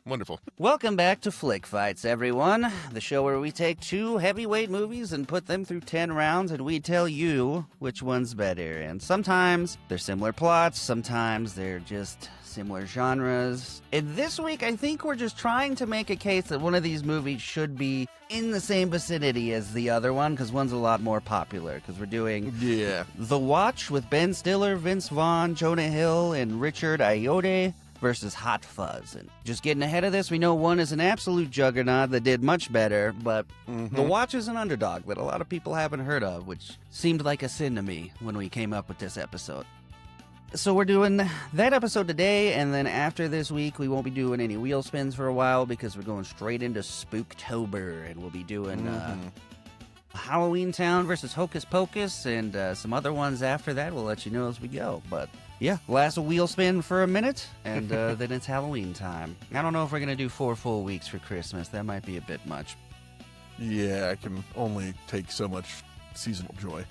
Wonderful. Welcome back to Flick Fights, everyone. The show where we take two heavyweight movies and put them through 10 rounds, and we tell you which one's better. And sometimes they're similar plots, sometimes they're just similar genres. And this week, I think we're just trying to make a case that one of these movies should be in the same vicinity as the other one, because one's a lot more popular. Because we're doing The Watch with Ben Stiller, Vince Vaughn, Jonah Hill, and Richard Ayoade versus Hot Fuzz. And just getting ahead of this, we know one is an absolute juggernaut that did much better, but The Watch is an underdog that a lot of people haven't heard of, which seemed like a sin to me when we came up with this episode. So we're doing that episode today, and then after this week, we won't be doing any wheel spins for a while because we're going straight into Spooktober, and we'll be doing Halloween Town versus Hocus Pocus, and some other ones after that. We'll let you know as we go, but yeah, last wheel spin for a minute, and then it's Halloween time. I don't know if we're going to do 4 full weeks for Christmas. That might be a bit much. Yeah, I can only take so much seasonal joy.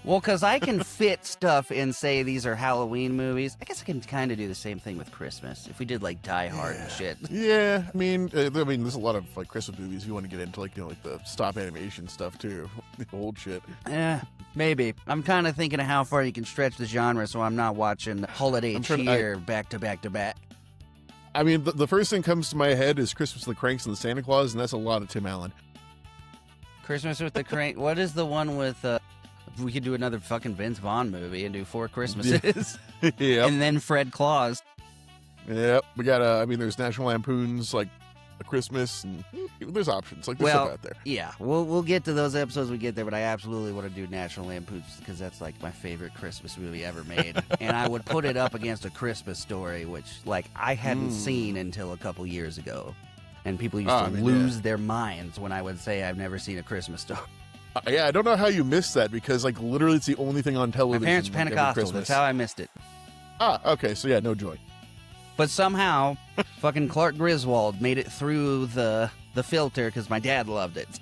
Well, because I can fit stuff and say these are Halloween movies. I guess I can kind of do the same thing with Christmas. If we did, like, Die Hard and shit. Yeah, I mean, there's a lot of, like, Christmas movies you want to get into, like, like the stop animation stuff, too. The old shit. Maybe. I'm kind of thinking of how far you can stretch the genre so I'm not watching Holiday Cheer back to back to back. I mean, the first thing comes to my head is Christmas with the Cranks and the Santa Claus, and that's a lot of Tim Allen. Christmas with the Crank. What is the one with... we could do another fucking Vince Vaughn movie and do 4 Christmases. Yeah. And then Fred Claus. Yep. We got, there's National Lampoon's, like, a Christmas, and there's options. Like, there's stuff out there. Yeah. We'll get to those episodes when we get there, but I absolutely want to do National Lampoon's because that's, like, my favorite Christmas movie ever made. And I would put it up against A Christmas Story, which, like, I hadn't seen until a couple years ago. And people used to lose their minds when I would say I've never seen A Christmas Story. Yeah, I don't know how you missed that because, like, literally it's the only thing on television. My parents are Pentecostal. That's how I missed it. Okay. So, yeah, no joy. But somehow, fucking Clark Griswold made it through the filter because my dad loved it.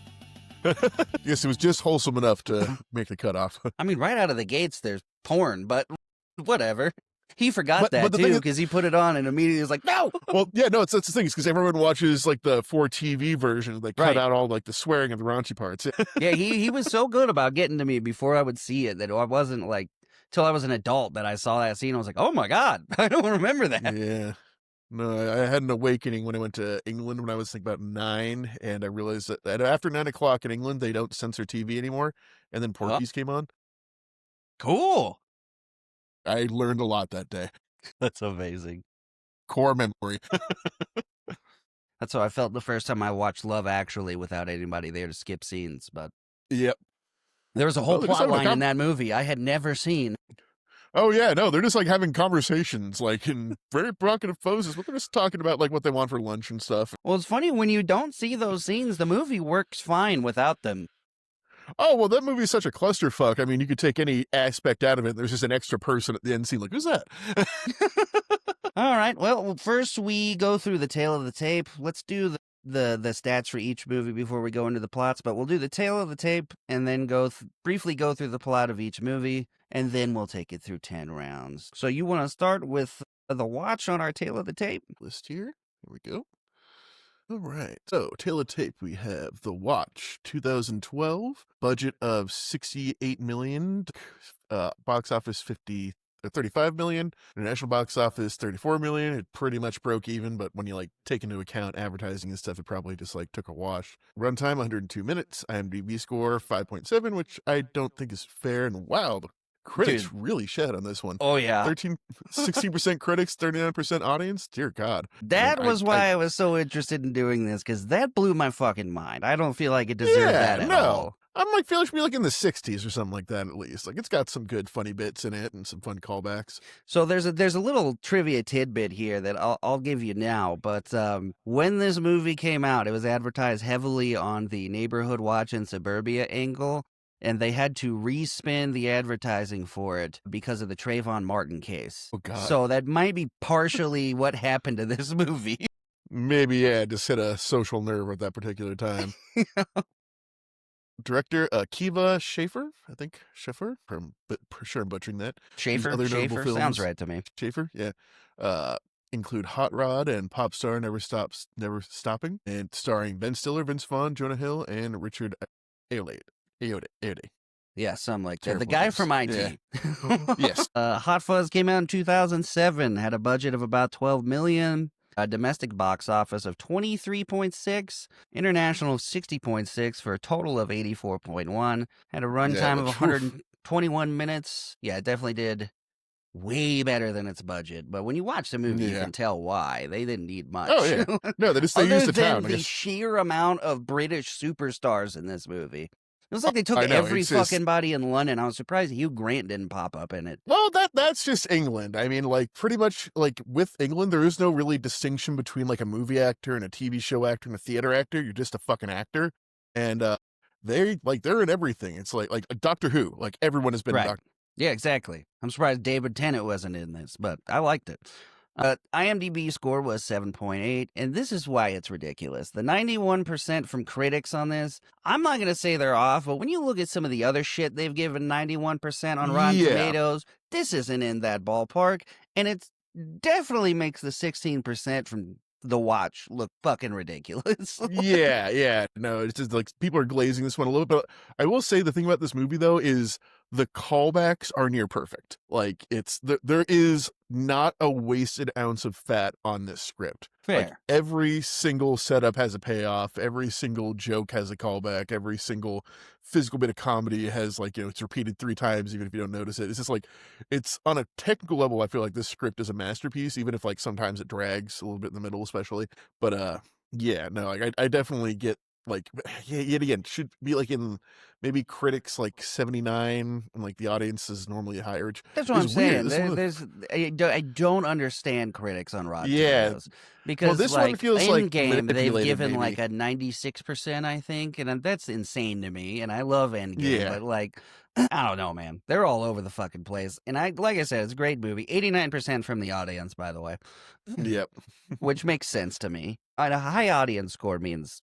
Yes, it was just wholesome enough to make the cutoff. I mean, right out of the gates, there's porn, but whatever. He forgot that, too, because he put it on and immediately was like, no! Well, yeah, no, that's the thing. It's because everyone watches, like, the 4TV version. They cut out all, like, the swearing and the raunchy parts. Yeah, he was so good about getting to me before I would see it that I wasn't, like, till I was an adult that I saw that scene. I was like, oh, my God, I don't remember that. Yeah. No, I had an awakening when I went to England when I was, like, about 9, and I realized that after 9 o'clock in England, they don't censor TV anymore, and then Porky's came on. Cool. I learned a lot that day. That's amazing. Core memory. That's how I felt the first time I watched Love Actually without anybody there to skip scenes. But yep, there was a whole plot line in that movie I had never seen. Oh yeah, no, they're just like having conversations, like in very provocative poses, but they're just talking about like what they want for lunch and stuff. Well, it's funny when you don't see those scenes, the movie works fine without them. Oh, well, that movie is such a clusterfuck. I mean, you could take any aspect out of it. There's just an extra person at the end scene. Like, who's that? All right. Well, first we go through the tail of the tape. Let's do the stats for each movie before we go into the plots. But we'll do the tail of the tape and then briefly go through the plot of each movie. And then we'll take it through 10 rounds. So you want to start with The Watch on our tail of the tape? List here. Here we go. All right. So, tail of tape, we have The Watch, 2012, budget of $68 million, box office 35 million, international box office 34 million. It pretty much broke even, but when you like take into account advertising and stuff, it probably just like took a wash. Runtime 102 minutes, IMDb score 5.7, which I don't think is fair. And wow, the critics really shed on this one. Oh, yeah. 16% critics, 39% audience. Dear God. That was why I was so interested in doing this, because that blew my fucking mind. I don't feel like it deserved that at all. I'm like, feel like it should be like in the 60s or something like that at least. Like, it's got some good funny bits in it and some fun callbacks. So there's a little trivia tidbit here that I'll give you now. But when this movie came out, it was advertised heavily on the neighborhood watch and suburbia angle. And they had to respin the advertising for it because of the Trayvon Martin case. Oh, God. So that might be partially what happened to this movie. Maybe, yeah, just hit a social nerve at that particular time. Director, Kiva Schaffer, I think. Schaffer? I'm sure I'm butchering that. Schaffer? Sounds right to me. Schaffer, yeah. include Hot Rod and Pop Star Never Stopping, and starring Ben Stiller, Vince Vaughn, Jonah Hill, and Richard Ayoade. Ayoade. Yeah, something like that. The Terrible guy names. from Yeah. IT. Yes. Hot Fuzz came out in 2007, had a budget of about 12 million, a domestic box office of 23.6, international of 60.6 for a total of 84.1, had a runtime of which, oof. 121 minutes. Yeah, it definitely did way better than its budget. But when you watch the movie, you Yeah. can tell why. They didn't need much. Oh, yeah. No, they Other used the than town. I the guess. sheer amount of British superstars in this movie. It was like they took I know, every it's just- fucking body in London. I was surprised Hugh Grant didn't pop up in it. Well, that's just England. I mean, like, pretty much, like, with England, there is no really distinction between, like, a movie actor and a TV show actor and a theater actor. You're just a fucking actor. And they're in everything. It's like Doctor Who. Like, everyone has been Right. Doctor. Yeah, exactly. I'm surprised David Tennant wasn't in this, but I liked it. IMDb score was 7.8, and this is why it's ridiculous. The 91% from critics on this, I'm not going to say they're off, but when you look at some of the other shit they've given 91% on Rotten Yeah. Tomatoes, this isn't in that ballpark, and it definitely makes the 16% from The Watch look fucking ridiculous. Yeah. No, it's just like people are glazing this one a little bit. But I will say the thing about this movie though is the callbacks are near perfect. Like there is not a wasted ounce of fat on this script. Like, Fair. every single setup has a payoff. Every single joke has a callback. Every single physical bit of comedy has, like, it's repeated 3 times, even if you don't notice it. It's just like, it's on a technical level. I feel like this script is a masterpiece, even if, like, sometimes it drags a little bit in the middle, especially. But yeah, no, like I definitely get, like, yeah, yet again, should be like in maybe critics like 79, and like the audience is normally higher. That's what I'm It's weird. saying. This one- I don't understand critics on Rotten Yeah. Tomatoes because this one like feels like Endgame, they've manipulated, given maybe. like a 96%, I think, and that's insane to me. And I love Endgame, Yeah. but like, I don't know, man. They're all over the fucking place. And like I said, it's a great movie. 89% from the audience, by the way, Yep. which makes sense to me. And a high audience score means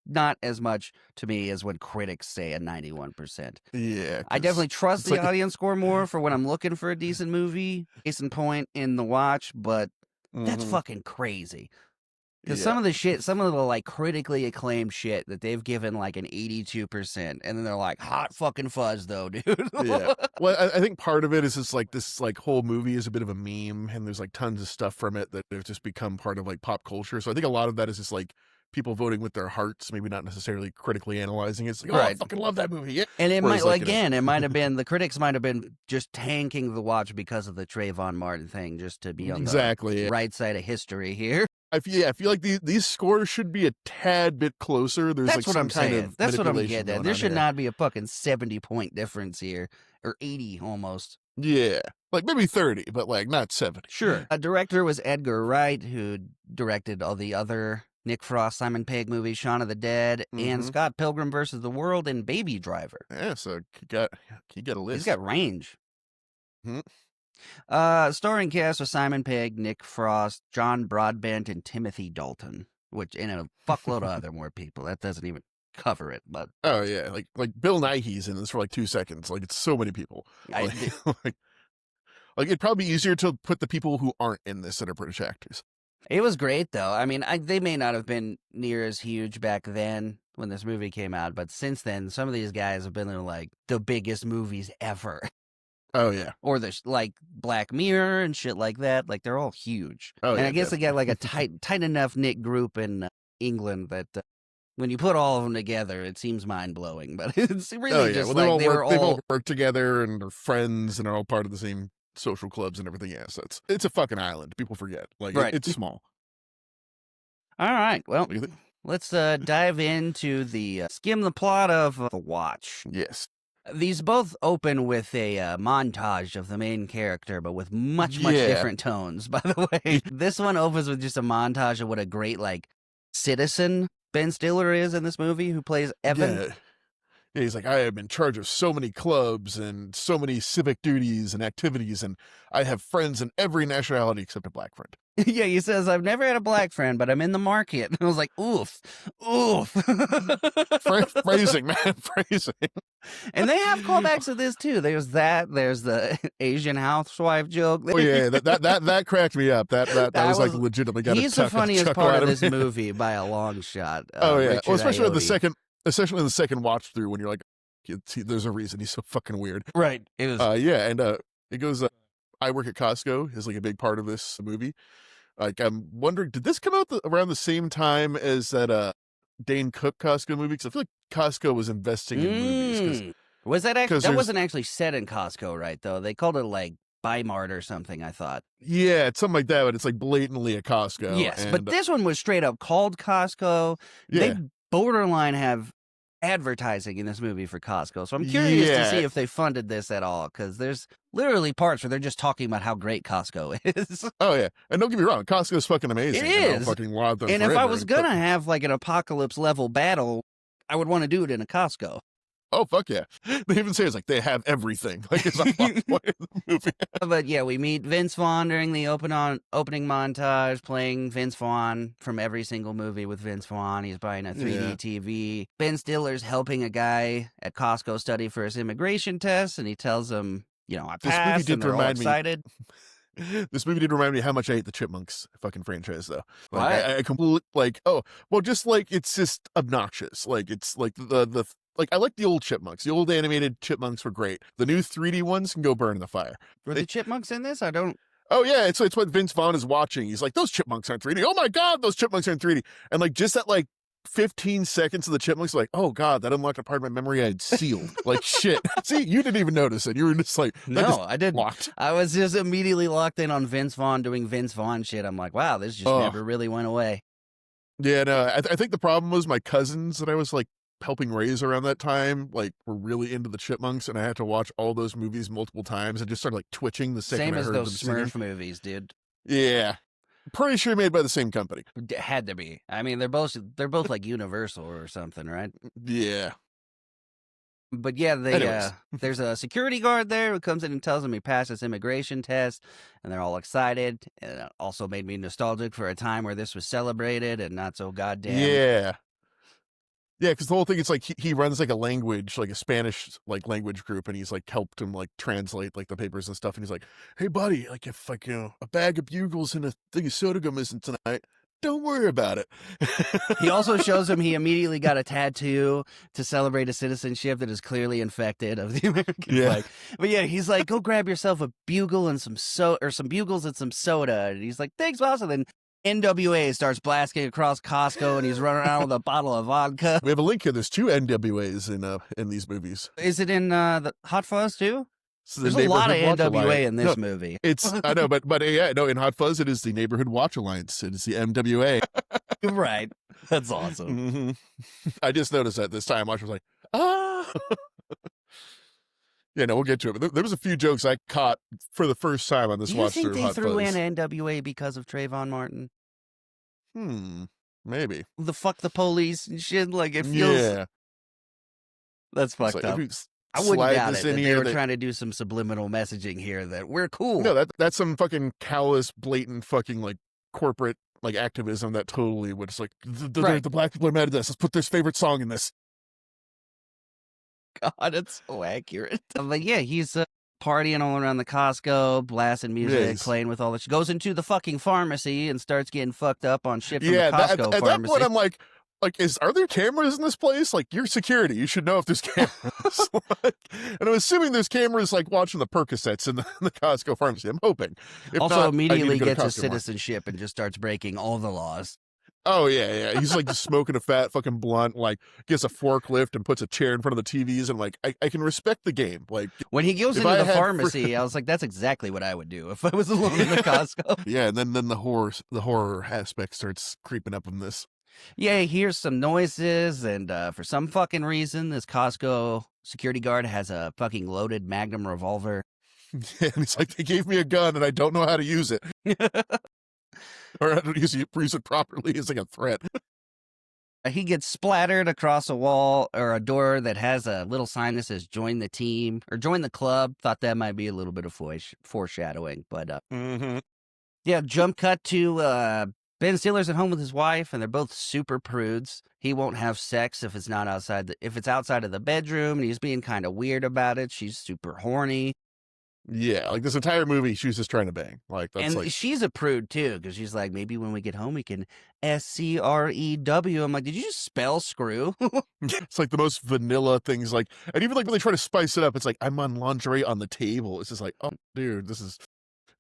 not as much to me as when critics say a 91%. Yeah. I 'cause definitely trust it's the like- audience score more for when I'm looking for a decent movie. Case in point in The Watch, but that's Mhm. fucking crazy. Because Yeah. some of the like critically acclaimed shit that they've given like an 82%, and then they're like, hot fucking fuzz though, dude. Yeah. Well, I think part of it is just like this, like, whole movie is a bit of a meme, and there's like tons of stuff from it that have just become part of like pop culture. So I think a lot of that is just like people voting with their hearts, maybe not necessarily critically analyzing it. It's like, oh, I Right. fucking love that movie. Yeah. And it Whereas, might, like, again, it might have been, the critics might have been just tanking The Watch because of the Trayvon Martin thing, just to be on Exactly. the Yeah. right side of history here. I feel like these scores should be a tad bit closer. There's That's like what some I'm kind saying. of That's what I'm manipulation getting at. going There on should here. not be a fucking 70-point difference here, or 80 almost. Yeah, like maybe 30, but like not 70. Sure. A director was Edgar Wright, who directed all the other Nick Frost, Simon Pegg movies, Shaun of the Dead, and Mhm. Scott Pilgrim vs. the World and Baby Driver. Yeah, so he got a list. He's got range. Mhm. Starring cast was Simon Pegg, Nick Frost, John Broadbent, and Timothy Dalton, and a fuckload of other more people. That doesn't even cover it, but Oh yeah, like Bill Nighy's in this for like 2 seconds. Like, it's so many people. I, Like, like it'd probably be easier to put the people who aren't in this that are British actors. it was great, though. I mean, they may not have been near as huge back then when this movie came out, but since then, some of these guys have been in, like, the biggest movies ever. Oh yeah. Or the like Black Mirror and shit like that. Like, they're all huge. Oh, and yeah, I guess they got like a tight enough knit group in England that when you put all of them together, it seems mind blowing. But it's really Oh yeah. just Well, like they've all all worked together and are friends and are all part of the same social clubs and everything. Yeah, so it's a fucking island. People forget. Like, Right. it's small. All right. Well, What do you think? let's dive into the skim the plot of The Watch. Yes. These both open with a montage of the main character, but with much Yeah. different tones, by the way. This one opens with just a montage of what a great, like, citizen Ben Stiller is in this movie, who plays Evan. Yeah. Yeah, he's like, I am in charge of so many clubs and so many civic duties and activities, and I have friends in every nationality except a black friend. Yeah, he says, I've never had a black friend, but I'm in the market. And I was like, oof, oof. Phrasing, man, phrasing. And they have callbacks to this too. There's the Asian housewife joke. Oh yeah, that cracked me up. That was like legitimately got He's the funniest part of this movie by a long shot. Oh yeah, Richard well, especially in the Ayoade. second watch through when you're like, there's a reason he's so fucking weird. Right. It was Yeah, and it goes. I work at Costco is like a big part of this movie. Like, I'm wondering, did this come out around the same time as that Dane Cook Costco movie? Because I feel like Costco was investing in movies. Was that actually? 'cause That there's- wasn't actually set in Costco, right? Though they called it like Bi-Mart or something. I thought. Yeah, it's something like that, but it's like blatantly a Costco. Yes, and, but this one was straight up called Costco. yeah, They borderline have advertising in this movie for Costco. So I'm curious to see Yeah. if they funded this at all, because there's literally parts where they're just talking about how great Costco is. oh yeah, and don't get me wrong, Costco's fucking amazing. It and I'll is. fucking want them And if I forever, was but- gonna have like an apocalypse level battle, I would want to do it in a Costco. Oh fuck yeah! They even say it's like they have everything. Like it's a plot point in the movie. But yeah, we meet Vince Vaughn during the opening montage, playing Vince Vaughn from every single movie with Vince Vaughn. He's buying a 3D Yeah. TV. Ben Stiller's helping a guy at Costco study for his immigration test, and he tells him, I This movie passed, did and they're all remind me- excited. This movie did remind me how much I hate the Chipmunks fucking franchise, though. Like, What? I completely just like it's just obnoxious. Like it's like the like I like the old Chipmunks. The old animated Chipmunks were great. The new 3D ones can go burn in the fire. Were the chipmunks in this? I don't. Oh yeah, it's what Vince Vaughn is watching. He's like, those chipmunks aren't 3D. Oh my god, those chipmunks aren't 3D. And like just that like 15 seconds of the chipmunks, like, oh god, that unlocked a part of my memory I had sealed. Like shit. See, you didn't even notice it. You were just like, that No, just I didn't. locked. I was just immediately locked in on Vince Vaughn doing Vince Vaughn shit. I'm like, wow, this just Oh. never really went away. Yeah, no, I think the problem was my cousins that I was like helping raise around that time, like were really into the chipmunks, and I had to watch all those movies multiple times and just started like twitching the second Same I as heard those them singing. Smurf movies, dude. Yeah. Pretty sure made by the same company. Had to be. I mean, they're both like Universal or something, right? Yeah. But yeah, Anyways. there's a security guard there who comes in and tells him he passed his immigration test, and they're all excited. And it also made me nostalgic for a time where this was celebrated and not so goddamn. Yeah. Yeah, because the whole thing is like he runs like a language, like a Spanish like language group, and he's like helped him like translate like the papers and stuff. And he's like, "Hey, buddy, like if like a bag of bugles and a thing of soda gum isn't tonight, don't worry about it." He also shows him he immediately got a tattoo to celebrate a citizenship that is clearly infected of the American Yeah. flag. But yeah, he's like, "Go grab yourself a bugle and some bugles and some soda." And he's like, "Thanks, boss." And then NWA starts blasting across Costco, and he's running around with a bottle of vodka. We have a link here. There's 2 NWAs in these movies. Is it in the Hot Fuzz too? So the There's a lot of Neighborhood Watch NWA Alliance- in this No, movie. It's I know, but yeah, no. In Hot Fuzz, it is the Neighborhood Watch Alliance. It is the MWA. Right. That's awesome. Mhm. I just noticed that this time. I was like, ah. Yeah, no, we'll get to it. But there was a few jokes I caught for the first time on this Do you watch think through they Hot threw Fuzz. in NWA because of Trayvon Martin? Maybe. The fuck the police and shit? Like, it feels... Yeah. That's It's fucked like, up. if we I wouldn't slide doubt this it in that they here, were that- trying to do some subliminal messaging here that we're cool. No, that's some fucking callous, blatant fucking like corporate like activism that totally was like Right. the black people are mad at this. Let's put their favorite song in this. God, it's so accurate. But yeah, he's partying all around the Costco, blasting music, Yes. playing with all this. Goes into the fucking pharmacy and starts getting fucked up on shit from Yeah, the at Costco that pharmacy. point I'm like, are there cameras in this place? Like, you're security. You should know if there's cameras. And I'm assuming there's cameras like watching the Percocets in the Costco pharmacy. I'm hoping. If Also, not, I need to immediately go to gets his Costco more. citizenship and just starts breaking all the laws. Oh yeah. He's like just smoking a fat fucking blunt, like gets a forklift and puts a chair in front of the TVs, and like I can respect the game. Like, When he goes If into I the had pharmacy, I was like, that's exactly what I would do if I was alone in the Costco. yeah, and then the horror aspect starts creeping up in this. Yeah, he hears some noises, and for some fucking reason, this Costco security guard has a fucking loaded Magnum revolver. Yeah, and he's like, they gave me a gun and I don't know how to use it. Or how to use it properly. It's like a threat. He gets splattered across a wall or a door that has a little sign that says "Join the team" or "Join the club." Thought that might be a little bit of foreshadowing, but yeah. Jump cut to Ben Stiller's at home with his wife, and they're both super prudes. He won't have sex if it's not outside. If it's outside of the bedroom, and he's being kind of weird about it. She's super horny. Yeah, like this entire movie, she was just trying to bang. Like that's And like, she's a prude too, because she's like, maybe when we get home, we can SCREW. I'm like, did you just spell screw? it's like the most vanilla things. Like, and even like when they try to spice it up, it's like I'm on lingerie on the table. It's just like, oh, dude, is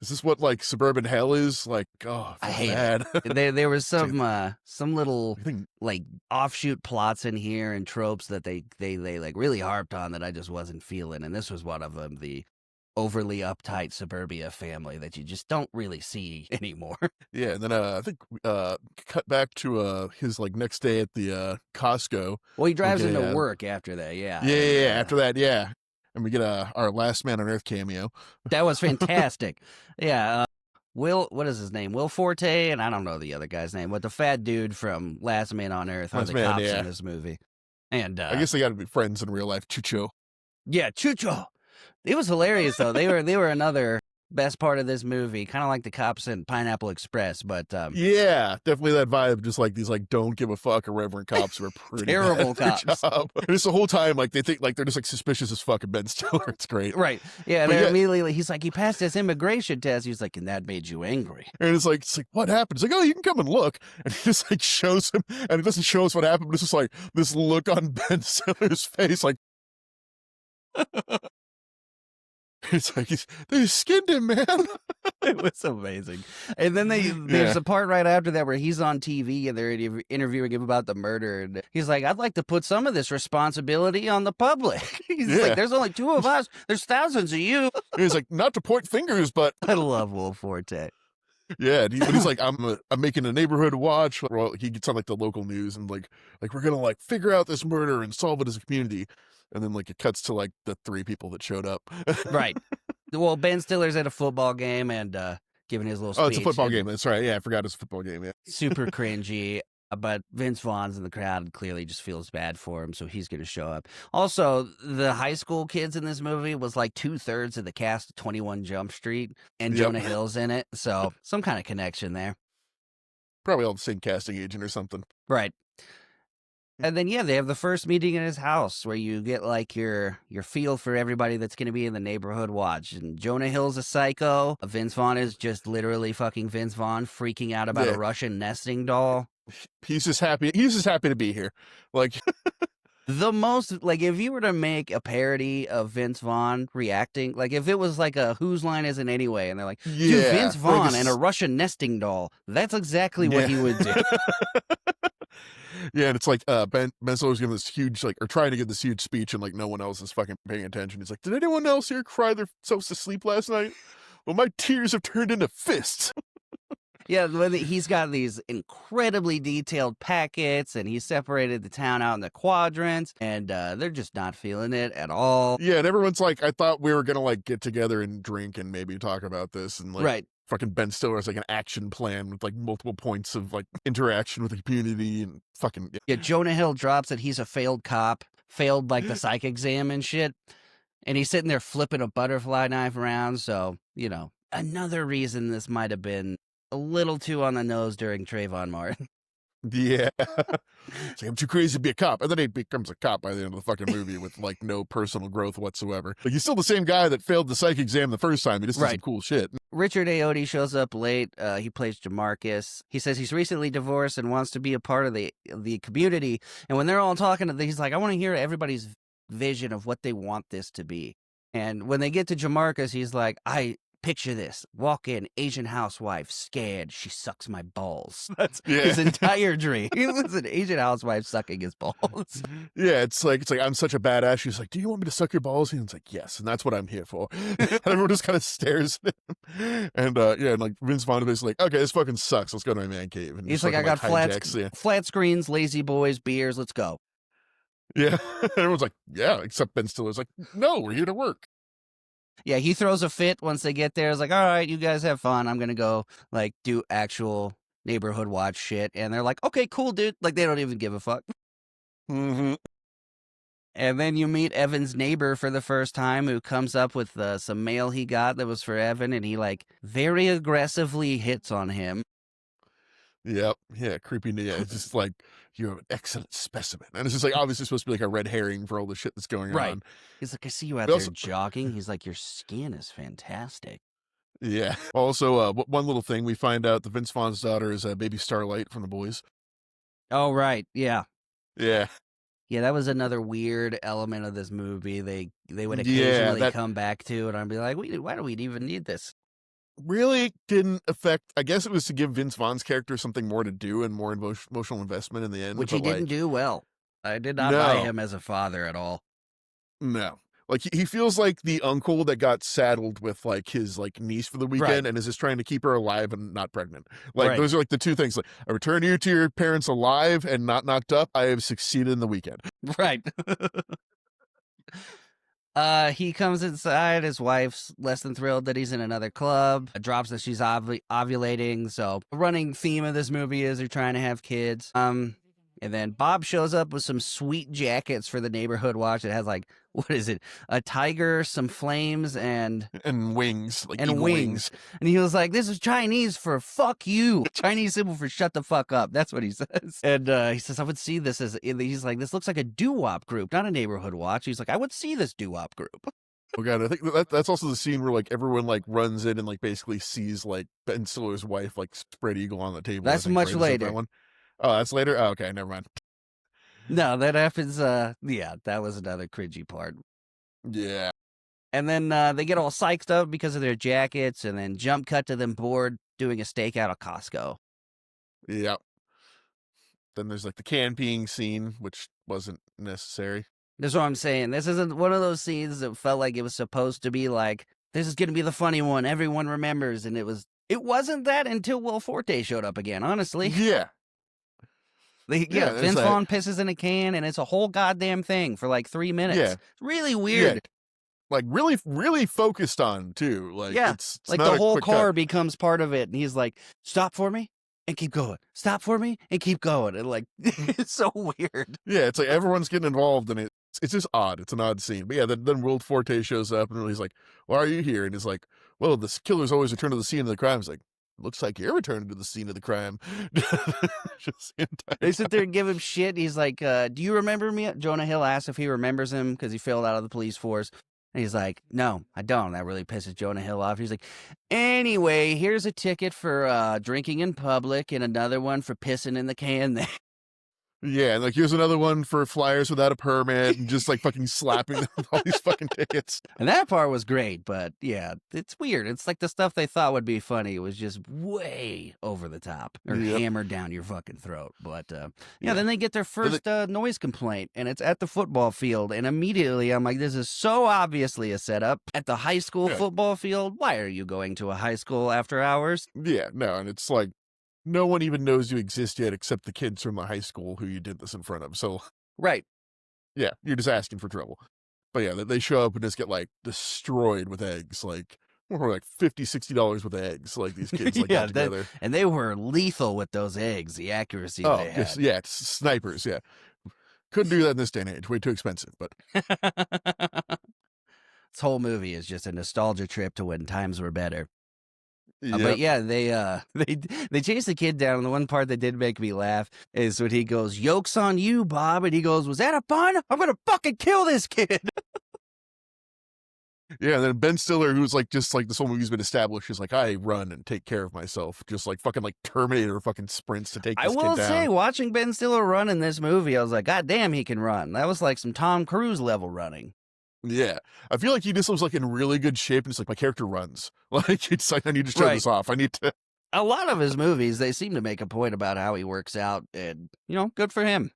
this what like suburban hell is? Like, oh, I I feel hate bad. it. There was Dude, some little I think, like offshoot plots in here and tropes that they like really harped on that I just wasn't feeling, and this was one of them. The overly uptight suburbia family that you just don't really see anymore. yeah. And then I think cut back to his like next day at the Costco. Well, he We drives get into a work after that, yeah. yeah, And yeah, yeah. After that, yeah, and we get our Last Man on Earth cameo. that was fantastic. Yeah. What is his name? Will Forte, and I don't know the other guy's name, but the fat dude from Last Man on Earth are Last the Man, cops yeah. in this movie. And I guess they got to be friends in real life. Chucho. yeah, Chucho. It was hilarious though. They were another best part of this movie, kind of like the cops in Pineapple Express, but Yeah, definitely that vibe. Just like these, like don't give a fuck irreverent cops who are pretty terrible bad at their cops. job. And it's the whole time like they think like they're just like suspicious as fucking Ben Stiller. It's great, Right. Yeah, but they're yeah, immediately he's like, he passed his immigration test. He's like, and that made you angry. and it's like what happened? It's like, oh, you can come and look, and he just like shows him, and it doesn't show us what happened, but it's just like this look on Ben Stiller's face, like it's like they skinned him, man. It was amazing. And then there's Yeah, a part right after that where he's on TV and they're interviewing him about the murder. And he's like, I'd like to put some of this responsibility on the public. He's like, yeah. there's only two of us. There's thousands of you. And he's like, not to point fingers, but I love Will Forte. yeah, and but he's like, I'm making a neighborhood watch. Well, he gets on like the local news and like we're gonna like figure out this murder and solve it as a community. And then like it cuts to like the three people that showed up. Right. Well, Ben Stiller's at a football game and giving his little speech. Oh, it's a football and game. That's right. Yeah, I forgot it's a football game. Yeah. super cringy. But Vince Vaughn's in the crowd and clearly just feels bad for him, so he's going to show up. Also, the high school kids in this movie was like 2/3 of the cast of 21 Jump Street, and Yep. Jonah Hill's in it, so some kind of connection there. Probably all the same casting agent or something. Right. And then yeah, they have the first meeting in his house where you get like your feel for everybody that's going to be in the neighborhood watch. And Jonah Hill's a psycho. Vince Vaughn is just literally fucking Vince Vaughn freaking out about Yeah. a Russian nesting doll. He's just happy. He's just happy to be here. Like The most, like, if you were to make a parody of Vince Vaughn reacting, like, if it was like a Whose Line Is It Anyway, and they're like, dude, yeah, Vince Vaughn like and a Russian nesting doll, that's exactly what he would do. Yeah, and it's like Ben Stiller's giving this huge like or trying to give this huge speech and like no one else is fucking paying attention. He's like, did anyone else here cry themselves to sleep last night? Well, my tears have turned into fists. Yeah, he's got these incredibly detailed packets, and he separated the town out in the quadrants, and they're just not feeling it at all. Yeah, and everyone's like, I thought we were gonna like get together and drink and maybe talk about this, and like Right. fucking Ben Stiller has like an action plan with like multiple points of like interaction with the community and fucking Yeah, Jonah Hill drops that he's a failed cop, failed like the psych exam and shit, and he's sitting there flipping a butterfly knife around. So, you know, another reason this might have been a little too on the nose during Trayvon Martin. yeah. It's like, I'm too crazy to be a cop. And then he becomes a cop by the end of the fucking movie with like no personal growth whatsoever. Like he's still the same guy that failed the psych exam the first time. He just did some Right. cool shit. Richard Ayoade shows up late. He plays Jamarcus. He says he's recently divorced and wants to be a part of the community. And when they're all talking, he's like, I want to hear everybody's vision of what they want this to be. And when they get to Jamarcus, he's like, I picture this. Walk in, Asian housewife, scared. She sucks my balls. That's his entire dream. He was an Asian housewife sucking his balls. Yeah, it's like I'm such a badass. She's like, do you want me to suck your balls? And it's like, yes, and that's what I'm here for. And everyone just kind of stares at him. And yeah, and like Vince Vaughn is like, okay, this fucking sucks. Let's go to my man cave. And He's just like, I got hijacks, flat screens, lazy boys, beers. Let's go. yeah. Everyone's like, yeah, except Ben Stiller's like, no, we're here to work. Yeah, he throws a fit once they get there. It's like, all right, you guys have fun. I'm going to go, like, do actual neighborhood watch shit, and they're like, okay, cool, dude. Like, they don't even give a fuck. Mm-hmm. And then you meet Evan's neighbor for the first time, who comes up with some mail he got that was for Evan, and he, like, very aggressively hits on him. Yep. Yeah. Creepy. Yeah. It's just like, you have an excellent specimen. And it's just like, obviously supposed to be like a red herring for all the shit that's going Right. on. He's like, I see you out We there also, jogging. He's like, your skin is fantastic. yeah. Also, one little thing, we find out that Vince Vaughn's daughter is baby Starlight from The Boys. Oh, right. Yeah. Yeah. Yeah, that was another weird element of this movie. They would Yeah. occasionally That come back to, and I'd be like, why do we even need this? really didn't affect, I guess it was to give Vince Vaughn's character something more to do and more emotional investment in the end. Which But he didn't like, do well. I did not buy no, him as a father at all. no. Like he feels like the uncle that got saddled with like his like niece for the weekend Right. and is just trying to keep her alive and not pregnant. Like Right. those are like the two things. Like, I return you to your parents alive and not knocked up. I have succeeded in the weekend. Right. He comes inside. His wife's less than thrilled that he's in another club. Drops that she's ovulating. So the running theme of this movie is they're trying to have kids. And then Bob shows up with some sweet jackets for the neighborhood watch. It has like, what is it? A tiger, some flames, and Wings, like and eagle wings. And he was like, this is Chinese for fuck you. Chinese symbol for shut the fuck up. That's what he says. And he says, I would see this as, he's like, this looks like a doo-wop group, not a neighborhood watch. He's like, I would see this doo-wop group. Oh god, I think that's also the scene where like everyone like runs in and like basically sees like Ben Stiller's wife like spread eagle on the table. That's I think, much right? Is that later. that one? Oh, that's later? Oh, okay, never mind. No, that happens. Yeah, that was another cringy part. Yeah. And then they get all psyched up because of their jackets, and then jump cut to them bored doing a stakeout at Costco. Yep. Then there's like the can peeing scene, which wasn't necessary. That's what I'm saying. This isn't one of those scenes that felt like it was supposed to be like, this is going to be the funny one everyone remembers, and it wasn't that until Will Forte showed up again, honestly. Yeah. Vince Vaughn pisses in a can, and it's a whole goddamn thing for like 3 minutes. Yeah. It's really weird. Yeah. Like really, really focused on too. Like it's like not the whole car cut. becomes part of it, and he's like, stop for me and keep going. Stop for me and keep going. And like, it's so weird. Yeah, it's like everyone's getting involved in it. It's just odd. It's an odd scene. But yeah, then Will Forte shows up and he's like, why are you here? And he's like, well, the killers always return to the scene of the crime. It's like, looks like you're returning to the scene of the crime. Just the entire They sit time. there and give him shit. He's like, do you remember me? Jonah Hill asks if he remembers him because he failed out of the police force. And he's like, no, I don't. That really pisses Jonah Hill off. He's like, anyway, here's a ticket for drinking in public and another one for pissing in the can there. Yeah, and like here's another one for flyers without a permit and just like fucking slapping them with all these fucking tickets. And that part was great, but yeah, it's weird. It's like the stuff they thought would be funny was just way over the top or hammered down your fucking throat. But then they get their first noise complaint, and it's at the football field. And immediately I'm like, this is so obviously a setup. At the high school football field, why are you going to a high school after hours? Yeah, no, and it's like, no one even knows you exist yet except the kids from the high school who you did this in front of. So, right. Yeah, you're just asking for trouble. But yeah, they show up and just get like destroyed with eggs. Like, more like $50, $60 with eggs. Like these kids like got together. And they were lethal with those eggs, the accuracy they had. Yeah, it's snipers, yeah. Couldn't do that in this day and age. Way too expensive, but. This whole movie is just a nostalgia trip to when times were better. Yep. But yeah, they chase the kid down, and the one part that did make me laugh is when he goes, "Yoke's on you, Bob," and he goes, "Was that a pun? I'm gonna fucking kill this kid." Yeah, and then Ben Stiller, who's like just like this whole movie's been established, is like, I run and take care of myself, just like fucking like Terminator fucking sprints to take this kid down. I will say, watching Ben Stiller run in this movie, I was like, God damn, he can run. That was like some Tom Cruise level running. Yeah, I feel like he just was like in really good shape, and it's like my character runs. Like it's like I need to show this off. I need to. A lot of his movies, they seem to make a point about how he works out, and good for him.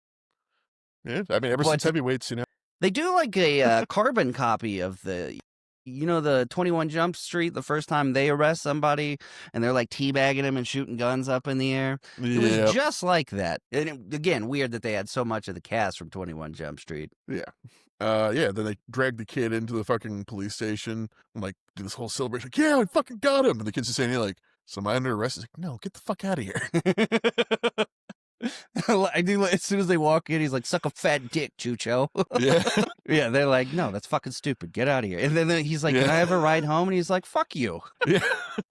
Yeah, I mean, ever since Heavyweights, they do like a carbon copy of the 21 Jump Street. The first time they arrest somebody, and they're like teabagging him and shooting guns up in the air. It was just like that. And again, weird that they had so much of the cast from 21 Jump Street. Yeah. Then they drag the kid into the fucking police station and like do this whole celebration. Like, yeah, we fucking got him. And the kid's just saying, like, So my under arrest is like, no, get the fuck out of here. I do. As soon as they walk in, he's like, "Suck a fat dick, Chucho." Yeah. Yeah, they're like, "No, that's fucking stupid. Get out of here." And then he's like, Yeah. "Can I have a ride home?" And he's like, "Fuck you." Yeah.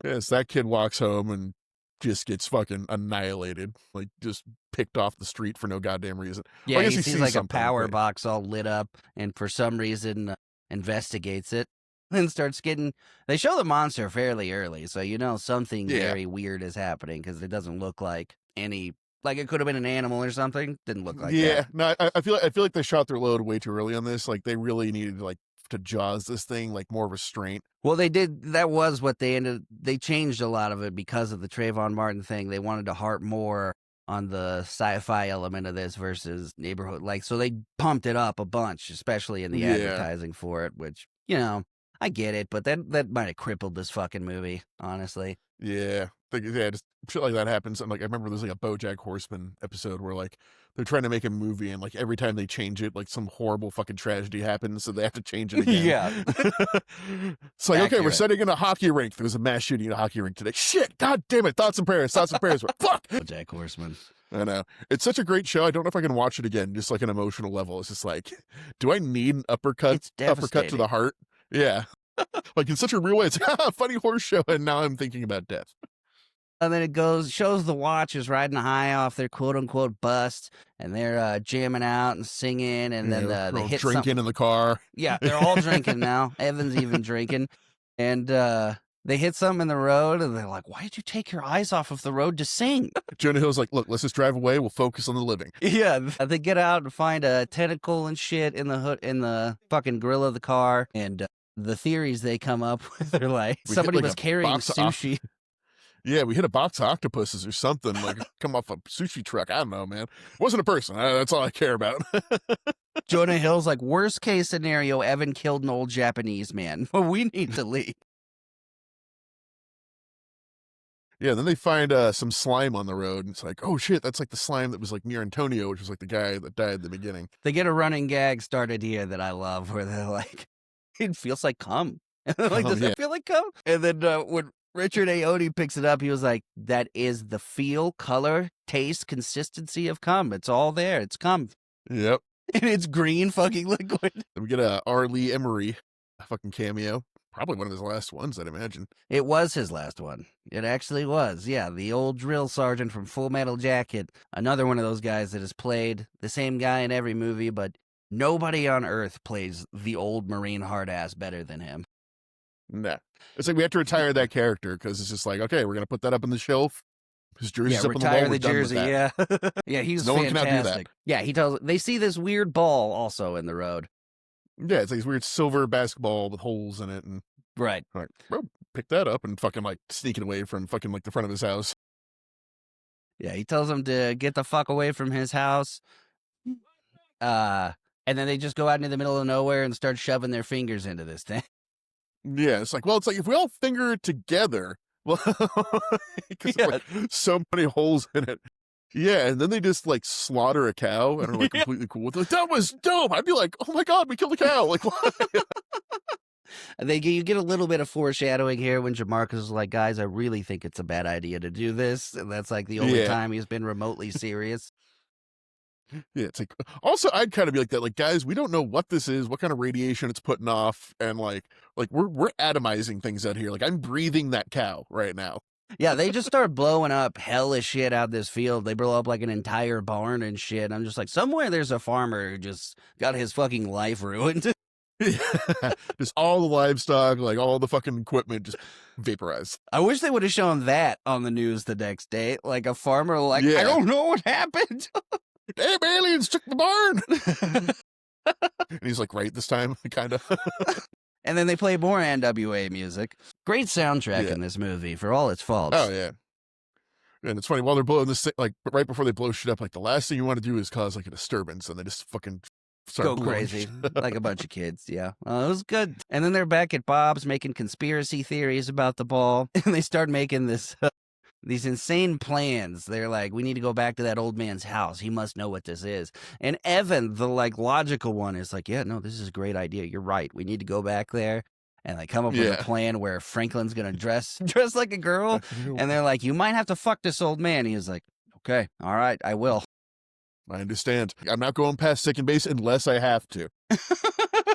Yes, that kid walks home and just gets fucking annihilated, like just picked off the street for no goddamn reason. Yeah, Well, I guess he sees like a something, power but- box all lit up, and for some reason investigates it and starts getting. They show the monster fairly early, so you know something Yeah. very weird is happening because it doesn't look like any. Like it could have been an animal or something. Didn't look like that. Yeah, no, I feel like they shot their load way too early on this. Like they really needed to jaws this thing like more restraint. Well, they did. That was what they ended. They changed a lot of it because of the Trayvon Martin thing. They wanted to harp more on the sci-fi element of this versus neighborhood. Like, so they pumped it up a bunch, especially in the Yeah. advertising for it. Which, you know, I get it, but that might have crippled this fucking movie, honestly. Yeah, just shit like that happens. And like I remember there's like a BoJack Horseman episode where like they're trying to make a movie and like every time they change it, like some horrible fucking tragedy happens, so they have to change it again. Yeah. It's like, okay, we're Accurate. setting in a hockey rink. There was a mass shooting in a hockey rink today. Shit, god damn it, thoughts and prayers. Fuck. Jack Horseman. I know. It's such a great show. I don't know if I can watch it again, just like an emotional level. It's just like, do I need an uppercut It's to devastating. the heart? Yeah. Like in such a real way, it's like, funny horse show, and now I'm thinking about death. And then it shows the Watch is riding high off their quote unquote bust, and they're jamming out and singing, and then Yeah, they all hit drinking in the car. Yeah, they're all drinking now. Evan's even drinking, and they hit something in the road, and they're like, "Why did you take your eyes off of the road to sing?" Jonah Hill's like, look, let's just drive away. We'll focus on the living. Yeah, they get out and find a tentacle and shit in the hood in the fucking grill of the car, and the theories they come up with are like We hit, somebody like, was a carrying box of sushi. Yeah, we hit a box of octopuses or something, like come off a sushi truck. I don't know, man. It wasn't a person. That's all I care about. Jonah Hill's like, worst case scenario, Evan killed an old Japanese man. We need to leave. Yeah, then they find some slime on the road, and it's like, oh shit, that's like the slime that was like near Antonio, which was like the guy that died at the beginning. They get a running gag started here that I love, where they're like, "It feels like cum." And they're like, "Does yeah. it feel like cum?" And then when Richard Ayoade picks it up, he was like, "That is the feel, color, taste, consistency of cum. It's all there. It's cum, Yep. and it's green fucking liquid." Then we get a R. Lee Emery fucking cameo. Probably one of his last ones, I'd imagine. It was his last one. It actually was. Yeah, the old drill sergeant from Full Metal Jacket. Another one of those guys that has played the same guy in every movie, but nobody on Earth plays the old Marine hard ass better than him. Nah. It's like we have to retire that character because it's just like, okay, we're going to put that up on the shelf. His jersey's up on the wall. retire We're the done with jersey. that. Yeah, yeah, he's No one can outdo that. fantastic. Yeah, he tells. They see this weird ball also in the road. Yeah, it's like this weird silver basketball with holes in it. And Right. I'm like, bro, pick that up and fucking like sneak it away from fucking like the front of his house. Yeah, he tells him to get the fuck away from his house. And then they just go out into the middle of nowhere and start shoving their fingers into this thing. Yeah, it's like, well, it's like if we all finger it together, well, because Yeah. like so many holes in it. Yeah, and then they just like slaughter a cow and are like Yeah. completely cool with it. Like, that was dope. I'd be like, oh my god, we killed a cow. Like, what? You get a little bit of foreshadowing here when Jamarcus is like, "Guys, I really think it's a bad idea to do this," and that's like the only Yeah. time he's been remotely serious. Yeah, it's like also I'd kind of be like that, like, guys, we don't know what this is, what kind of radiation it's putting off, and like we're atomizing things out here. Like I'm breathing that cow right now. Yeah, they just start blowing up hellish shit out this field. They blow up like an entire barn and shit. I'm just like, somewhere there's a farmer who just got his fucking life ruined. Just all the livestock, like all the fucking equipment just vaporized. I wish they would have shown that on the news the next day. Like a farmer, like, Yeah. I don't know what happened. Damn, aliens took the barn. And he's like, right this time, kind of. And then they play more NWA music. Great soundtrack Yeah. in this movie for all its faults. Oh yeah. And it's funny while they're blowing this thing, like right before they blow shit up, like the last thing you want to do is cause like a disturbance, and they just fucking start Go blowing crazy shit. like a bunch of kids. Yeah, it was good. And then they're back at Bob's making conspiracy theories about the ball, and they start making these insane plans. They're like, we need to go back to that old man's house. He must know what this is. And Evan, the like logical one, is like, yeah, no, this is a great idea. You're right. We need to go back there. And they come up with a Yeah. plan where Franklin's gonna dress like a girl, and they're like, "You might have to fuck this old man." He was like, "Okay, all right, I will." I understand. I'm not going past second base unless I have to.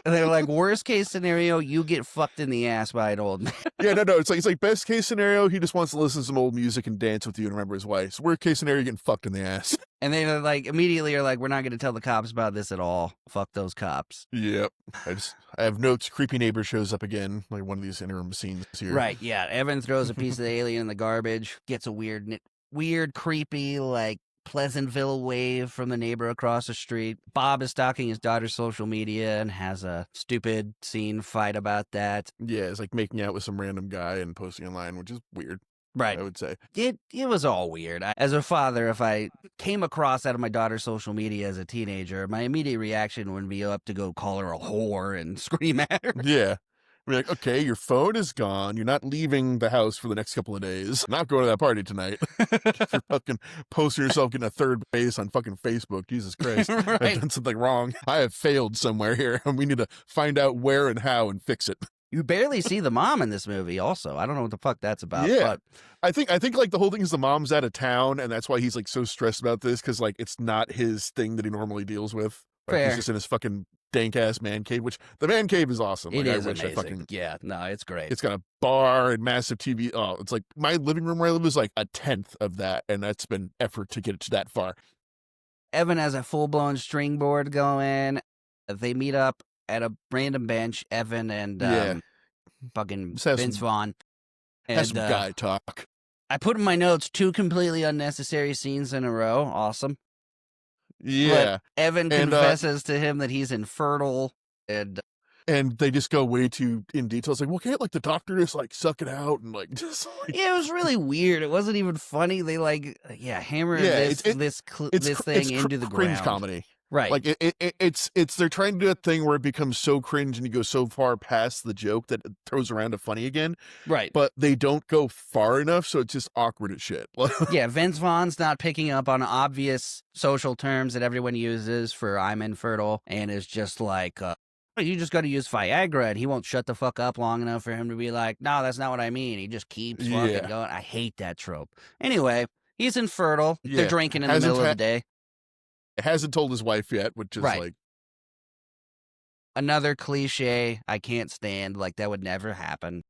And they're like, "Worst case scenario, you get fucked in the ass by an old man." Yeah, no. It's like best case scenario, he just wants to listen to some old music and dance with you and remember his wife. So worst case scenario, you're getting fucked in the ass. And they like immediately are like, "We're not going to tell the cops about this at all. Fuck those cops." Yep. I have notes. Creepy neighbor shows up again, like one of these interim scenes here. Right? Yeah. Evan throws a piece of the alien in the garbage. Gets a weird, creepy, like Pleasantville wave from the neighbor across the street. Bob is stalking his daughter's social media and has a stupid scene fight about that. Yeah, it's like making out with some random guy and posting online, which is weird. Right. I would say. It was all weird. As a father, if I came across that on my daughter's social media as a teenager, my immediate reaction would be up to go call her a whore and scream at her. Yeah. We're like, okay, your phone is gone. You're not leaving the house for the next couple of days. I'm not going to that party tonight. You're fucking posting yourself getting a third base on fucking Facebook. Jesus Christ. Right. I've done something wrong. I have failed somewhere here, and we need to find out where and how and fix it. You barely see the mom in this movie also. I don't know what the fuck that's about. Yeah. But I think like the whole thing is the mom's out of town, and that's why he's like so stressed about this, because like it's not his thing that he normally deals with. Like, Fair. he's just in his fucking dank ass man cave, which the man cave is awesome. It Like, is I wish amazing. Yeah, no, it's great. It's got a bar and massive TV. Oh, it's like my living room where I live is like a tenth of that, and that's been effort to get it to that far. Evan has a full-blown string board going. They meet up at a random bench, Evan and Yeah. fucking Just have Vince some- Vaughn. Has And some guy talk. I put in my notes 2 completely unnecessary scenes in a row. Awesome. Yeah, But Evan And, confesses to him that he's infertile, and and they just go way too in detail. It's like, well, can't like the doctor just like suck it out and like just like yeah, it was really weird. It wasn't even funny. They like hammer Yeah, this it's thing into the cringe ground. comedy. Right. Like it's they're trying to do a thing where it becomes so cringe and you go so far past the joke that it throws around to funny again, right. but they don't go far enough, so it's just awkward as shit. Yeah, Vince Vaughn's not picking up on obvious social terms that everyone uses for I'm infertile, and is just like, you just got to use Viagra, and he won't shut the fuck up long enough for him to be like, no, that's not what I mean. He just keeps fucking Yeah. going. I hate that trope. Anyway, he's infertile. Yeah. They're drinking in the Hasn't middle of the day. Hasn't told his wife yet, which is Right. like, Another cliche I can't stand. Like, that would never happen.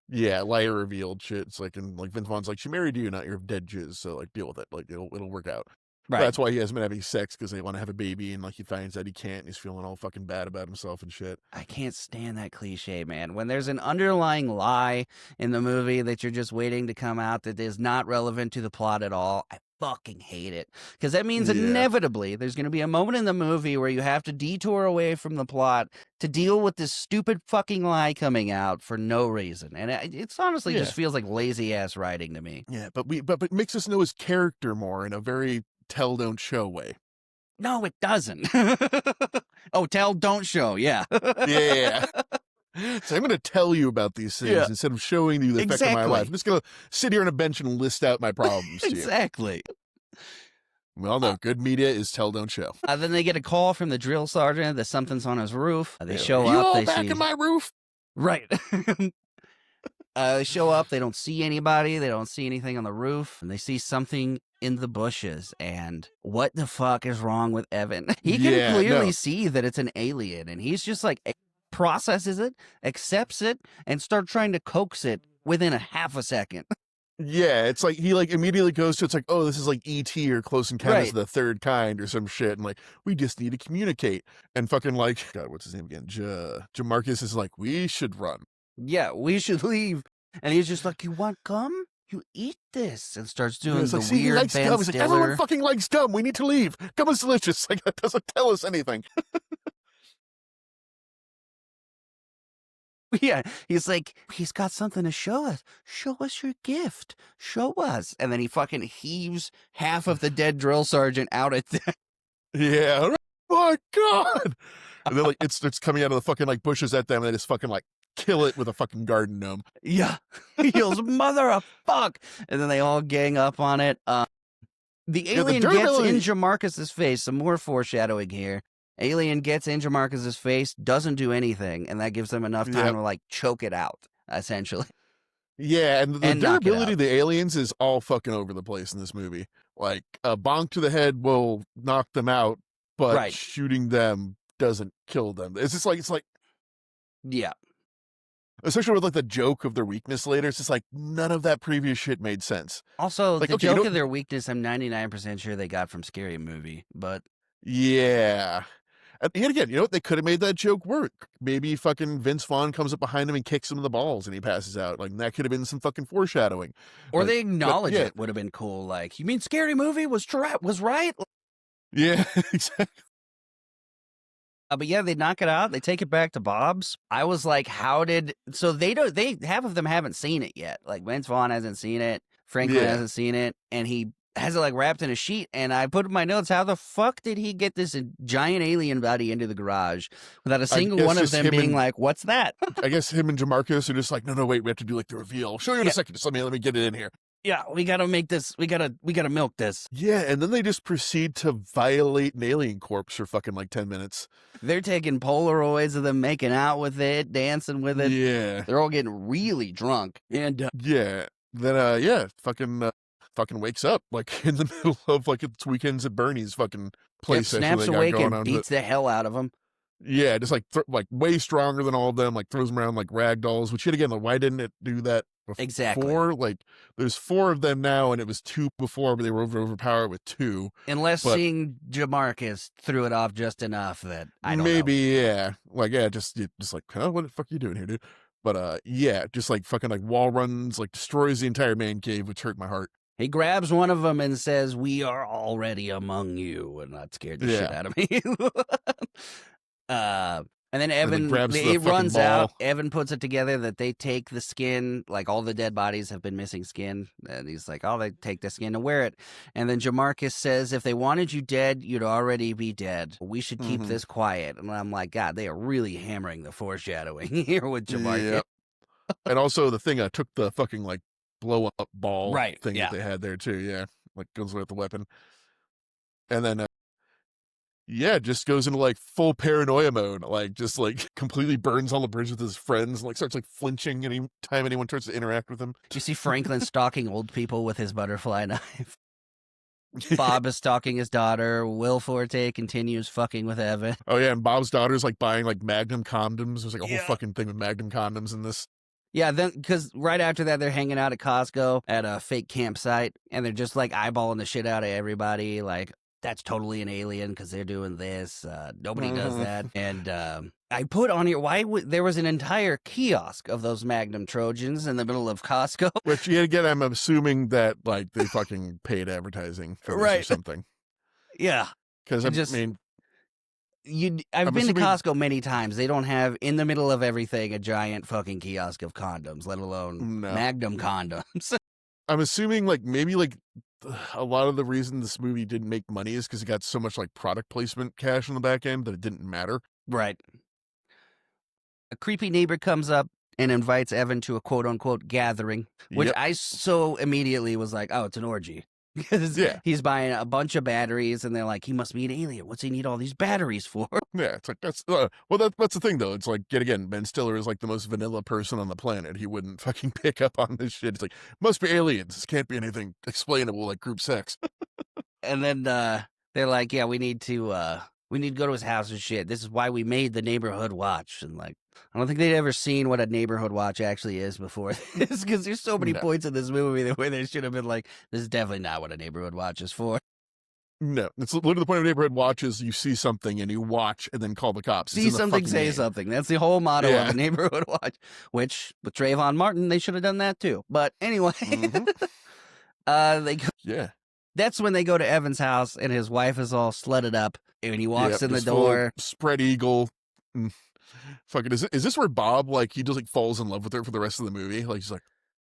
yeah, liar revealed shit. It's like, and like Vince Vaughn's like, she married you, not your dead jizz, so like deal with it. Like it'll work out. Right. That's why he hasn't been having sex, because they want to have a baby, and like he finds that he can't, and he's feeling all fucking bad about himself and shit. I can't stand that cliche, man. When there's an underlying lie in the movie that you're just waiting to come out that is not relevant to the plot at all, I fucking hate it. Because that means Yeah. inevitably there's going to be a moment in the movie where you have to detour away from the plot to deal with this stupid fucking lie coming out for no reason. And it's honestly Yeah. just feels like lazy ass writing to me. Yeah, but it makes us know his character more in a very tell don't show way. No, it doesn't. Oh, tell, don't show. Yeah. Yeah. So I'm going to tell you about these things Yeah. instead of showing you the effect of my Exactly. life. I'm just going to sit here on a bench and list out my problems to you. Exactly. We all know good media is tell don't show. Then they get a call from the drill sergeant that something's on his roof. They Yeah, show you up. all They back see in my roof. right. They show up. They don't see anybody. They don't see anything on the roof, and they see something in the bushes. And what the fuck is wrong with Evan? He can Yeah, clearly no. see that it's an alien, and he's just like processes it, accepts it, and start trying to coax it within a half a second. Yeah, it's like he like immediately goes to, it's like, oh, this is like E.T. or Close Encounters Right. of the Third Kind or some shit, and like we just need to communicate. And fucking like, God, what's his name again? Jamarcus is like, we should run. Yeah, we should leave. And he's just like, you want gum? You eat this. And starts doing It's the like, see, he weird likes Ben gum. He's like, Stiller. everyone fucking likes gum. We need to leave. Gum is delicious. Like that doesn't tell us anything. Yeah, he's like, he's got something to show us. Show us your gift. Show us. And then he fucking heaves half of the dead drill sergeant out at them. Yeah. Oh my God. And then like it starts coming out of the fucking like bushes at them, and they just fucking like kill it with a fucking garden gnome. Yeah. He yells, mother of fuck. And then they all gang up on it. The the alien gets durability- in Jamarcus's face. Some more foreshadowing here. Alien gets in Jamarcus's face, doesn't do anything, and that gives them enough time Yep. to like choke it out, essentially. Yeah, and the And knock it durability out. of the aliens is all fucking over the place in this movie. Like a bonk to the head will knock them out, but Right. shooting them doesn't kill them. It's like Yeah. especially with like the joke of their weakness later. It's just like none of that previous shit made sense. Also, Like, the okay, you joke know, of their weakness, I'm 99% sure they got from Scary Movie, but yeah. And yet again, you know what? They could have made that joke work. Maybe fucking Vince Vaughn comes up behind him and kicks him in the balls and he passes out. Like that could have been some fucking foreshadowing. or Like, they but acknowledge yeah, it would have been cool. Like, you mean Scary Movie was right? yeah, exactly. But yeah, they knock it out. They take it back to Bob's. I was like, so they half of them haven't seen it yet. Like Vince Vaughn hasn't seen it. Franklin Yeah. hasn't seen it. And he has it like wrapped in a sheet. And I put in my notes, how the fuck did he get this giant alien body into the garage without a single guess one of just them him being and- like, what's that? I guess him and Jamarcus are just like, no, wait, we have to do like the reveal. I'll show you in Yeah. a second. Just let me get it in here. Yeah, we gotta make this. We gotta milk this. Yeah, and then they just proceed to violate an alien corpse for fucking like 10 minutes. They're taking Polaroids of them making out with it, dancing with it. Yeah. They're all getting really drunk. And Yeah. Then fucking wakes up like in the middle of like it's Weekends at Bernie's fucking place snaps they got awake going and on. beats the hell out of them. Yeah, just like like way stronger than all of them, like throws them around like rag dolls, which yet again, like, why didn't it do that before? Exactly. Like there's 4 of them now and it was 2 before, but they were overpowered with 2. Unless But- seeing Jamarcus threw it off just enough that I don't Maybe, know. yeah. Like, yeah, just like, huh, what the fuck are you doing here, dude? But yeah, just like fucking like wall runs, like destroys the entire man cave, which hurt my heart. He grabs one of them and says, "We are already among you," and that scared the shit Yeah. out of me. And then Evan, grabs the it fucking runs ball. out. Evan puts it together that they take the skin, like all the dead bodies have been missing skin. And he's like, oh, they take the skin and wear it. And then Jamarcus says, if they wanted you dead, you'd already be dead. We should keep Mhm. this quiet. And I'm like, God, they are really hammering the foreshadowing here with Jamarcus. Yep. And also the thing took the fucking like blow up ball Right, thing yeah. that they had there too. Yeah. Like goes with the weapon. And then yeah, just goes into like full paranoia mode, like just like completely burns all the bridges with his friends, like starts like flinching any time anyone tries to interact with him. Do you see Franklin stalking old people with his butterfly knife? Bob is stalking his daughter. Will Forte continues fucking with Evan. Oh yeah, and Bob's daughter's like buying like Magnum condoms. There's like a Yeah. whole fucking thing with Magnum condoms in this. Yeah, then because right after that they're hanging out at Costco at a fake campsite, and they're just like eyeballing the shit out of everybody. Like that's totally an alien because they're doing this. Nobody does Mhm. that. And I put on here there was an entire kiosk of those Magnum Trojans in the middle of Costco. Which yet again, I'm assuming that like they fucking paid advertising for this or Right. something. Yeah, Because I Just- mean, I've I'm been to assuming- Costco many times. They don't have in the middle of everything a giant fucking kiosk of condoms, let alone No. Magnum condoms. I'm assuming like maybe like a lot of the reason this movie didn't make money is because it got so much like product placement cash on the back end that it didn't matter. Right. A creepy neighbor comes up and invites Evan to a quote unquote gathering, which Yep. I so immediately was like, oh, it's an orgy. Because Yeah. he's buying a bunch of batteries and they're like, he must be an alien. What's he need all these batteries for? Yeah, it's like that's that's the thing though. It's like yet again, Ben Stiller is like the most vanilla person on the planet. He wouldn't fucking pick up on this shit. It's like must be aliens. This can't be anything explainable like group sex. And then they're like, yeah, we need to go to his house and shit. This is why we made the neighborhood watch. And like, I don't think they'd ever seen what a neighborhood watch actually is before this, because there's so many No. points in this movie where they should have been like, this is definitely not what a neighborhood watch is for. No, it's literally the point of neighborhood watch is you see something and you watch and then call the cops. It's See in the something, fucking say name. something. That's the whole motto Yeah. of a neighborhood watch. Which with Trayvon Martin, they should have done that too. But anyway, Mhm. Yeah. that's when they go to Evan's house and his wife is all slutted up and he walks Yep, in the just full door. spread eagle. Mm. Fucking is this where Bob like he just like falls in love with her for the rest of the movie? Like he's like,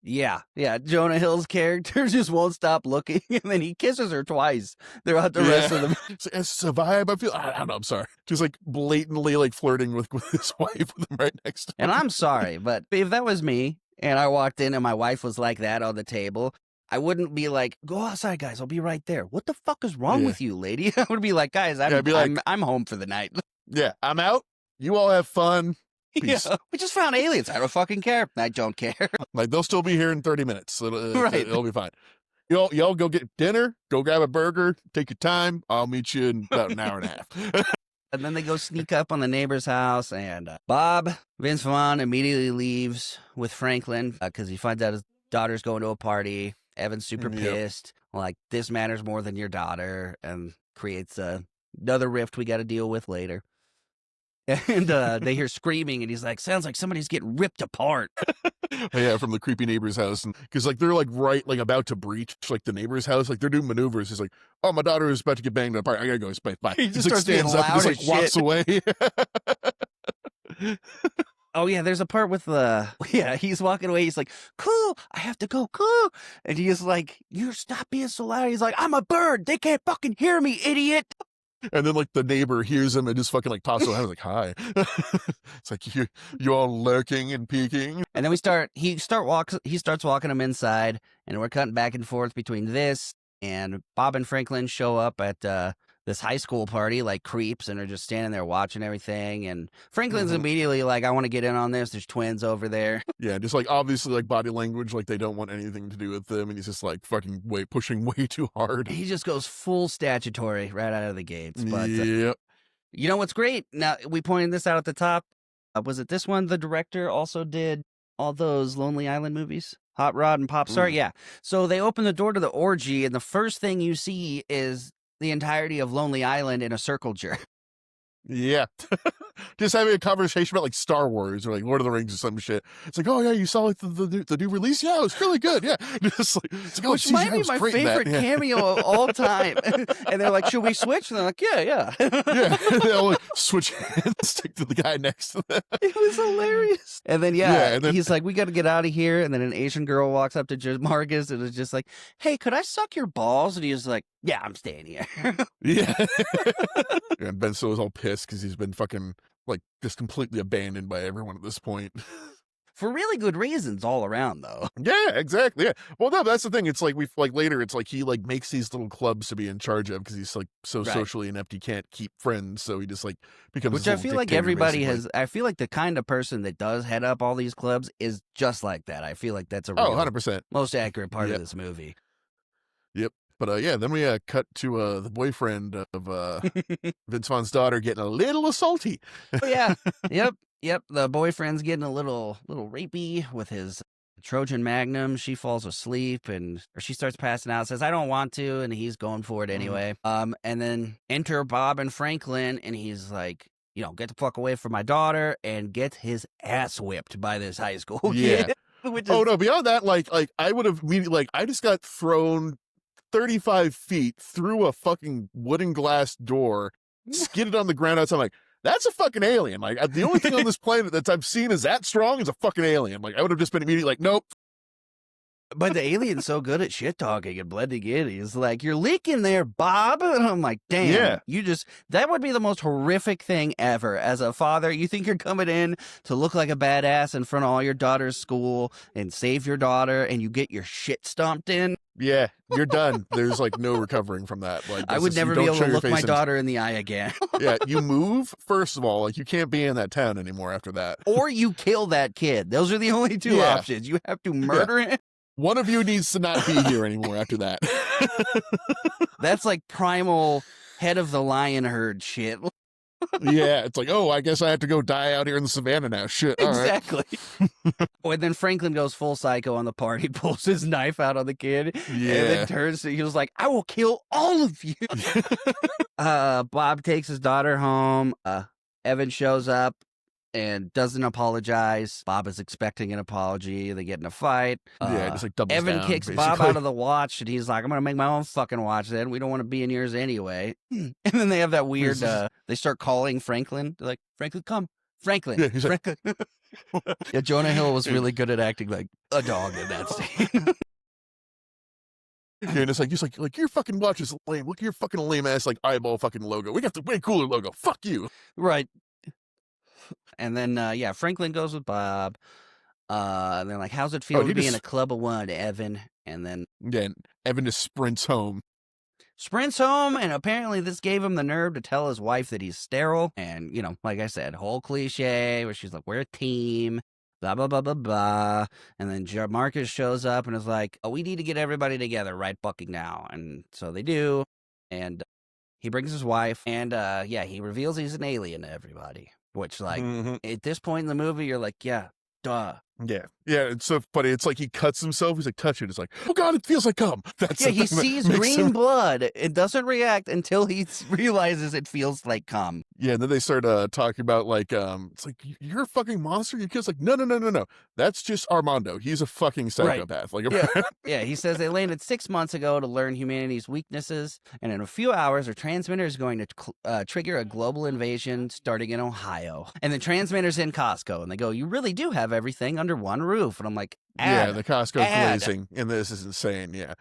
Yeah. Jonah Hill's character just won't stop looking, and then he kisses her twice throughout the rest of the movie. It's a vibe. I don't know. I'm sorry. Just like blatantly like flirting with his wife with him right next to him. And I'm sorry, but if that was me and I walked in and my wife was like that on the table, I wouldn't be like, go outside, guys. I'll be right there. What the fuck is wrong Yeah. with you, lady? I would be like, guys, Yeah, I'd be like, I'm home for the night. yeah, I'm out. You all have fun. Peace. Yeah, we just found aliens. I don't fucking care. I don't care. Like, they'll still be here in 30 minutes. Right. It'll be fine. Y'all go get dinner, go grab a burger, take your time. I'll meet you in about an hour and a half. And then they go sneak up on the neighbor's house, and Bob, Vince Vaughn, immediately leaves with Franklin because he finds out his daughter's going to a party. Evan's super pissed. Like, this matters more than your daughter, and creates another rift we got to deal with later. And they hear screaming, and he's like, sounds like somebody's getting ripped apart. Yeah, from the creepy neighbor's house. And because, like, they're, like, right, like, about to breach, like, the neighbor's house. Like, they're doing maneuvers. He's like, oh, my daughter is about to get banged apart. I gotta go. Bye. He just like, starts being stands up and loud just, like, as walks away. Oh, yeah, there's a part with he's walking away. He's like, cool, I have to go, cool. And he's like, you stop being so loud. He's like, I'm a bird. They can't fucking hear me, idiot. And then, like, the neighbor hears him and just fucking, like, pops around. Like, hi. It's like, you all lurking and peeking. And then he starts walking him inside, and we're cutting back and forth between this, and Bob and Franklin show up at this high school party like creeps and are just standing there watching everything. And Franklin's immediately like, I want to get in on this. There's twins over there. Yeah, just, like, obviously, like, body language, like, they don't want anything to do with them. And he's just, like, fucking pushing way too hard. He just goes full statutory right out of the gates. But yep. you know what's great? Now, we pointed this out at the top. Was it this one? The director also did all those Lonely Island movies? Hot Rod and Pop Star? Yeah. So they open the door to the orgy, and the first thing you see is the entirety of Lonely Island in a circle jerk. Yeah. Just having a conversation about, like, Star Wars or, like, Lord of the Rings or some shit. It's like, oh, yeah, you saw, like, the new release? Yeah, it was really good. Yeah. Just like, it's like, oh, Which geez, might yeah, be my favorite cameo of all time. And they're like, should we switch? And they're like, yeah. Yeah. They'll, like, switch hands, stick to the guy next to them. It was hilarious. And then, and then, he's like, we got to get out of here. And then an Asian girl walks up to Marcus and is just like, hey, could I suck your balls? And he's like, yeah, I'm staying here. Yeah. And Ben Stiller is all pissed because he's been fucking, like, just completely abandoned by everyone at this point. For really good reasons all around, though. Yeah, exactly. Yeah. Well, no, that's the thing. It's like later, it's like he, like, makes these little clubs to be in charge of because he's, like, so socially inept he can't keep friends. So he just, like, becomes. Which I feel like everybody has. I feel like the kind of person that does head up all these clubs is just like that. I feel like that's a real, 100%. most accurate part of this movie. Yep. But yeah, then we cut to the boyfriend of Vince Vaughn's daughter getting a little salty. Oh, yeah. Yep. The boyfriend's getting a little rapey with his Trojan Magnum. She falls asleep or she starts passing out, says, I don't want to, and he's going for it anyway. And then enter Bob and Franklin, and he's like, get the fuck away from my daughter, and gets his ass whipped by this high school kid. Yeah. Oh, no, beyond that, like I would have immediately, like, I just got thrown 35 feet through a fucking wooden glass door, skidded on the ground outside. I'm like, that's a fucking alien. Like, the only thing on this planet that I've seen is that strong is a fucking alien. Like, I would have just been immediately like, nope. But the alien's so good at shit talking and blending in. He's like, you're leaking there, Bob. And I'm like, damn, that would be the most horrific thing ever. As a father, you think you're coming in to look like a badass in front of all your daughter's school and save your daughter, and you get your shit stomped in. Yeah, you're done. There's, like, no recovering from that. Like, I would never be able to look my daughter in the eye again. Yeah, you move, first of all. Like, you can't be in that town anymore after that. Or you kill that kid. Those are the only two options. You have to murder him. One of you needs to not be here anymore after that. That's like primal head of the lion herd shit. Yeah, it's like, oh, I guess I have to go die out here in the savannah now. Shit. Exactly. And then Franklin goes full psycho on the party, pulls his knife out on the kid, and then turns to, he was like, I will kill all of you. Bob takes his daughter home. Evan shows up and doesn't apologize. Bob is expecting an apology. They get in a fight. Just like doubles Evan down, kicks basically. Bob out of the watch, and he's like, I'm going to make my own fucking watch then. We don't want to be in yours anyway. And then they have that weird, they start calling Franklin. They're like, Franklin, come. Franklin. Yeah, he's Franklin. Yeah, Jonah Hill was really good at acting like a dog in that scene. Yeah, and it's like, he's like your fucking watch is lame. Look at your fucking lame ass, like, eyeball fucking logo. We got the way cooler logo. Fuck you. Right. And then, Franklin goes with Bob. And they're like, how's it feel to be in a club of one, Evan? And then Yeah, and Evan just sprints home. And apparently this gave him the nerve to tell his wife that he's sterile. And, like I said, whole cliche where she's like, we're a team, blah, blah, blah, blah, blah. And then Marcus shows up and is like, oh, we need to get everybody together right fucking now. And so they do. And he brings his wife. And, he reveals he's an alien to everybody. Which, like, at this point in the movie, you're like, yeah, duh. Yeah, it's so funny. It's like he cuts himself. He's like, touch it. It's like, oh god, it feels like cum. That's he sees green blood. It doesn't react until he realizes it feels like cum. Yeah, and then they start talking about like, it's like, you're a fucking monster. Your kid's like, no. That's just Armando. He's a fucking psychopath. Right. Like, yeah. He says they landed 6 months ago to learn humanity's weaknesses, and in a few hours, our transmitter is going to trigger a global invasion starting in Ohio. And the transmitter's in Costco, and they go, you really do have everything under one roof. And I'm like, the Costco glazing in this is insane. Yeah.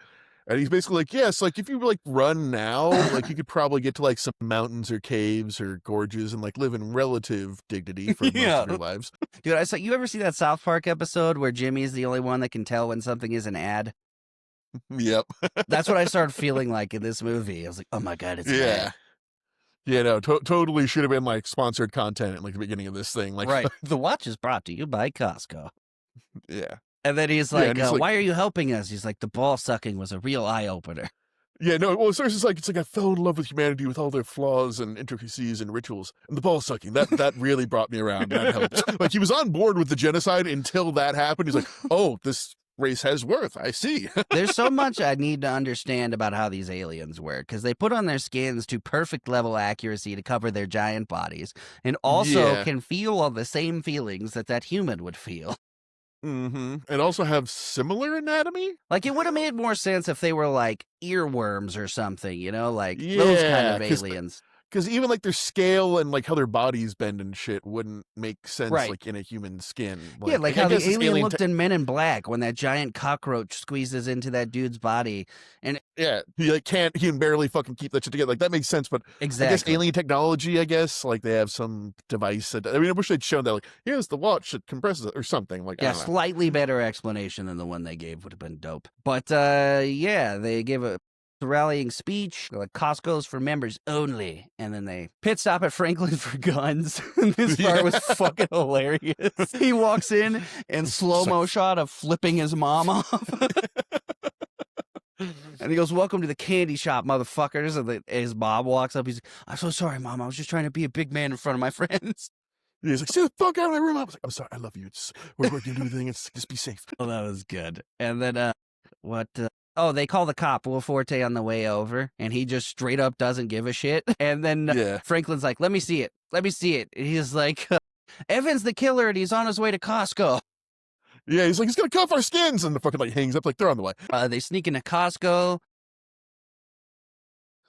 And he's basically like, yes, like if you like run now, like you could probably get to like some mountains or caves or gorges and like live in relative dignity for most of your lives. Dude, you ever see that South Park episode where Jimmy's the only one that can tell when something is an ad? Yep. That's what I started feeling like in this movie. I was like, oh my god, it's an ad. Yeah, no, totally should have been like sponsored content at like the beginning of this thing. Like, right. The watch is brought to you by Costco. Yeah. And then he's like, why are you helping us? He's like, the ball sucking was a real eye opener. Yeah, no, well, it's like I fell in love with humanity with all their flaws and intricacies and rituals. And the ball sucking, that really brought me around. That helped. Like, he was on board with the genocide until that happened. He's like, oh, this race has worth. I see. There's so much I need to understand about how these aliens work, because they put on their skins to perfect level accuracy to cover their giant bodies, and also can feel all the same feelings that human would feel. And also have similar anatomy. Like, it would have made more sense if they were like earworms or something, like those kind of aliens. Because even like their scale and like how their bodies bend and shit wouldn't make sense like in a human skin. Like how the alien looked in Men in Black when that giant cockroach squeezes into that dude's body, and he can barely fucking keep that shit together. Like, that makes sense, but exactly. I guess alien technology. I guess like they have some device that, I mean, I wish they'd shown that. Like, here's the watch that compresses it or something. Like, slightly better explanation than the one they gave would have been dope. But they give a rallying speech, like Costco's for members only, and then they pit stop at Franklin for guns. This part was fucking hilarious. He walks in and slow-mo shot of flipping his mom off. And he goes, welcome to the candy shop, motherfuckers. And his mom walks up. He's like, I'm so sorry, Mom. I was just trying to be a big man in front of my friends. He's like, "Get the fuck out of my room." I was like, "I'm sorry. I love you. We're going to do the thing. Just be safe." Well, that was good. And then, they call the cop, Will Forte, on the way over, and he just straight up doesn't give a shit. And then Franklin's like, let me see it. And he's like, Evan's the killer, and he's on his way to Costco. Yeah, he's like, he's going to cuff our skins. And the fucking like hangs up like they're on the way. They sneak into Costco.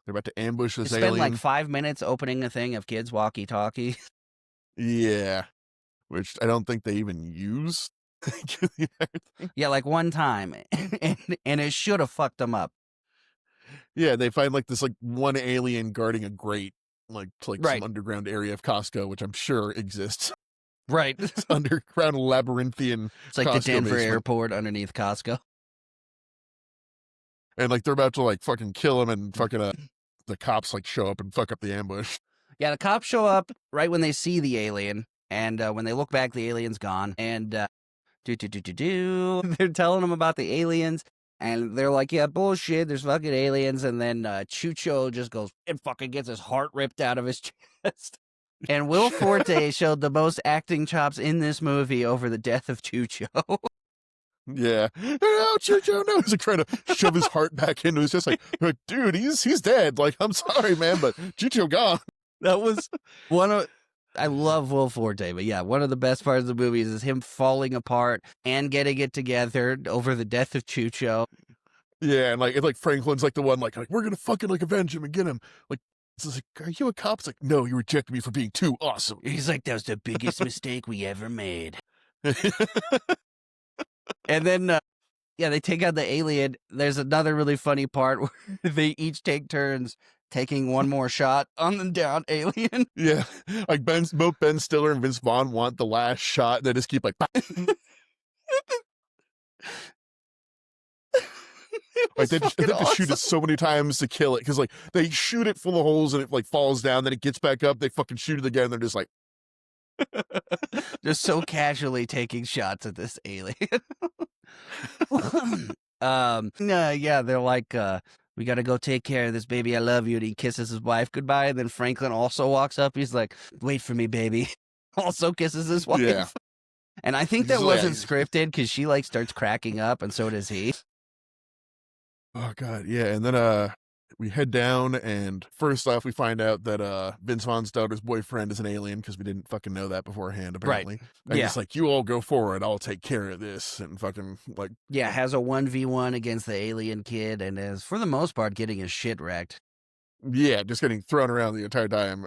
They're about to ambush this alien. alien. Spend like 5 minutes opening a thing of kids' walkie-talkie. Yeah, which I don't think they even use. Yeah, like one time, and it should have fucked them up. Yeah, they find like this like one alien guarding a grate, like some underground area of Costco, which I'm sure exists. Right, it's underground labyrinthian. It's like Costco the Denver basement. airport underneath Costco. And like they're about to like fucking kill him, and fucking the cops like show up and fuck up the ambush. Yeah, the cops show up right when they see the alien, and when they look back, the alien's gone, and they're telling them about the aliens, and they're like, yeah, bullshit, there's fucking aliens, and then Chucho just goes and fucking gets his heart ripped out of his chest. And Will Forte showed the most acting chops in this movie over the death of Chucho. Yeah. No, Chucho, no. He's like trying to shove his heart back into his chest. Like, dude, he's dead. Like, I'm sorry, man, but Chucho gone. That was one of... I love Will Forte, but yeah, one of the best parts of the movie is him falling apart and getting it together over the death of Chucho. Yeah, and like Franklin's like the one like we're gonna fucking like avenge him and get him. Like, it's like, are you a cop? It's like, no, you rejected me for being too awesome. He's like, that was the biggest mistake we ever made. And then they take out the alien. There's another really funny part where they each take turns taking one more shot on the down alien. Yeah, like both Ben Stiller and Vince Vaughn want the last shot. They just keep like. Like It's they fucking have to shoot awesome. it so many times to kill it because like they shoot it full of holes and it like falls down, then it gets back up. They fucking shoot it again. And they're just like, Just so casually taking shots at this alien. Yeah, they're like, we gotta go take care of this baby. I love you. And he kisses his wife goodbye. And then Franklin also walks up. He's like, wait for me, baby. Also kisses his wife. yeah, And I think that He's- wasn't yeah. scripted because she like starts cracking up, and so does he. Oh god, yeah. And then we head down, and first off, we find out that Vince Vaughn's daughter's boyfriend is an alien because we didn't fucking know that beforehand, apparently. And Yeah. he's like, "You all go forward, I'll take care of this," and fucking like, Yeah, has a 1v1 against the alien kid, and is for the most part getting his shit wrecked. yeah, just getting thrown around the entire time.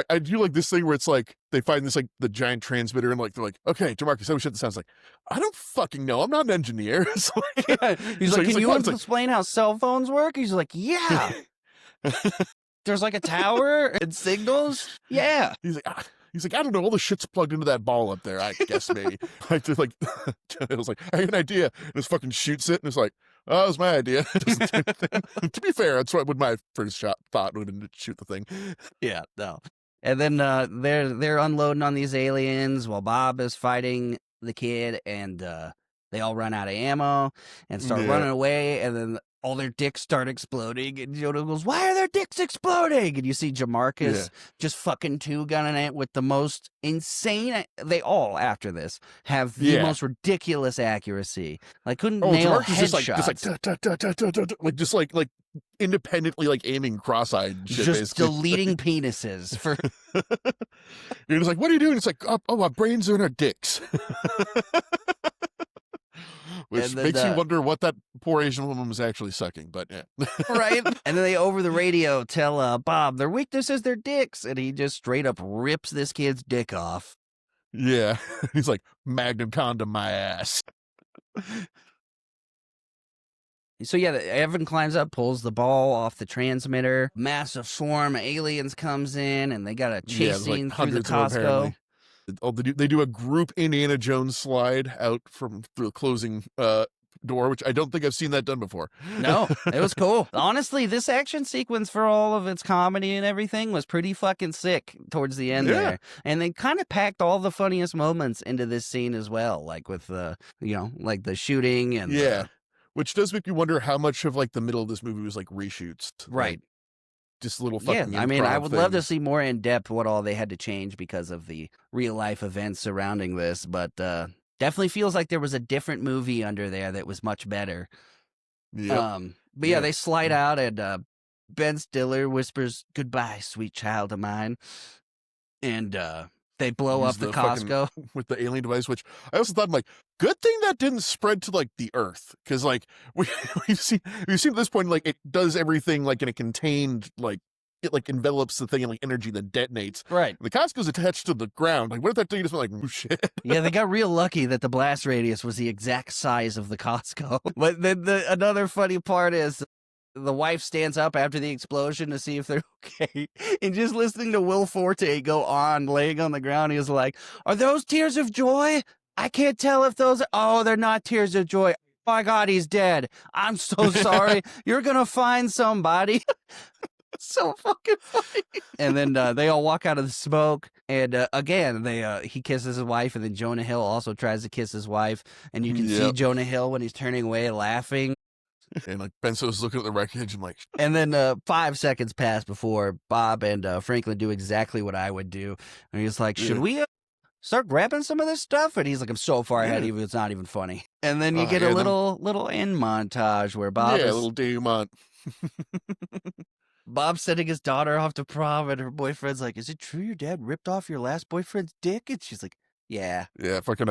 I do like this thing where it's like they find this like the giant transmitter and like they're like, okay, Jamarcus, how shit this sounds like. I don't fucking know. I'm not an engineer. It's like, He's like, can you "What?" It's like, explain how cell phones work? He's like, yeah. There's like a tower and signals. Yeah. He's like, I don't know. All the shit's plugged into that ball up there. I guess maybe. Like, just like, it was like, I have an idea. And just fucking shoots it, and it's like, oh, it was my idea. It doesn't do anything. To be fair, that's what my first thought would have been to shoot the thing. Yeah, no. And then they're unloading on these aliens while Bob is fighting the kid, and they all run out of ammo and start Yeah. running away, and then all their dicks start exploding, and Jonah goes, "Why are their dicks exploding?" And you see Jamarcus just fucking two-gunning it with the most insane. They all after this have the most ridiculous accuracy. Like couldn't nail Jamarcus headshots. just like independently like aiming cross-eyed and shit, Just basically. deleting penises for. He was like, "What are you doing?" It's like, "Oh, our brains are in our dicks." Which And then, makes you wonder what that poor Asian woman was actually sucking, but yeah. Right? And then they over the radio tell Bob their weakness is their dicks, and he just straight up rips this kid's dick off. Yeah. He's like, Magnum condom my ass. So yeah, Evan climbs up, pulls the ball off the transmitter. Massive swarm of aliens comes in, and they got a chase scene like through the hundreds of them, Costco. apparently. Oh, they do a group Indiana Jones slide out through the closing door, which I don't think I've seen that done before. No, it was cool. Honestly, this action sequence for all of its comedy and everything was pretty fucking sick towards the end there. And they kind of packed all the funniest moments into this scene as well, like with the, like the shooting and which does make you wonder how much of like the middle of this movie was like reshoots. Right. Like, just little fucking I mean, I would love to things. see more in depth what all they had to change because of the real life events surrounding this, but definitely feels like there was a different movie under there that was much better. Yep. But yeah, they slide out, and Ben Stiller whispers, "Goodbye, sweet child of mine," and they blow up the Costco with the alien device, which I also thought, like, good thing that didn't spread to like the Earth, because like we've seen at this point, like it does everything like in a contained, like it like envelops the thing in like energy that detonates. Right. The Costco's attached to the ground. Like, what if that thing just went like, oh, shit? Yeah, they got real lucky that the blast radius was the exact size of the Costco. But then another funny part is the wife stands up after the explosion to see if they're okay. And just listening to Will Forte go on, laying on the ground, he was like, "Are those tears of joy? I can't tell if those oh, they're not tears of joy. Oh my God, he's dead. I'm so sorry. You're going to find somebody." So fucking funny. And then they all walk out of the smoke, and again he kisses his wife, and then Jonah Hill also tries to kiss his wife, and you can see Jonah Hill when he's turning away laughing. And like Ben Stiller's looking at the wreckage and like, and then 5 seconds pass before Bob and Franklin do exactly what I would do, and he's like, "Should we start grabbing some of this stuff?" And he's like, "I'm so far ahead, even it's not even funny." And then you get a little end montage where Bob is a little denouement. Bob's sending his daughter off to prom, and her boyfriend's like, "Is it true your dad ripped off your last boyfriend's dick?" And she's like, "Yeah." Yeah, fucking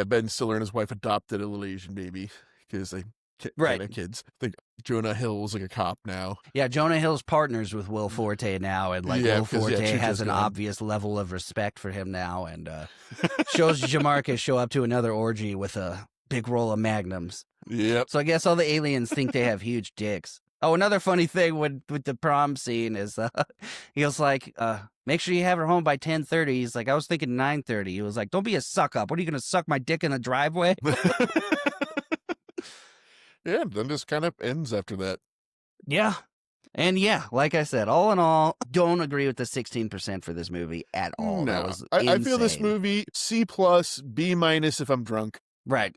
Ben Stiller and his wife adopted a little Asian baby because they can't have kids. I think Jonah Hill's like a cop now. Yeah, Jonah Hill's partners with Will Forte now, and like Will Forte has an obvious level of respect for him now, and shows Jamarcus show up to another orgy with a big roll of Magnums. Yep. So I guess all the aliens think they have huge dicks. Oh, another funny thing with the prom scene is he was like, "Make sure you have her home by 10:30. He's like, "I was thinking 9:30. He was like, "Don't be a suck up. What are you going to suck my dick in the driveway?" Yeah, and then just kind of ends after that. Yeah. And yeah, like I said, all in all, don't agree with the 16% for this movie at all. That No, was I feel this insane. movie C plus, B minus if I'm drunk. Right.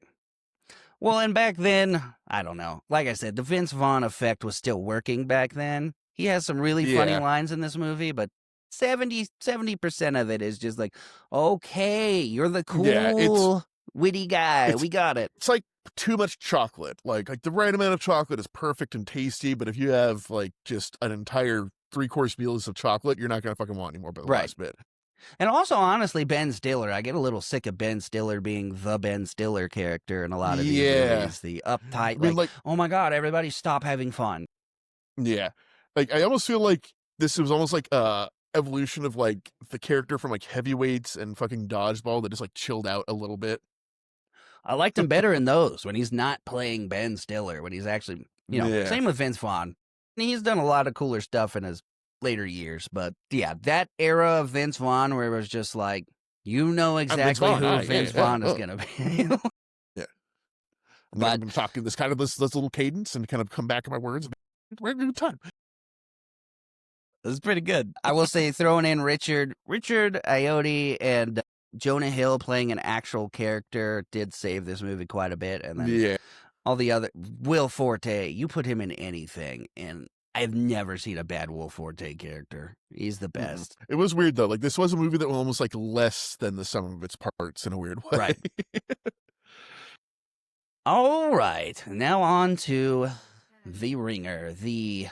Well, and back then, I don't know. Like I said, the Vince Vaughn effect was still working back then. He has some really funny Yeah. lines in this movie, but 70% of it is just like, okay, you're the Yeah, cool, witty guy. it's- We got it. It's like too much chocolate. Like the right amount of chocolate is perfect and tasty, but if you have like just an entire 3-course meals of chocolate, you're not gonna fucking want any more by the Right. last bit. And also, honestly, Ben Stiller, I get a little sick of Ben Stiller being the Ben Stiller character in a lot of these movies. The uptight, like, oh my God, everybody stop having fun. Yeah. Like I almost feel like this was almost like evolution of like the character from like Heavyweights and fucking Dodgeball that just like chilled out a little bit. I liked him better in those when he's not playing Ben Stiller, when he's actually, Yeah. same with Vince Vaughn. He's done a lot of cooler stuff in his later years, but yeah, that era of Vince Vaughn where it was just like, you know exactly Vaughn. who Vince Vaughn is going to be. Yeah. But- I'm gonna talk in this kind of this little cadence and kind of come back to my words. We're having a good time. This is pretty good. I will say throwing in Richard Ayoade and Jonah Hill playing an actual character did save this movie quite a bit. And then Yeah. all the other, Will Forte, you put him in anything, and I've never seen a bad Will Forte character. He's the best. It was weird though. Like this was a movie that was almost like less than the sum of its parts in a weird way. Right. All right, now on to the ringer, the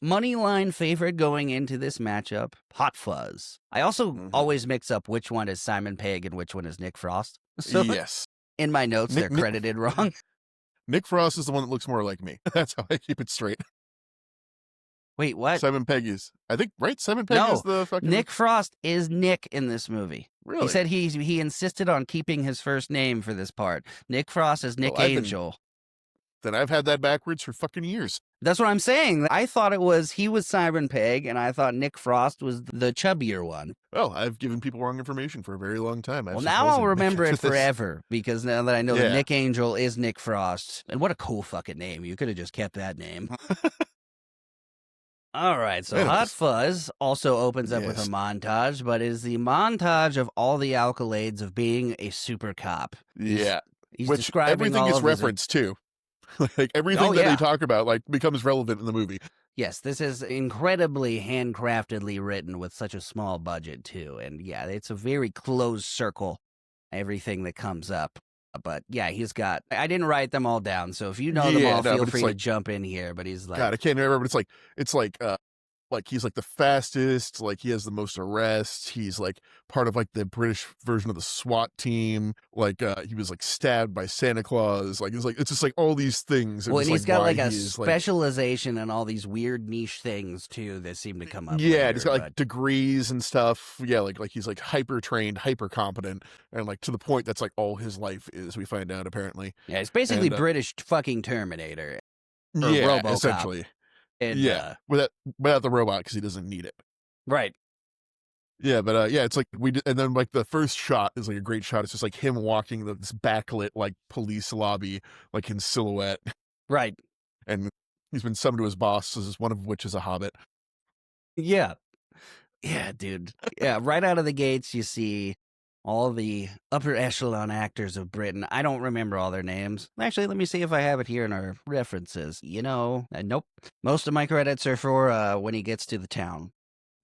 money line favorite going into this matchup, Hot Fuzz. I also always mix up which one is Simon Pegg and which one is Nick Frost. So Yes. in my notes, Nick- they're credited wrong. Nick Frost is the one that looks more like me. That's how I keep it straight. Wait, what? Simon Pegg is, I think, right? Simon Pegg No, is the fucking Nick Frost is Nick in this movie. Really? He said he insisted on keeping his first name for this part. Nick Frost is Nick Well, I've been- Angel. Then I've had that backwards for fucking years. That's what I'm saying. I thought he was Simon Pegg, and I thought Nick Frost was the chubbier one. Well, I've given people wrong information for a very long time. Well, now I'll remember it forever, because now that I know that Yeah. Nick Angel is Nick Frost. And what a cool fucking name. You could have just kept that name. All right, so Anyways. Hot Fuzz also opens up with Yes. a montage, but it is the montage of all the accolades of being a super cop. Yeah. He's Which describing everything all is of his- referenced too. Like everything Oh, that yeah. they talk about like becomes relevant in the movie. Yes, this is incredibly handcraftedly written with such a small budget, too. And yeah, it's a very closed circle, everything that comes up. But yeah, he's got, I didn't write them all down. So if you know them Yeah, all, no, feel but it's free to like- jump in here. But he's like, God, I can't remember, but it's like he's like the fastest, like he has the most arrests, he's like part of like the British version of the SWAT team, like he was like stabbed by Santa Claus, like it's just like all these things. well, and he's got why like a he is, specialization in all these weird niche things, too, that seem to come up. yeah, later, and he's got like but- degrees and stuff. Yeah, like he's like hyper trained, hyper competent, and like to the point that's like all his life is. We find out apparently. yeah, it's basically and, British fucking Terminator. Or Yeah, RoboCop. essentially. And, Yeah, without the robot because he doesn't need it. right. Yeah, but yeah, it's like and then like the first shot is like a great shot. It's just like him walking this backlit like police lobby, like in silhouette, Right. and he's been summoned to his bosses, one of which is a hobbit. Yeah. Yeah, dude. Yeah, right out of the gates, you see all the upper echelon actors of Britain. I don't remember all their names. Actually, let me see if I have it here in our references. Nope. Most of my credits are for when he gets to the town.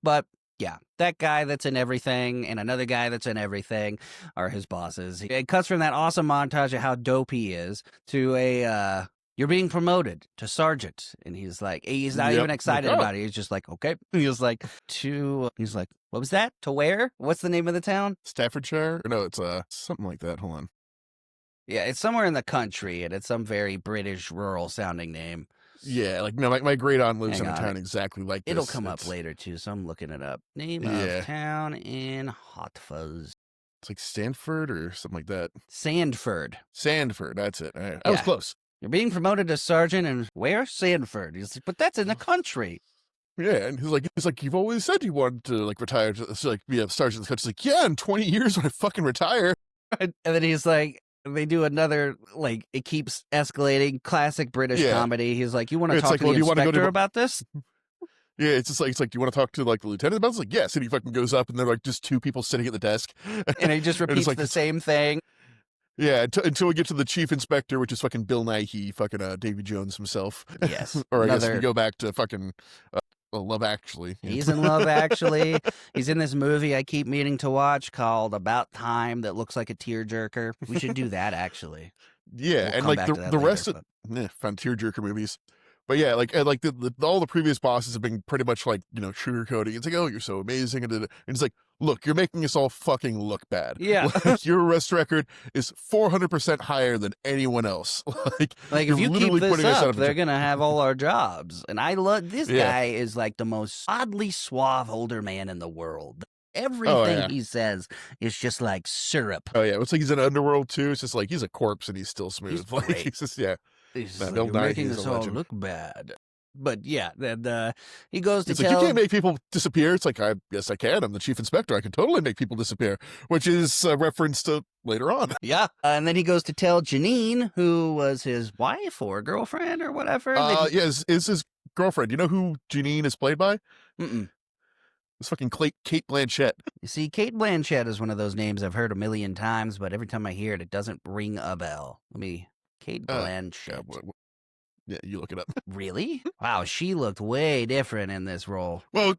But yeah, that guy that's in everything and another guy that's in everything are his bosses. It cuts from that awesome montage of how dope he is to a you're being promoted to sergeant. And he's not Yep. even excited Like, oh. about it. He's just like, okay. He's like, what was that? To where? What's the name of the town? Staffordshire? Or no, it's something like that. Hold on. Yeah, it's somewhere in the country, and it's some very British rural sounding name. Yeah, like no, my great aunt lives Hang in a on. town exactly like this. It'll come up It's- later too, so I'm looking it up. Name Yeah. of town in Hot Fuzz. It's like Stanford or something like that. Sandford. Sandford, that's it. All right. I was Yeah. close. You're being promoted to sergeant, and where? Sandford. He's like, but that's in the country. Yeah, and he's like, you've always said you wanted to like retire to like be a sergeant. It's like, yeah, in 20 years when I fucking retire. And then he's like, They do another, like, it keeps escalating, classic British Yeah. comedy. He's like, you want to It's talk like, to well, the do you want to go inspector to about this? Yeah, it's just like, do you want to talk to like the lieutenant about this? Like, yes. And he fucking goes up, and they're like just two people sitting at the desk, And he just and it's repeats like the same thing. yeah, until we get to the chief inspector, which is fucking Bill Nighy, fucking Davy Jones himself. Yes. Or I guess Another we go back to fucking Love Actually. Yeah. He's in Love Actually. He's in this movie I keep meaning to watch called About Time that looks like a tearjerker. We should do that, actually. Yeah, We'll and come like back the to that the later, rest of fun tearjerker movies. But yeah, like all the previous bosses have been pretty much like, sugarcoating. It's like, oh, you're so amazing, and it's like, look, you're making us all fucking look bad. Yeah. Like, your arrest record is 400% higher than anyone else. Like if you keep literally this putting us out up, of they're going to have all our jobs. And I love this Yeah. guy is like the most oddly suave older man in the world. Everything yeah. he says is just like syrup. Oh yeah, it's like he's in Underworld too. It's just like he's a corpse and he's still smooth. He's like great. he's just yeah. He's No, like, Bill you're Nighy making is us a all legend. look bad. But yeah, then he goes to It's like, tell... you can't make people disappear. It's like, yes, I can. I'm the chief inspector. I can totally make people disappear, which is a reference to later on. Yeah. And then he goes to tell Janine, who was his wife or girlfriend or whatever. Yeah, is his girlfriend. You know who Janine is played by? Mm-mm. It's fucking Kate Blanchett. You see, Kate Blanchett is one of those names I've heard a million times, but every time I hear it, it doesn't ring a bell. Kate Blanchett. Yeah, you look it up. Really? Wow, she looked way different in this role. Well,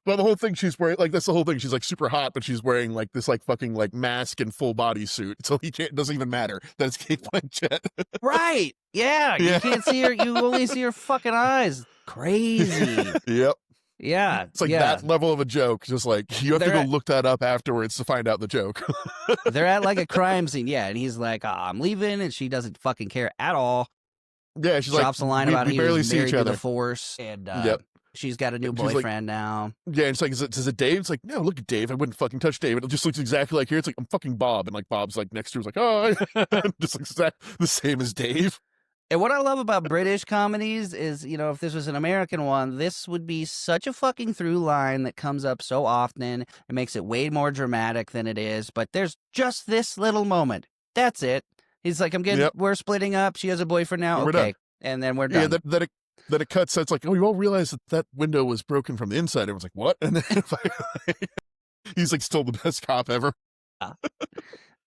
the whole thing she's wearing, like, that's the whole thing. She's like super hot, but she's wearing like this like fucking like mask and full body suit, so it doesn't even matter that it's Kate Blanchett. Right? Yeah. You can't see her. You only see her fucking eyes. Crazy. Yep. Yeah. It's like that level of a joke. Just like you have to go look that up afterwards to find out the joke. They're at like a crime scene. Yeah, and he's like, I'm leaving, and she doesn't fucking care at all. Yeah, she's drops like, a line about we he barely was see married each to other. the Force, and Yep. she's got a new She's like- boyfriend now. Yeah, and it's like, is it Dave? It's like, no, look at Dave. I wouldn't fucking touch Dave. It just looks exactly like here. It's like, I'm fucking Bob. And like Bob's like next to her, like, oh, just like the same as Dave. And what I love about British comedies is, if this was an American one, this would be such a fucking through line that comes up so often. It makes it way more dramatic than it is, but there's just this little moment. That's it. He's like, we're splitting up. She has a boyfriend now. We're Okay. done. And then we're done. Yeah, that it cuts. So it's like, oh, you all realize that window was broken from the inside. Everyone's like, what? And then he's like still the best cop ever.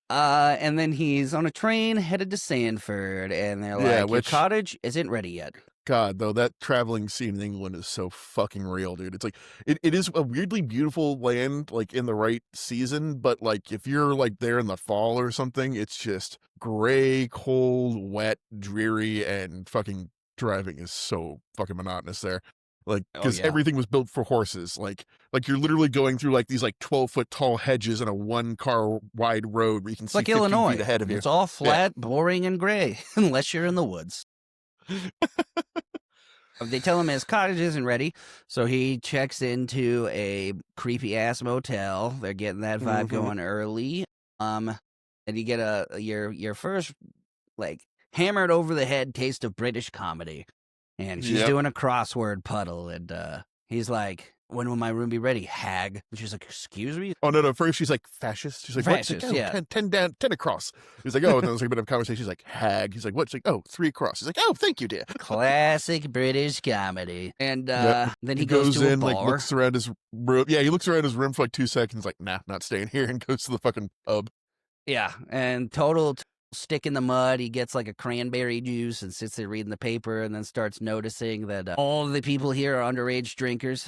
And then he's on a train headed to Sanford, and they're like, your cottage isn't ready yet. God, though, that traveling scene in England is so fucking real, dude. It's like, it is a weirdly beautiful land, like in the right season, but like if you're like there in the fall or something, it's just gray, cold, wet, dreary, and fucking driving is so fucking monotonous there. Like, because everything was built for horses. Like you're literally going through like these like 12-foot tall hedges in a 1-car wide road where you can see like 15 Illinois. feet ahead of you. It's all flat, boring, and gray, unless you're in the woods. They tell him his cottage isn't ready, so he checks into a creepy ass motel. They're getting that vibe going early. And you get your first like hammered over the head taste of British comedy. And she's doing a crossword puddle, and he's like, when will my room be ready, hag? And she's like, excuse me? Oh, no, first she's like, fascist? She's like, fascist, what? She's like, 10 down, 10 across. He's like, oh, and then there's like a bit of conversation. She's like, hag. He's like, what? She's like, oh, 3 across. He's like, oh, thank you, dear. Classic British comedy. And then he goes to a bar. Like, looks around his room. Yeah, he looks around his room for like 2 seconds, like, nah, not staying here, and goes to the fucking pub. Yeah, and total stick in the mud. He gets like a cranberry juice and sits there reading the paper, and then starts noticing that all the people here are underage drinkers.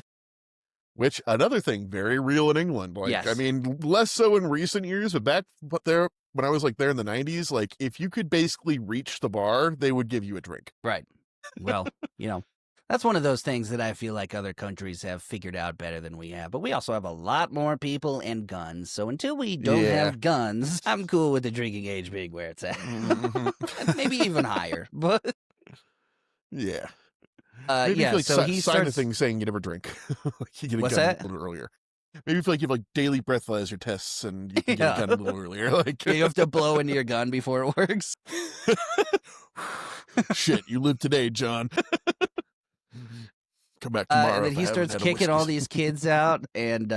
Which, another thing, very real in England. Like, Yes. I mean, less so in recent years, but back there, when I was like there in the 90s, like, if you could basically reach the bar, they would give you a drink. Right. Well, that's one of those things that I feel like other countries have figured out better than we have. But we also have a lot more people and guns. So until we don't have guns, I'm cool with the drinking age being where it's at. Maybe even higher. But yeah. Maybe if you, like, he sign starts... the thing saying you never drink. Like, you get a What's gun that? a little earlier. Maybe if like you have like daily breathalyzer tests and you can get a gun a little earlier. Like, you have to blow into your gun before it works. Shit, you live today, John. Come back tomorrow. And then if I he haven't starts had a kicking all whiskey. these kids out, and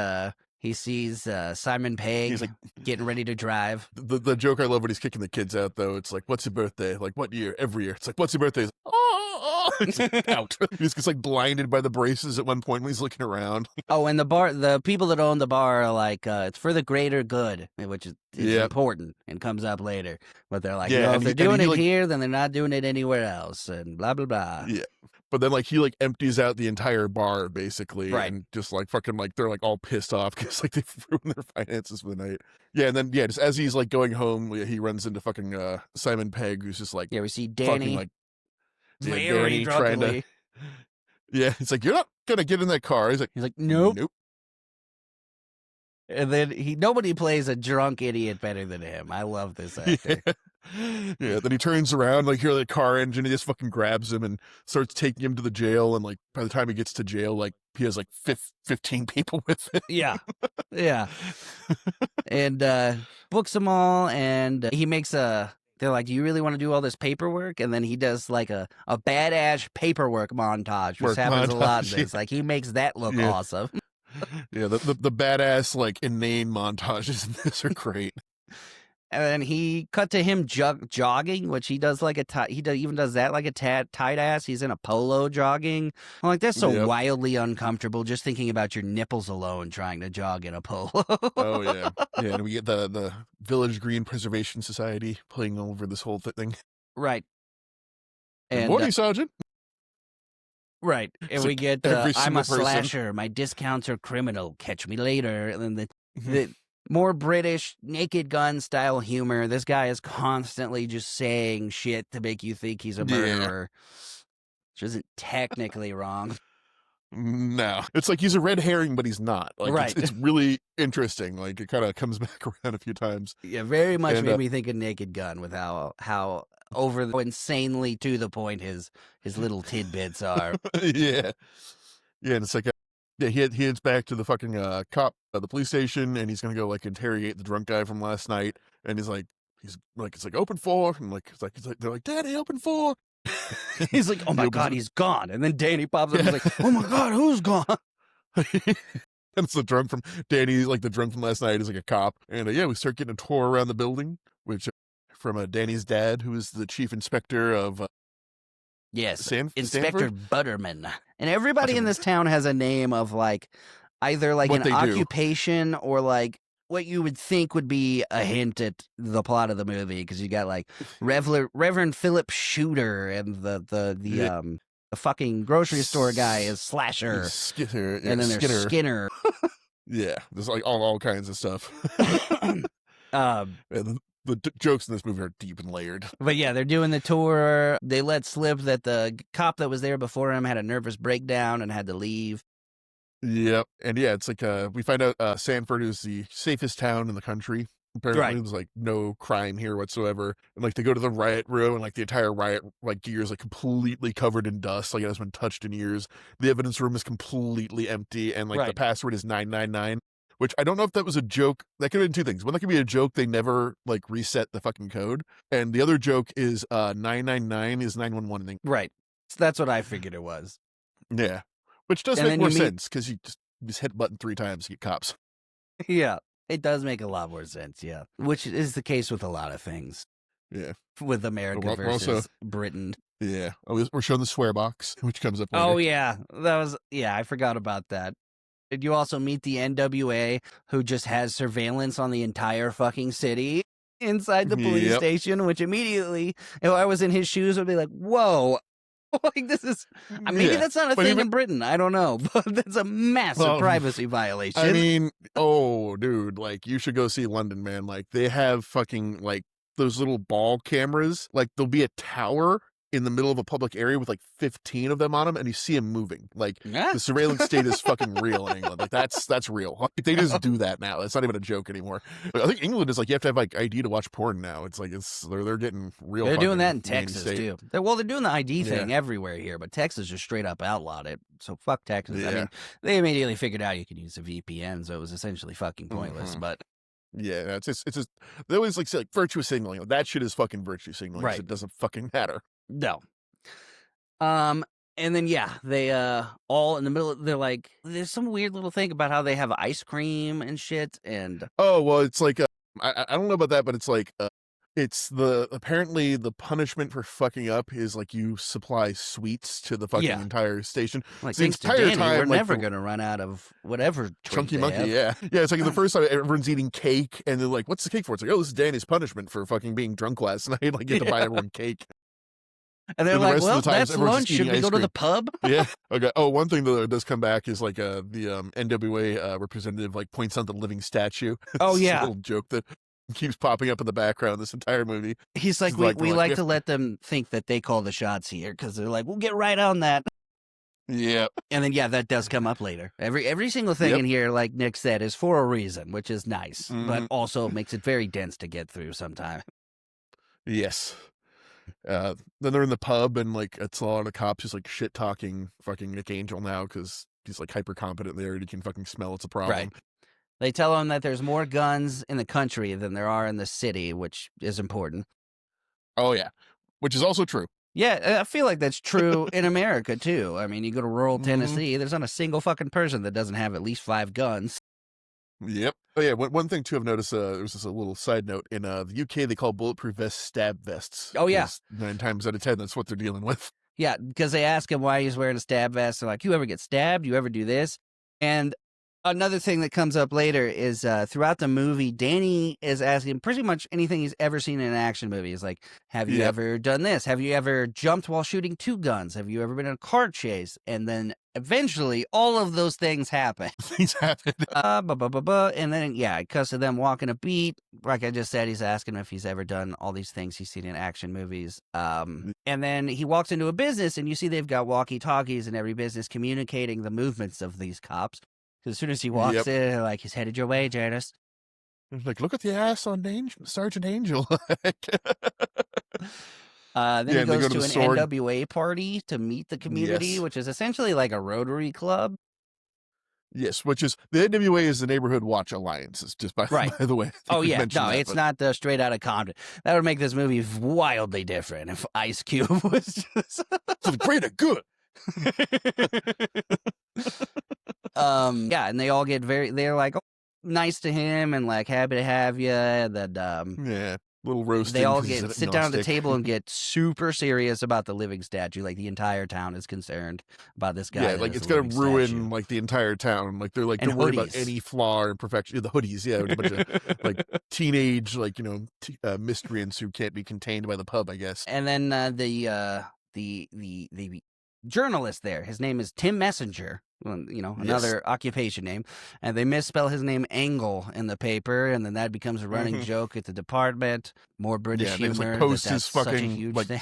He sees Simon Pegg He's like, getting ready to drive. the joke I love when he's kicking the kids out, though, it's like, what's your birthday? Like, what year? Every year. It's like, what's your birthday? He's like, oh, he's like, out. He just gets like blinded by the braces at one point when he's looking around. Oh, and the people that own the bar are like, it's for the greater good, which is important and comes up later. But they're like, if they're doing it here, then they're not doing it anywhere else, and blah, blah, blah. Yeah. But then, like, he, like, empties out the entire bar, basically. Right. And just, like, fucking, like, they're, like, all pissed off because, like, they've ruined their finances for the night. Yeah, and then, just as he's, like, going home, he runs into fucking Simon Pegg, who's just, like... Yeah, we see Danny. Fucking, like... Very drunkenly. Yeah, it's like, you're not gonna get in that car. He's like, nope. Nope. And then nobody plays a drunk idiot better than him. I love this actor. Yeah, then he turns around, like, hear the car engine, he just fucking grabs him and starts taking him to the jail, and, like, by the time he gets to jail, like, he has, like, 15 people with him. Yeah. And books them all, and he makes they're like, do you really want to do all this paperwork? And then he does, like, a badass paperwork montage, which happens a lot in this. Like, he makes that look awesome. Yeah, the badass, like, inane montages in this are great. And then he cut to him jogging, which he does like even does that like a tight ass. He's in a polo jogging. I'm like, that's so wildly uncomfortable just thinking about your nipples alone trying to jog in a polo. Oh, yeah. Yeah, and we get the Village Green Preservation Society playing over this whole thing. Right. And good morning, Sergeant. Right. And we get, I'm a slasher. My discounts are criminal. Catch me later. And then the more British Naked Gun style humor. This guy is constantly just saying shit to make you think he's a murderer, which isn't technically wrong. No, it's like he's a red herring, but he's not. Like, it's really interesting. Like, it kind of comes back around a few times. Yeah, very much made me think of Naked Gun with how insanely to the point his little tidbits are. Yeah, and it's like. Yeah, he heads back to the fucking the police station, and he's gonna go like interrogate the drunk guy from last night. And he's like, it's like open 4, and like they're like, Daddy, open 4. He's like, oh my god, he's gone. And then Danny pops up and he's like, oh my god, who's gone? And it's the drunk from Danny, like the drunk from last night is like a cop. And we start getting a tour around the building, which from Danny's dad, who is the chief inspector of. Yes, Inspector Stanford? Butterman. And everybody in this town has a name of like either like an occupation or like what you would think would be a hint at the plot of the movie, because you got like Reverend Philip Shooter, and the fucking grocery store guy is Slasher. Skinner, and then there's Skinner. Yeah, there's like all kinds of stuff. And the jokes in this movie are deep and layered. But yeah, they're doing the tour. They let slip that the cop that was there before him had a nervous breakdown and had to leave. Yep. And it's like we find out Sanford is the safest town in the country. Apparently there's like no crime here whatsoever. And like they go to the riot room, and like the entire riot like gear is like completely covered in dust. Like it hasn't been touched in years. The evidence room is completely empty, and like the password is 999. Which I don't know if that was a joke. That could have been two things. One, that could be a joke. They never like reset the fucking code. And the other joke is 999 is 911. Right. So that's what I figured it was. Yeah. Which does make more sense, because you just hit button 3 times to get cops. Yeah. It does make a lot more sense, yeah. Which is the case with a lot of things. Yeah. With America versus Britain. Yeah. We're showing the swear box, which comes up later. Oh, yeah. I forgot about that. Did you also meet the NWA, who just has surveillance on the entire fucking city inside the police station, which immediately, if I was in his shoes, I'd be like, whoa, like this is, maybe that's not a thing in Britain. I don't know, but that's a massive privacy violation. I mean, dude, like you should go see London, man. Like they have fucking like those little ball cameras. Like there'll be a tower in the middle of a public area with like 15 of them on them, and you see them moving. Like the surveillance state is fucking real in England. Like that's real. Like, they just do that now. It's not even a joke anymore. Like, I think England is like, you have to have like ID to watch porn now. It's like they're getting real. They're doing that in Texas too. They're doing the ID thing everywhere here, but Texas just straight up outlawed it. So fuck Texas. I mean, they immediately figured out you could use a VPN, so it was essentially fucking pointless. But yeah, it's just they always like say like virtue signaling. Like, that shit is fucking virtue signaling. Right. It doesn't fucking matter. No. And then they all in the middle. They're like, there's some weird little thing about how they have ice cream and shit. And Oh well, it's like I don't know about that, but it's like it's apparently the punishment for fucking up is like you supply sweets to the fucking entire station. like, So the thanks to entire Danny, time, we're like never gonna run out of whatever treat Chunky they Monkey, have. yeah. It's like the first time everyone's eating cake, and they're like, "What's the cake for?" It's like, "Oh, this is Danny's punishment for fucking being drunk last night." Like, get to buy everyone cake. And they're the like, rest of well, the times, that's everyone's lunch. just Should eating we ice go to the cream. pub? Yeah. Okay. Oh, one thing that does come back is like the NWA representative like points out the living statue. Oh, It's yeah. a little joke that keeps popping up in the background this entire movie. He's like, we like to let them think that they call the shots here because they're like, we'll get right on that. Yeah. And then that does come up later. Every single thing in here, like Nick said, is for a reason, which is nice, but also makes it very dense to get through sometimes. Yes. Then they're in the pub, and like it's a lot of cops just like shit talking fucking Nick Angel now because he's like hyper competent. They already can fucking smell it's a problem. Right. They tell him that there's more guns in the country than there are in the city, which is important. Oh yeah, which is also true. Yeah, I feel like that's true in America too. I mean, you go to rural Tennessee, there's not a single fucking person that doesn't have at least 5 guns. Yep. Oh yeah. One thing too I've noticed. There's just a little side note in the UK they call bulletproof vests stab vests. Oh yeah. 9 times out of 10 that's what they're dealing with. Yeah, because they ask him why he's wearing a stab vest. They're like, you ever get stabbed? You ever do this? And another thing that comes up later is throughout the movie, Danny is asking pretty much anything he's ever seen in an action movie. He's like, have you ever done this? Have you ever jumped while shooting 2 guns? Have you ever been in a car chase? And then eventually all of those things happen. Things happen. And then, it cuts to them walking a beat. Like I just said, he's asking him if he's ever done all these things he's seen in action movies. And then he walks into a business, and you see they've got walkie-talkies in every business communicating the movements of these cops. As soon as he walks in, they're like, he's headed your way, Janice. Like, look at the ass on Sergeant Angel. Then he goes to an NWA party to meet the community, which is essentially like a Rotary Club. Yes, which is the NWA is the Neighborhood Watch Alliance. It's just by the way. Oh yeah, no, it's not straight out of Compton. That would make this movie wildly different if Ice Cube was just for the greater good. And they all get they're like nice to him and like happy to have you. That little roasting. They all sit down at the table and get super serious about the living statue. Like the entire town is concerned about this guy. Yeah, like it's gonna ruin like the entire town. Like they're like, don't worry about any flaw or imperfection. The hoodies, a bunch of like teenage miscreants who can't be contained by the pub, I guess. And then the journalist there, his name is Tim Messenger. Another occupation name, and they misspell his name Angle in the paper, and then that becomes a running joke at the department. More British humor. They just, like, post his fucking such a huge thing.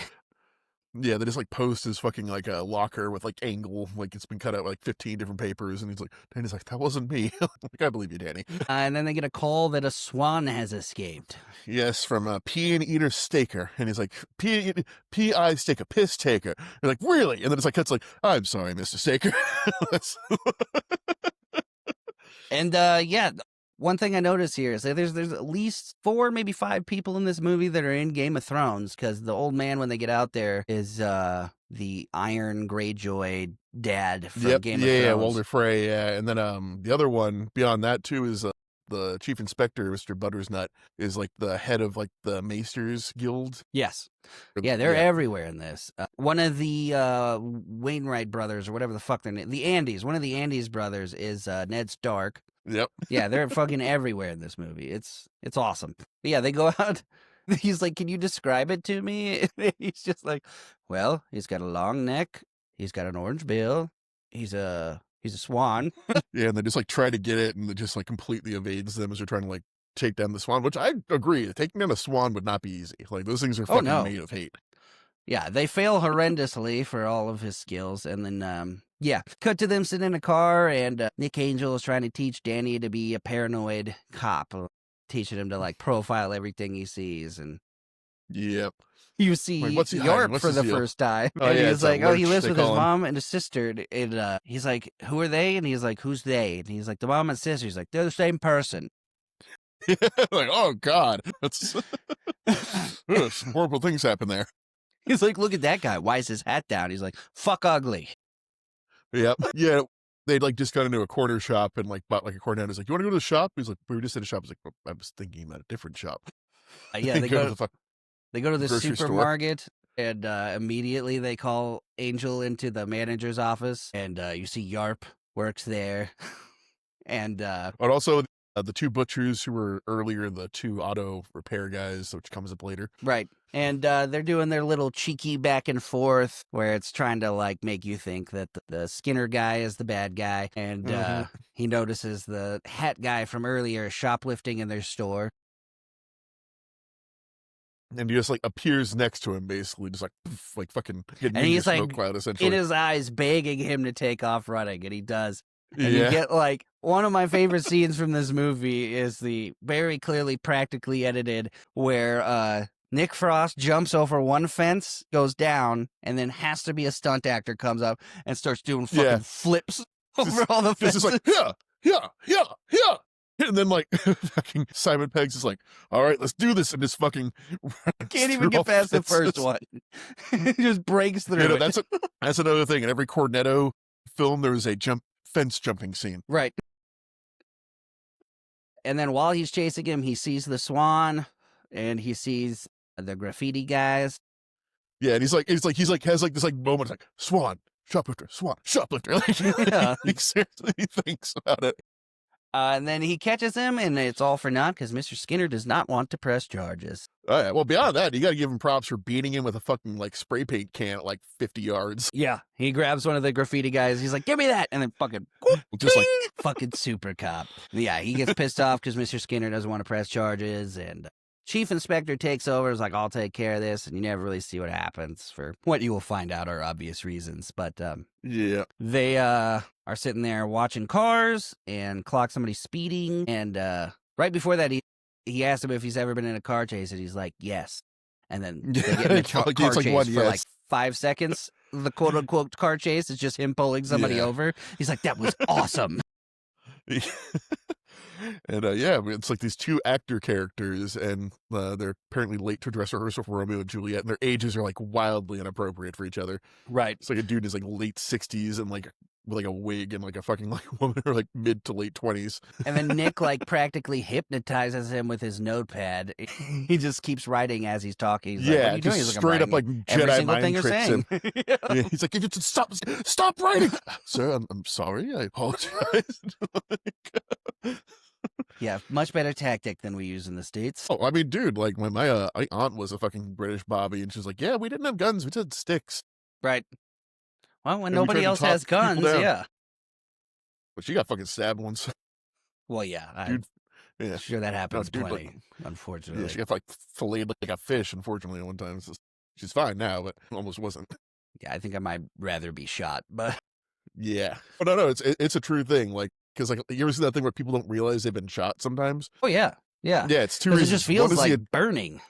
Yeah, they just like post his fucking like a locker with like Angle, like it's been cut out like 15 different papers, and Danny's like, that wasn't me. Like, I believe you, Danny. And then they get a call that a swan has escaped. Yes, from Pea and Eater Staker, and he's like, P.I. Staker, piss taker. They're like, really? And then it's like, I'm sorry, Mr. Staker. And one thing I noticed here is that there's at least 4, maybe 5 people in this movie that are in Game of Thrones, because the old man, when they get out there, is the Iron Greyjoy dad from Game of Thrones. Yeah, Walder Frey, and then the other one beyond that too is the chief inspector, Mr. Buttersnut, is like the head of like the Maesters Guild. Yes. Yeah, they're everywhere in this. One of the Wainwright brothers, or whatever the fuck their name, the Andes. One of the Andes brothers is Ned Stark. Yep. Yeah, they're fucking everywhere in this movie. It's awesome. But yeah, they go out. He's like, can you describe it to me? He's just like, well, he's got a long neck. He's got an orange bill. He's a swan. Yeah, and they just like try to get it, and it just like completely evades them as they're trying to like take down the swan, which I agree. Taking down a swan would not be easy. Like, those things are fucking made of hate. Yeah, they fail horrendously for all of his skills. And then, cut to them sitting in a car, and Nick Angel is trying to teach Danny to be a paranoid cop, teaching him to like profile everything he sees. And yep. You see Yorp for the first time. And he's like, he lives with his mom and his sister. And he's like, who are they? And he's like, who's they? And he's like, the mom and sister. He's like, they're the same person. Like, oh God. That's horrible things happen there. He's like, look at that guy. Why is his hat down? He's like, fuck ugly. Yep. Yeah. They'd like just got into a corner shop and like bought like a cornet. He's like, "You want to go to the shop?" He's like, "We were just at a shop." He's like, well, "I was thinking about a different shop." Yeah, they go to the grocery store. supermarket, and immediately they call Angel into the manager's office, and you see Yarp works there, and But also the two butchers who were earlier, the two auto repair guys, which comes up later. right. And they're doing their little cheeky back and forth where it's trying to like make you think that the Skinner guy is the bad guy. And he notices the hat guy from earlier shoplifting in their store. And he just like appears next to him, basically, just like poof, like fucking And he's like smoke cloud, essentially. in his eyes begging him to take off running, and he does. And Yeah. you get like one of my favorite scenes from this movie is the very clearly practically edited where Nick Frost jumps over one fence, goes down, and then has to be a stunt actor comes up and starts doing fucking flips over all the It's fences. just like, yeah. And then like fucking Simon Pegg's is like, all right, let's do this, and just fucking Can't even get past the first one. He just breaks through. You know, it. that's another thing. In every Cornetto film, there is a fence jumping scene. Right. And then while he's chasing him, he sees the swan, and he sees the graffiti guys. Yeah, and he's like has like this like moment like swan, shoplifter. Like, Yeah. he seriously thinks about it. And then he catches him, and it's all for naught because Mr. Skinner does not want to press charges. Oh, yeah. Well, beyond that, you got to give him props for beating him with a fucking like spray paint can at like 50 yards. Yeah. He grabs one of the graffiti guys. He's like, give me that. And then fucking, Just like, fucking super cop. Yeah, he gets pissed off because Mr. Skinner doesn't want to press charges. And Chief Inspector takes over. Is like, I'll take care of this. And you never really see what happens for what you will find out are obvious reasons. But yeah. they are sitting there watching cars and clock somebody speeding. And right before that, he asked him if he's ever been in a car chase, and he's like, yes. And then they get in a car It's like chase one for like yes. 5 seconds. The quote-unquote car chase is just him pulling somebody over. He's like, that was awesome. And yeah, it's like these two actor characters, and they're apparently late to dress rehearsal for Romeo and Juliet, and their ages are like wildly inappropriate for each other. Right. It's like a dude is like late 60s and like with like a wig, and like a fucking like woman or like mid to late 20s. And then Nick like practically hypnotizes him with his notepad. He just keeps writing as he's talking. He's like, what are you doing? just He's like, straight "I'm up like writing every Jedi single thing mind you're tricks saying." him. Yeah, he's like, you just stop writing, sir. I'm sorry. I apologize. Yeah, much better tactic than we use in the States. Oh, I mean, dude, like my aunt was a fucking British Bobby, and she's like, yeah, we didn't have guns, we just had sticks. Right. Well, when And we nobody tried to else talk has people guns, down. yeah. But she got fucking stabbed once. Well, yeah. Dude, I'm yeah, sure that happens dude, plenty, like, unfortunately. yeah, she got like filleted like a fish. Unfortunately, one time. She's fine now, but almost wasn't. Yeah, I think I might rather be shot, but Yeah, but no, it's a true thing. Like, because like you ever see that thing where people don't realize they've been shot sometimes? oh yeah, yeah. Yeah, it's two 'Cause it reasons. just feels One is like burning.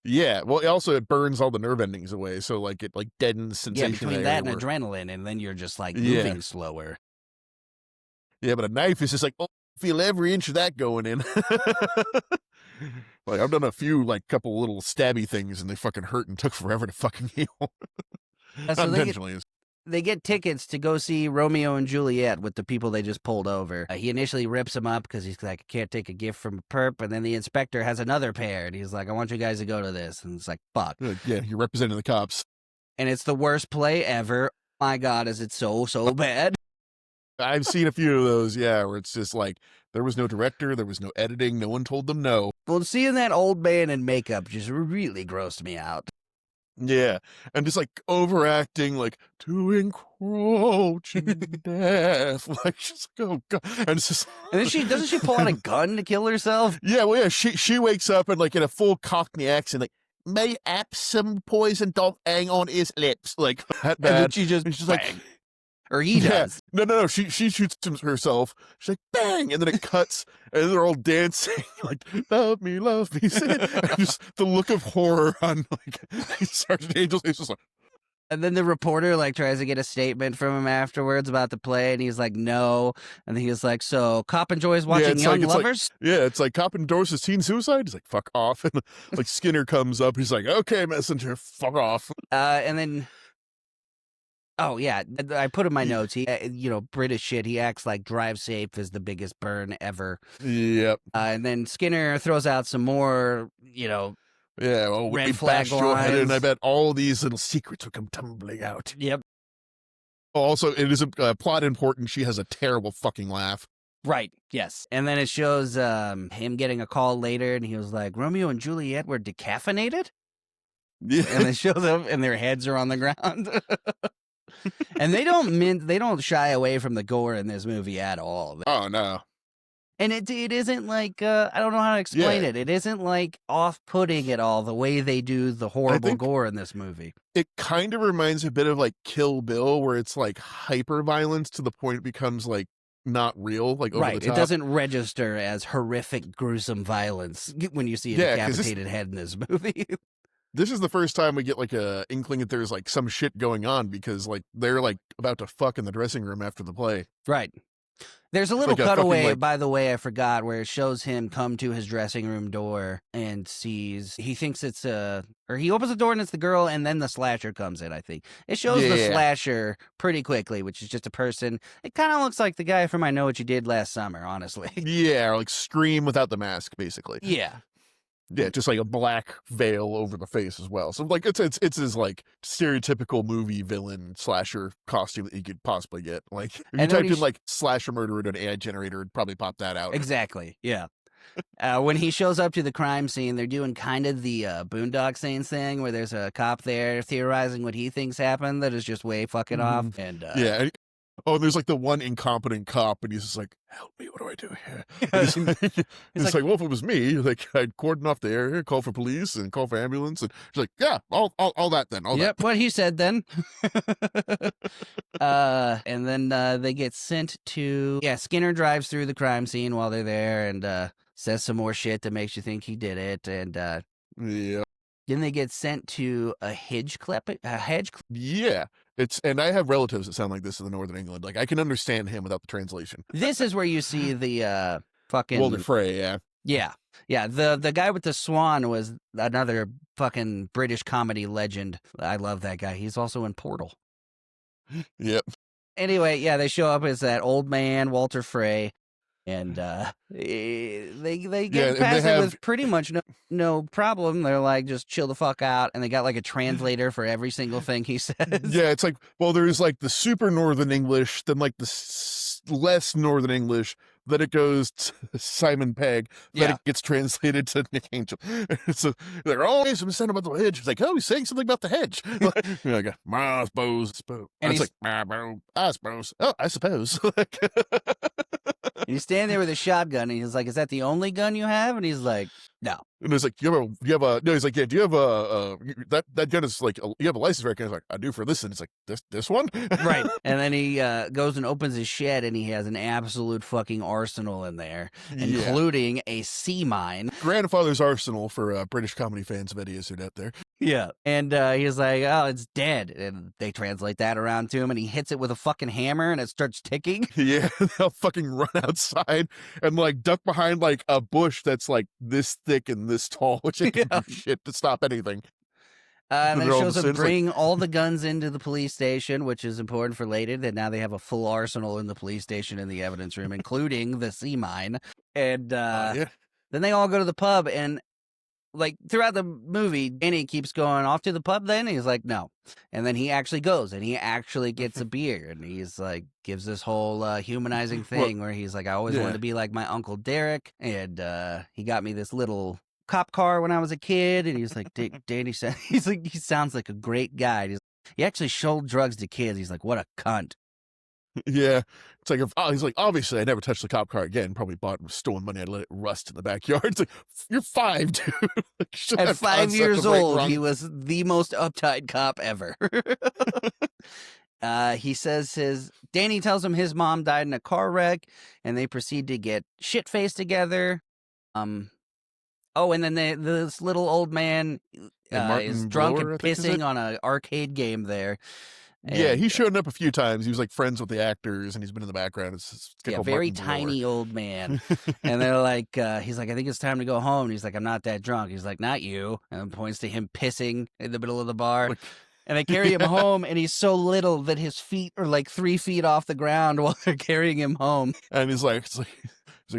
yeah, well, also it burns all the nerve endings away, so like it like deadens Yeah, sensation. between there that and where- adrenaline, and then you're just like Yeah. moving slower. Yeah, but a knife is just like, oh, feel every inch of that going in. Like I've done a few like couple little stabby things, and they fucking hurt and took forever to fucking heal. So Not they get, intentionally. they get tickets to go see Romeo and Juliet with the people they just pulled over. He initially rips them up because he's like, I can't take a gift from a perp. And then the inspector has another pair, and he's like, I want you guys to go to this. And it's like, fuck. Yeah, you're representing the cops. And it's the worst play ever. My God, is it so bad? I've seen a few of those, yeah, where it's just like there was no director, there was no editing, no one told them no. Well, seeing that old man in makeup just really grossed me out. Yeah, and just like overacting, like to encroach in death, like just like, oh god, and it's just. And then doesn't she pull out a gun to kill herself? Yeah, well, yeah, she wakes up and like in a full Cockney accent, like may have some poison don't hang on his lips, like that And then bad. she just And she's bang. like, Or he yeah. does. No. She shoots herself. She's like, bang, and then it cuts, and they're all dancing like, love me, and just the look of horror on like Sergeant Angel's face, just like, And then the reporter like tries to get a statement from him afterwards about the play, and he's like, "No." And he's like, "So, cop enjoys watching young lovers." It's like cop endorses teen suicide. He's like, "Fuck off!" And like Skinner comes up. He's like, "Okay, messenger, fuck off." And then, oh yeah, I put in my notes. He, British shit. He acts like "drive safe" is the biggest burn ever. Yep. And then Skinner throws out some more, Yeah, well, red we flag bashed your head in, lines. I bet all these little secrets will come tumbling out. Yep. Also, it is a plot important. She has a terrible fucking laugh. Right. Yes. And then it shows him getting a call later, and he was like, "Romeo and Juliet were decaffeinated?" Yeah. And they show them, and their heads are on the ground. And they don't shy away from the gore in this movie at all. Oh no. And it isn't like I don't know how to explain it. It isn't like off-putting at all the way they do the horrible gore in this movie. It kind of reminds a bit of like Kill Bill, where it's like hyper violence to the point it becomes like not real, like over the top. It doesn't register as horrific, gruesome violence when you see a decapitated head in this movie. This is the first time we get like a inkling that there's like some shit going on, because like they're like about to fuck in the dressing room after the play. Right. There's a little Like a cutaway, fucking, like- by the way, I forgot, where it shows him come to his dressing room door and he thinks it's or he opens the door and it's the girl, and then the slasher comes in, I think. It shows the slasher pretty quickly, which is just a person. It kind of looks like the guy from I Know What You Did Last Summer, honestly. Yeah, or like Scream without the mask, basically. Yeah. Yeah, just like a black veil over the face as well. So like it's his like stereotypical movie villain slasher costume that you could possibly get. Like if you typed in like slasher murder into an AI generator, it'd probably pop that out. Exactly. Yeah. When he shows up to the crime scene, they're doing kind of the Boondock Saints thing, where there's a cop there theorizing what he thinks happened that is just way fucking off. And and there's like the one incompetent cop, and he's just like, "Help me, what do I do here?" He's like, "Well, if it was me, like I'd cordon off the area, call for police, and call for ambulance." And she's like, "Yeah, all that then." Yep, what he said then. And then they get sent to Skinner drives through the crime scene while they're there and says some more shit that makes you think he did it, and then they get sent to a hedge clip. Yeah. And I have relatives that sound like this in the Northern England. Like I can understand him without the translation. This is where you see the fucking Walter Frey, yeah. Yeah. The guy with the swan was another fucking British comedy legend. I love that guy. He's also in Portal. Yep. Anyway, they show up as that old man, Walter Frey. And they get past it with pretty much no problem. They're like, just chill the fuck out. And they got like a translator for every single thing he says. Yeah, it's like, well, there's like the super Northern English, then like the less Northern English, then it goes to Simon Pegg, then it gets translated to Nick Angel. So they're always some sentimental hedge. It's like, oh, he's saying something about the hedge. Like, I suppose. And it's like, I suppose. Oh, I suppose. And he's standing there with a shotgun, and he's like, "Is that the only gun you have?" And he's like, "No." And it's like, no, he's like, yeah, do you have that gun is like, you have a license record? He's like, I do for this. And it's like, this one? Right. And then he goes and opens his shed, and he has an absolute fucking arsenal in there, including a sea mine. Grandfather's arsenal for British comedy fans of Eddie Izzard out there. Yeah. And he's like, "Oh, it's dead." And they translate that around to him, and he hits it with a fucking hammer, and it starts ticking. Yeah. They'll fucking run outside and like duck behind like a bush that's like this thick and this tall, which ain't gonna do shit to stop anything. And then it shows them bring all the guns into the police station, which is important for later, that now they have a full arsenal in the police station in the evidence room, including the sea mine. And then they all go to the pub, and like throughout the movie, Danny keeps going off to the pub then. He's like, no. And then he actually goes and he actually gets a beer, and he's like, gives this whole humanizing thing where he's like, I always wanted to be like my Uncle Derek. And he got me this little cop car when I was a kid. And he's like, Danny said, he's like, he sounds like a great guy. He actually sold drugs to kids. He's like, what a cunt. Yeah. It's like, he's like, obviously I never touched the cop car again. Probably bought with stolen money. I'd let it rust in the backyard. It's like, you're 5, dude. Like, at 5 years old, he was the most uptight cop ever. He says Danny tells him his mom died in a car wreck, and they proceed to get shit-faced together. Oh, and then this little old man And is Martin drunk Blower, and I think is it? pissing on an arcade game there. Yeah, And he's shown up a few times. He was like friends with the actors, and he's been in the background. It's this guy yeah, called very Martin Blower. tiny old man. And they're like, he's like, I think it's time to go home. And he's like, I'm not that drunk. He's like, not you. And points to him pissing in the middle of the bar. Like, And they carry him yeah. home, and he's so little that his feet are like 3 feet off the ground while they're carrying him home. And he's like,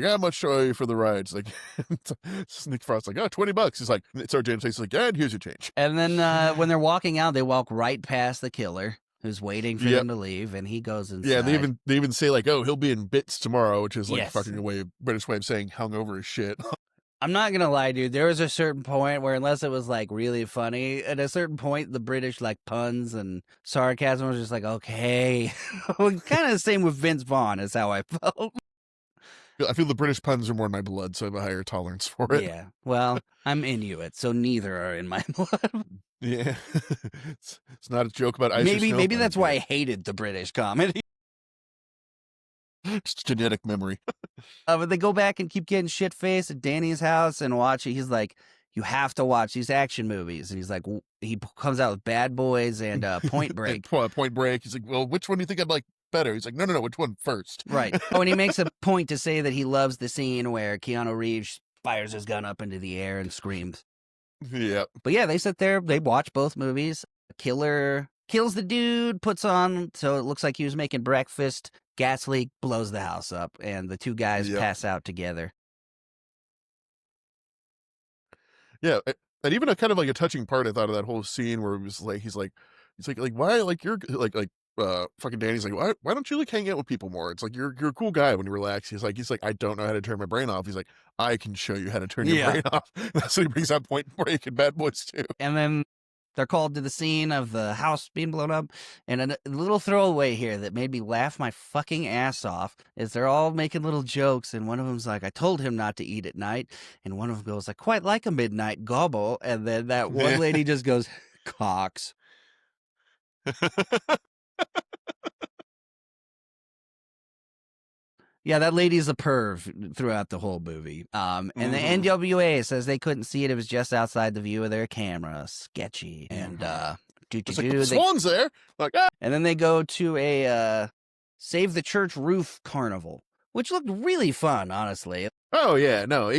how much show you for the ride? It's like, Nick Frost's like, oh, $20. He's like, Sarah James Stacy's like, and here's your change. And then when they're walking out, they walk right past the killer who's waiting for them to leave, and he goes inside. Yeah, they even say like, oh, he'll be in bits tomorrow, which is like Yes. fucking a British way of saying hungover as shit. I'm not gonna lie, dude. There was a certain point where, unless it was like really funny, at a certain point, the British like puns and sarcasm was just like, okay. Kind of the same with Vince Vaughn is how I felt. I feel the British puns are more in my blood, so I have a higher tolerance for it. Yeah. Well, I'm Inuit, so neither are in my blood. Yeah. It's not a joke about ice or snow. Maybe that's why I hated the British comedy. It's genetic memory. But they go back and keep getting shit faced at Danny's house and watch it. He's like, you have to watch these action movies. And he's like, he comes out with Bad Boys and Point Break. Point Break. He's like, well, which one do you think I'd like better? He's like, no, which one first? Right. Oh, and he makes a point to say that he loves the scene where Keanu Reeves fires his gun up into the air and screams. Yeah. But yeah, they sit there, they watch both movies. Killer kills the dude, puts on, so it looks like he was making breakfast. Gas leak, blows the house up, and the two guys pass out together. Yeah, and even a kind of like a touching part I thought of that whole scene where it was like he's like why like you're like fucking Danny's like why don't you like hang out with people more? It's like you're a cool guy when you relax. He's like I don't know how to turn my brain off. He's like I can show you how to turn your brain off. That's what he brings up Point Break and Bad Boys too. And then they're called to the scene of the house being blown up. And a little throwaway here that made me laugh my fucking ass off is they're all making little jokes. And one of them's like, I told him not to eat at night. And one of them goes, I quite like a midnight gobble. And then that one lady just goes, Cox. Yeah, that lady's a perv throughout the whole movie. And the NWA says they couldn't see it. It was just outside the view of their camera. Sketchy. And the Swan's there. Like, And then they go to a Save the Church Roof carnival, which looked really fun, honestly. Oh yeah, no.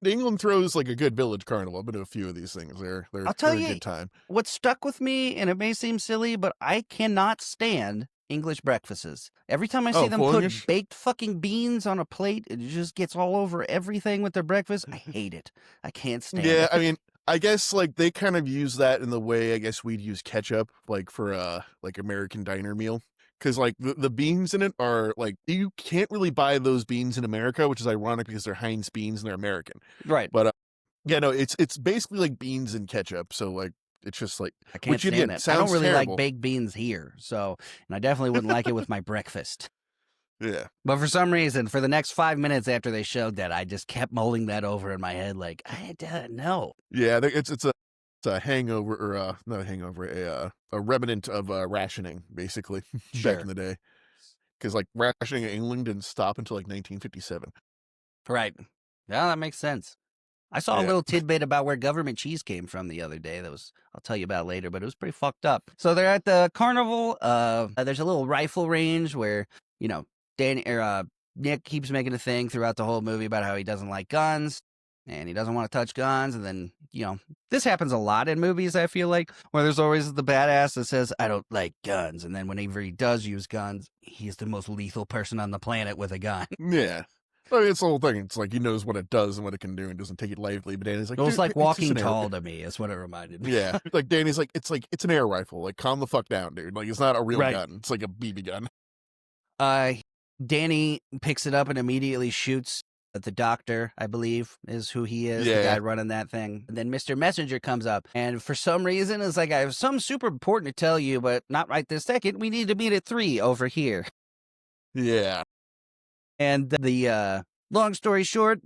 England throws like a good village carnival. I've been to a few of these things. They're I'll tell a you good time. What stuck with me, and it may seem silly, but I cannot stand English breakfasts. Every time I see them put baked fucking beans on a plate, it just gets all over everything with their breakfast. I hate it. I can't stand it. Yeah, I mean, I guess like they kind of use that in the way I guess we'd use ketchup like for a like American diner meal. Because like the beans in it are like you can't really buy those beans in America, which is ironic because they're Heinz beans and they're American. Right. But yeah, no, it's basically like beans and ketchup. So like it's just like I can't stand it. I don't really like baked beans here, and I definitely wouldn't like it with my breakfast. Yeah. But for some reason, for the next 5 minutes after they showed that, I just kept mulling that over in my head, like I don't know. Yeah, it's a hangover or not a hangover, a remnant of rationing basically back in the day. Because like rationing in England didn't stop until like 1957. Right. Yeah, that makes sense. I saw a little tidbit about where government cheese came from the other day. I'll tell you about later, but it was pretty fucked up. So they're at the carnival. There's a little rifle range where, Nick keeps making a thing throughout the whole movie about how he doesn't like guns and he doesn't want to touch guns. And then, this happens a lot in movies, I feel like, where there's always the badass that says, I don't like guns. And then whenever he does use guns, he's the most lethal person on the planet with a gun. Yeah. I mean, it's the whole thing. It's like he knows what it does and what it can do and doesn't take it lightly. But Danny's like, it was like Walking Tall to me is what it reminded me. Yeah. Like Danny's like, it's an air rifle. Like, calm the fuck down, dude. Like, it's not a real gun. It's like a BB gun. Danny picks it up and immediately shoots at the doctor, I believe, is who he is, the guy running that thing. And then Mr. Messenger comes up, and for some reason, it's like, I have something super important to tell you, but not right this second. We need to meet at 3 over here. Yeah. And the long story short,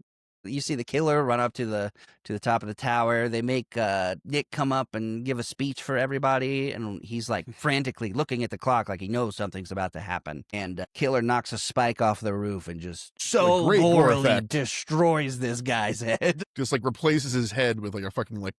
You see the killer run up to the top of the tower. They make Nick come up and give a speech for everybody, and he's like frantically looking at the clock like he knows something's about to happen. And killer knocks a spike off the roof and just so great gore morally effect. destroys this guy's head. Just like replaces his head with like a fucking like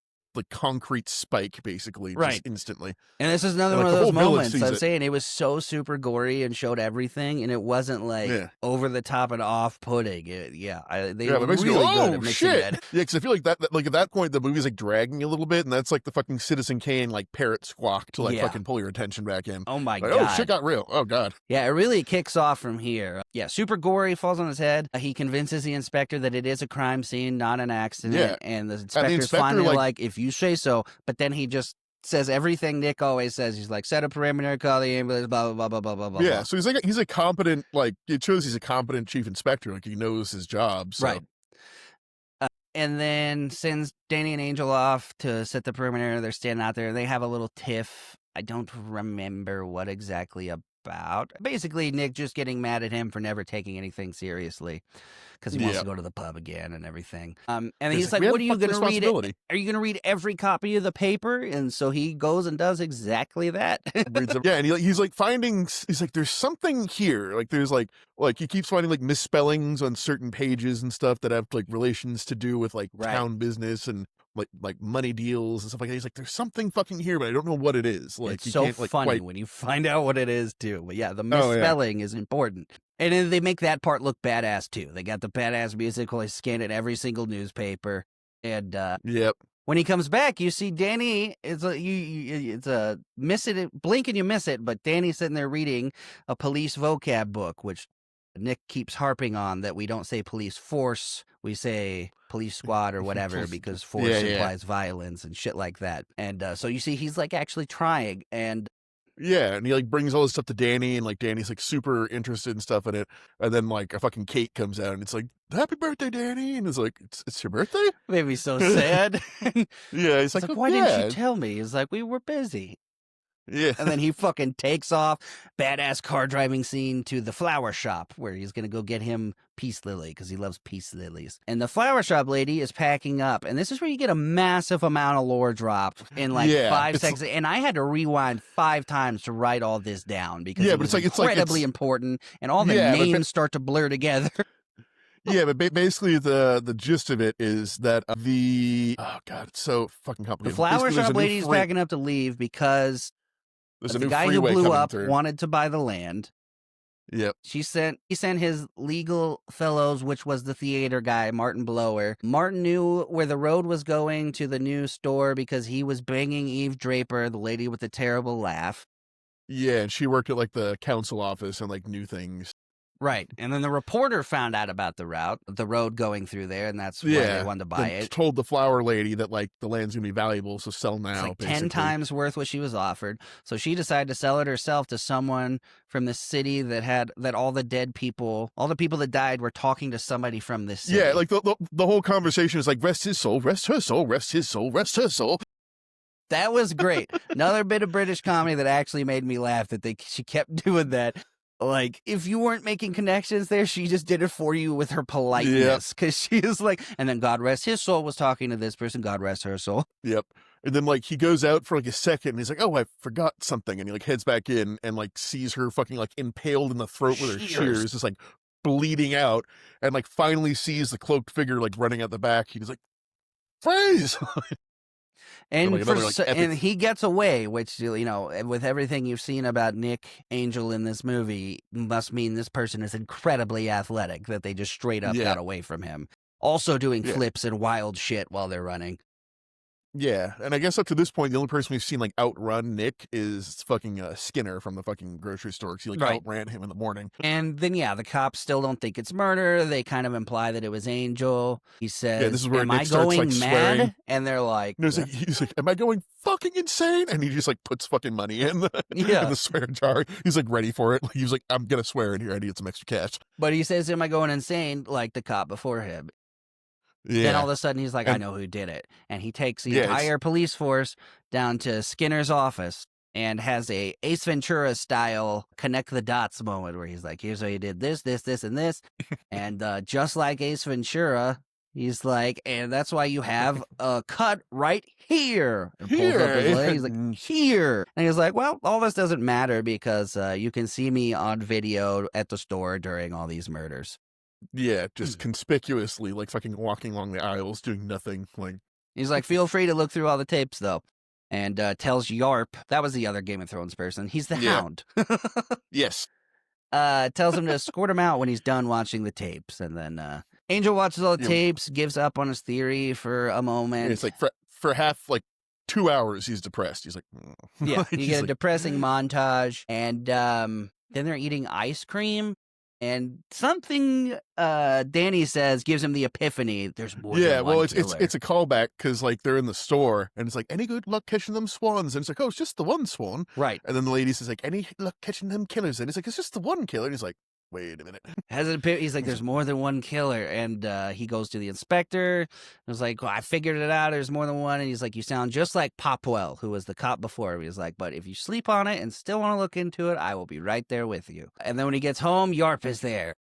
concrete spike, basically, Right. just instantly. And this is another And, one like, of the those whole village moments sees I'm it. saying it was so super gory and showed everything, and it wasn't like Yeah. over the top and off-putting. They Yeah, were but basically, really good oh at mixing shit! that. Yeah, because I feel like that, like at that point, the movie's like dragging a little bit, and that's like the fucking Citizen Kane like parrot squawk to like Yeah. fucking pull your attention back in. Oh my Like, god! oh shit, got real. Oh god. Yeah, it really kicks off from here. Yeah, super gory, falls on his head. He convinces the inspector that it is a crime scene, not an accident. Yeah. And the inspector's inspector, finally like- like, if you say so. But then he just says everything Nick always says. He's like, set a perimeter, call the ambulance, blah, blah, blah, blah, blah, blah, Yeah, blah. so he's a competent, like, it shows he's a competent chief inspector, like he knows his job. So. Right. And then sends Danny and Angel off to set the perimeter. They're standing out there. They have a little tiff. I don't remember what exactly about. Basically, Nick just getting mad at him for never taking anything seriously because he wants Yeah. to go to the pub again and everything. And It's he's like, we have what are you fucking going to read? responsibility. Are you going to read every copy of the paper? And so he goes and does exactly that. Yeah, and he's like finding, he's like, there's something here. Like there's like he keeps finding like misspellings on certain pages and stuff that have like relations to do with like Right. town business and like money deals and stuff like that. He's like, there's something fucking here, but I don't know what it is. Like It's you so can't, like, funny quite... when you find out what it is too. But yeah, the Oh, yeah. misspelling is important. And then they make that part look badass too. They got the badass music while he's scanning every single newspaper. And Yep. when he comes back, you see Danny. It's a miss it, blink and you miss it. But Danny's sitting there reading a police vocab book, which Nick keeps harping on that we don't say police force, we say police squad or whatever because force Yeah. implies violence and shit like that. And so you see he's like actually trying. And Yeah, and he like brings all this stuff to Danny, and like Danny's like super interested in stuff in it, and then like a fucking cake comes out, and it's like, "Happy birthday, Danny!" And it's like, "It's your birthday?" made me so sad. Yeah, he's It's like, "Oh, why yeah." didn't you tell me? He's like, we were busy. Yeah, And then he fucking takes off, badass car driving scene to the flower shop where he's going to go get him peace lily because he loves peace lilies. And the flower shop lady is packing up. And this is where you get a massive amount of lore drop in like Yeah, 5 it's- seconds. And I had to rewind 5 times to write all this down because Yeah, it but was it's like- incredibly important. And all the Yeah, but names start to blur together. yeah, but basically the gist of it is that oh god, it's so fucking The complicated. flower Basically, there's a shop new lady's free- packing up to leave because There's a the new guy who freeway blew coming up through. wanted to buy the land. Yep. He sent his legal fellows, which was the theater guy, Martin Blower. Martin knew where the road was going to the new store because he was banging Eve Draper, the lady with the terrible laugh. Yeah, and she worked at like the council office and like knew things. Right. And then the reporter found out about the road going through there, and that's why Yeah, they wanted to buy then it. told the flower lady that like the land's gonna be valuable, so sell It's now. like basically. 10 times worth what she was offered. So she decided to sell it herself to someone from the city that all the dead people, all the people that died were talking to somebody from this city. Yeah, like the whole conversation is like, rest his soul, rest her soul, rest his soul, rest her soul. That was great. Another bit of British comedy that actually made me laugh that she kept doing that. Like, if you weren't making connections there, she just did it for you with her politeness. Because she is like, and then God rest his soul was talking to this person, God rest her soul. Yep. And then like he goes out for like a second and he's like, oh, I forgot something. And he like heads back in and like sees her fucking like impaled in the throat with her shears, just like bleeding out, and like finally sees the cloaked figure like running out the back. He's like, freeze! And like another, like, epic- and he gets away, which, you know, with everything you've seen about Nick Angel in this movie, must mean this person is incredibly athletic, that they just straight up Yeah. got away from him. Also doing Yeah. flips and wild shit while they're running. Yeah, and I guess up to this point, the only person we've seen like outrun Nick is fucking Skinner from the fucking grocery store. 'Cause he like Right. outran him in the morning. And then, yeah, the cops still don't think it's murder. They kind of imply that it was Angel. He says, this is where am Nick I starts, going like, mad? swearing. And they're like, No, he's like, am I going fucking insane? And he just like puts fucking money in the, Yeah. in the swear jar. He's like ready for it. Like, he was like, I'm gonna swear in here. I need some extra cash. but he says, am I going insane? Like the cop before him. Yeah. Then all of a sudden he's like, I And- know who did it. And he takes the Yeah, it's- entire police force down to Skinner's office and has a Ace Ventura style connect the dots moment where he's like, here's how you did this, this, this, and this. And just like Ace Ventura, He's like, and that's why you have a cut right here. And pulls up Here, his leg. He's like, yeah. here. And he's like, well, all this doesn't matter because you can see me on video at the store during all these murders. Yeah, just conspicuously, like, fucking walking along the aisles, doing nothing, like... He's like, feel free to look through all the tapes, though. And tells Yarp, that was the other Game of Thrones person, he's the Hound. Yes. Tells him to escort him out when he's done watching the tapes. And then Angel watches all the tapes, gives up on his theory for a moment. And it's like, for half, like, 2 hours, he's depressed. He's like... Yeah, you get a like... depressing montage. And then they're eating ice cream. And something Danny says gives him the epiphany. There's more than one killer. It's a callback because like they're in the store and it's like, any good luck catching them swans? And it's like, oh, it's just the one swan, right? And then the lady says like, any luck catching them killers? And it's like, it's just the one killer. And he's like, wait a minute. He's like, there's more than one killer, and he goes to the inspector. And was like, well, I figured it out. There's more than one. And he's like, you sound just like Popwell, who was the cop before. He's like, but if you sleep on it and still want to look into it, I will be right there with you. And then when he gets home, Yarp is there.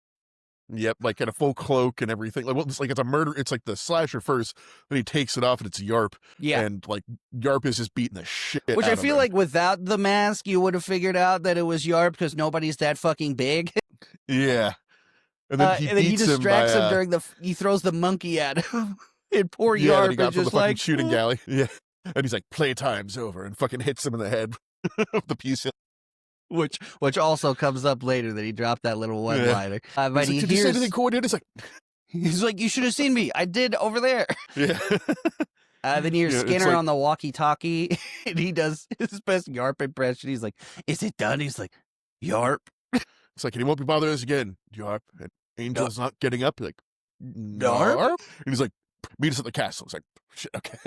Yep, like in a full cloak and everything. Like, well, it's like it's a murder. It's like the slasher first, then he takes it off and it's Yarp. Yeah, and like Yarp is just beating the shit. Which I feel like without the mask, you would have figured out that it was Yarp because nobody's that fucking big. Yeah. And then he distracts him during he throws the monkey at him. And poor Yarp is just like shooting galley. Yeah. And he's like, playtime's over, and fucking hits him in the head with the piece. Which also comes up later that he dropped that little one-liner. But like, did you say anything coordinated? He's like, you should have seen me. I did over there. Yeah. Then you hear Skinner on the walkie-talkie, and he does his best Yarp impression. He's like, is it done? He's like, Yarp. It's like, and he won't be bothering us again, Yarp. And Angel's not getting up. Like, Yarp? And he's like, meet us at the castle. It's like, shit, okay.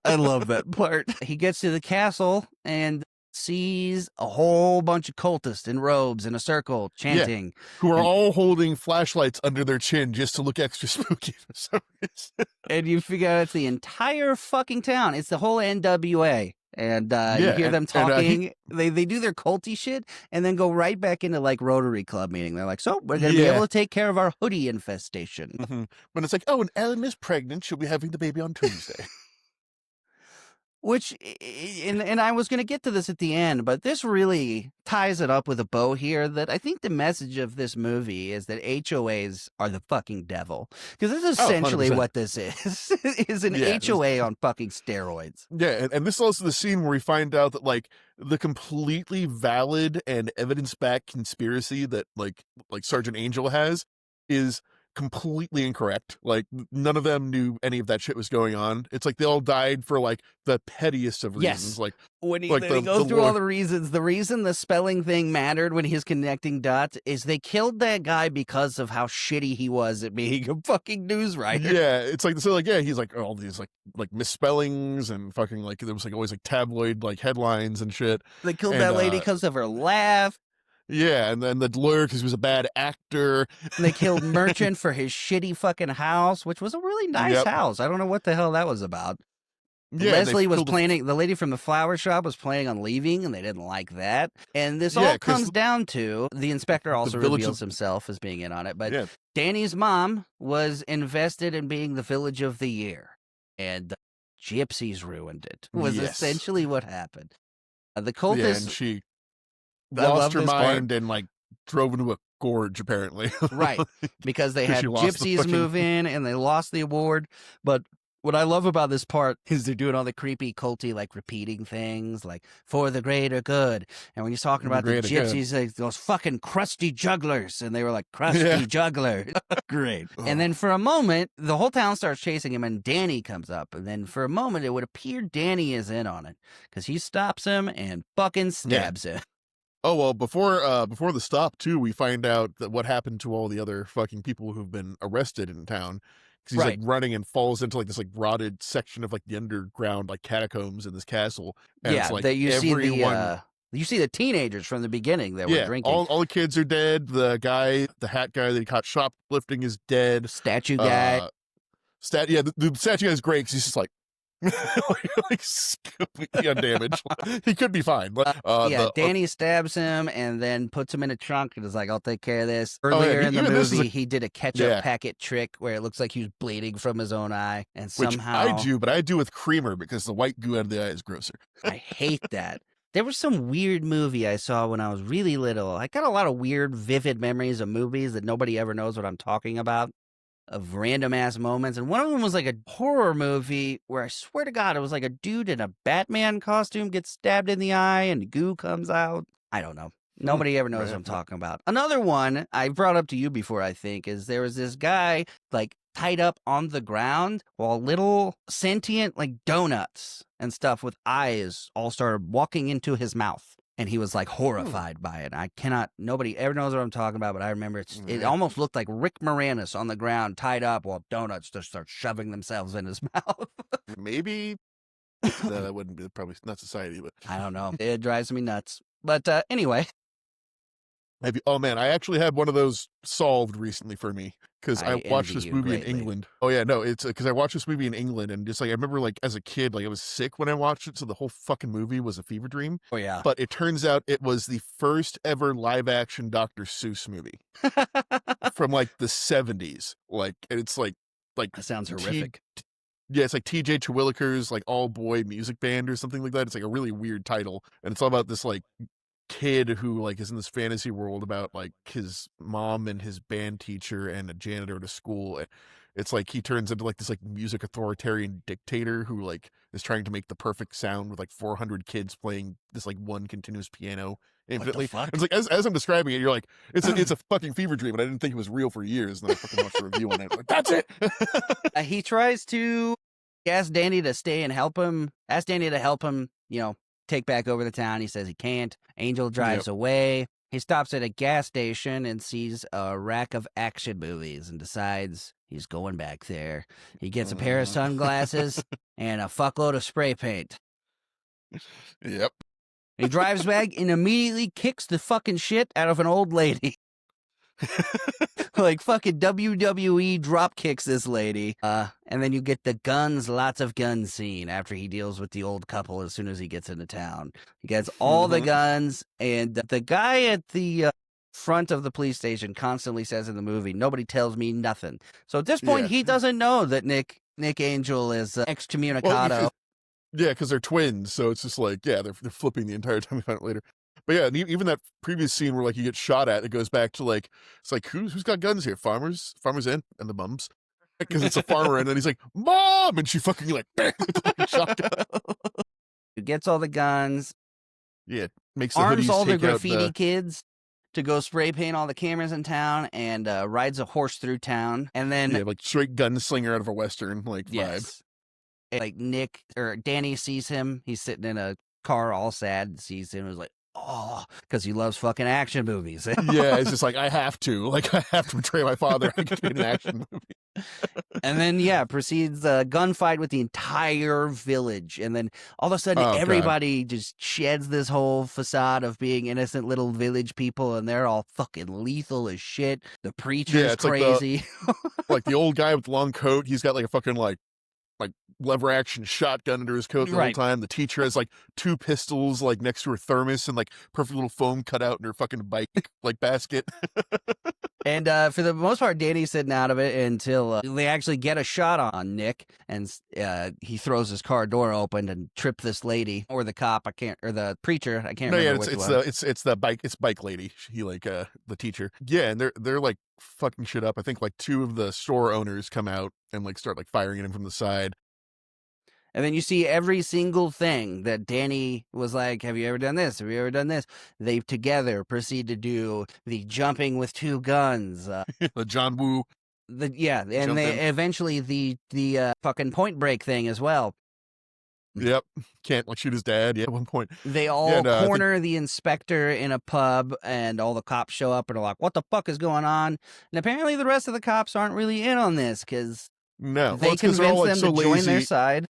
I love that part. He gets to the castle and sees a whole bunch of cultists in robes in a circle chanting. Yeah, who are all holding flashlights under their chin just to look extra spooky for some reason. And you figure out it's the entire fucking town. It's the whole NWA. And you hear them talking. They do their culty shit and then go right back into like Rotary Club meeting. They're like, so we're going to be able to take care of our hoodie infestation. Mm-hmm. When it's like, oh, and Ellen is pregnant. She'll be having the baby on Tuesday. Which, and I was going to get to this at the end, but this really ties it up with a bow here that I think the message of this movie is that HOAs are the fucking devil. Because this is essentially what this is an HOA on fucking steroids. Yeah, and this is also the scene where we find out that, like, the completely valid and evidence-backed conspiracy that, like Sergeant Angel has is completely incorrect. Like, none of them knew any of that shit was going on. It's like they all died for like the pettiest of reasons. Like when he goes through all the reasons, the reason the spelling thing mattered when he's connecting dots is they killed that guy because of how shitty he was at being a fucking news writer. Yeah, it's like, so like, yeah, he's like all these like misspellings and fucking like there was like always like tabloid like headlines and shit. They killed that lady because of her laugh. Yeah, and then the lawyer because he was a bad actor. And they killed Merchant for his shitty fucking house, which was a really nice house. I don't know what the hell that was about. Yeah, Leslie was planning, the lady from the flower shop was planning on leaving, and they didn't like that. And this all comes down to, the inspector also reveals himself as being in on it, but Danny's mom was invested in being the Village of the Year, and the gypsies ruined it, was essentially what happened. The cultists... Yeah, and she lost her mind and like drove into a gorge apparently. Right, because they had gypsies move in and they lost the award. But what I love about this part is they're doing all the creepy culty like repeating things like for the greater good. And when he's talking about the gypsies, like, those fucking crusty jugglers, and they were like crusty juggler. Great. And then for a moment the whole town starts chasing him and Danny comes up, and then for a moment it would appear Danny is in on it because he stops him and fucking stabs him. Oh, well, before the stop, too, we find out that what happened to all the other fucking people who've been arrested in town. Because he's, like, running and falls into, like, this, like, rotted section of, like, the underground, like, catacombs in this castle. And it's, like, that you see the teenagers from the beginning that were drinking. All the kids are dead. The hat guy that he caught shoplifting is dead. Statue guy. The statue guy is great because he's just like, like completely undamaged. He could be fine. But, yeah, Danny stabs him and then puts him in a trunk and is like, "I'll take care of this." Earlier in the even this is movie, he did a ketchup Yeah. packet trick where it looks like he was bleeding from his own eye, and which somehow I do, but I do with creamer because the white goo out of the eye is grosser. I hate that. There was some weird movie I saw when I was really little. I got a lot of weird, vivid memories of movies that nobody ever knows what I'm talking about, of random ass moments. And one of them was like a horror movie where I swear to God, it was like a dude in a Batman costume gets stabbed in the eye and goo comes out. I don't know. Nobody ever knows what I'm talking about. Another one I brought up to you before, I think, is there was this guy like tied up on the ground while little sentient like donuts and stuff with eyes all started walking into his mouth. And he was like horrified by it. Nobody ever knows what I'm talking about, but I remember it almost looked like Rick Moranis on the ground tied up while donuts just start shoving themselves in his mouth. Maybe that wouldn't be probably not society, but I don't know. It drives me nuts. But anyway. maybe. Oh man, I actually had one of those solved recently for me because I watched envy this you movie greatly. in England. Oh yeah, no, it's because I watched this movie in England and just like I remember like as a kid, like I was sick when I watched it, so the whole fucking movie was a fever dream. Oh yeah. But it turns out it was the first ever live action Dr. Seuss movie from like the 70s. Like, and it's like That sounds horrific. yeah, it's like TJ Terwilliger's like all boy music band or something like that. It's like a really weird title, and it's all about this like kid who like is in this fantasy world about like his mom and his band teacher and a janitor at a school. And it's like he turns into like this like music authoritarian dictator who like is trying to make the perfect sound with like 400 kids playing this like one continuous piano infinitely. fuck? It's like as I'm describing it, you're like it's a fucking fever dream, and I didn't think it was real for years. And then I fucking watched a review on it. Like, that's it. He tries to ask Danny to stay and help him. Ask Danny to help him, take back over the town. He says he can't. Angel drives away. He stops at a gas station and sees a rack of action movies and decides he's going back there. He gets a pair of sunglasses and a fuckload of spray paint. Yep. He drives back and immediately kicks the fucking shit out of an old lady. Like fucking WWE drop kicks this lady. And then you get the lots of guns scene after he deals with the old couple as soon as he gets into town. He gets all the guns, and the guy at the front of the police station constantly says in the movie, "Nobody tells me nothing." So at this point, he doesn't know that Nick Angel is excommunicado. Well, because they're twins, so it's just like, they're flipping the entire time. We find it later. But yeah, and even that previous scene where like you get shot at, it goes back to like, it's like who's got guns here? Farmers and the mums, because it's a farmer, and then he's like, "Mom," and she fucking like bang, with the fucking shotgun. He gets all the guns. Yeah, makes the arms hoodies all the take out graffiti kids to go spray paint all the cameras in town, and rides a horse through town, and then like straight gunslinger out of a western like vibe. Like Nick or Danny sees him. He's sitting in a car all sad, sees him, and is like, oh, because he loves fucking action movies. Yeah, it's just like, I have to betray my father. I get to be in an action movie. And then, proceeds a gunfight with the entire village. And then all of a sudden, everybody just sheds this whole facade of being innocent little village people, and they're all fucking lethal as shit. The preacher's crazy. Like the old guy with the long coat, he's got like a fucking like lever action shotgun under his coat the whole time. The teacher has like 2 pistols like next to her thermos and like perfect little foam cut out in her fucking bike like basket. And for the most part, Danny's sitting out of it until they actually get a shot on Nick, and he throws his car door open and trip this lady or the cop. Or the preacher. I can't remember which one. It's the bike lady. He like the teacher. Yeah, and they're like fucking shit up. I think like 2 of the store owners come out and like start like firing at him from the side. And then you see every single thing that Danny was like, have you ever done this? Have you ever done this? They together proceed to do the jumping with 2 guns. The John Woo. And they eventually the fucking Point Break thing as well. Yep. Can't like shoot his dad at one point. They all corner the inspector in a pub, and all the cops show up and are like, what the fuck is going on? And apparently the rest of the cops aren't really in on this because they convince them to join their side.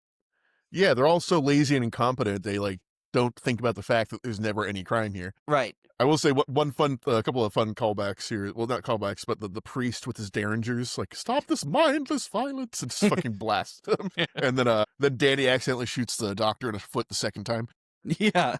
Yeah, they're all so lazy and incompetent. They like don't think about the fact that there's never any crime here. Right. I will say a couple of fun callbacks here. Well, not callbacks, but the priest with his derringers, like, stop this mindless violence, and just fucking blast him. And then Danny accidentally shoots the doctor in the foot the second time. Yeah.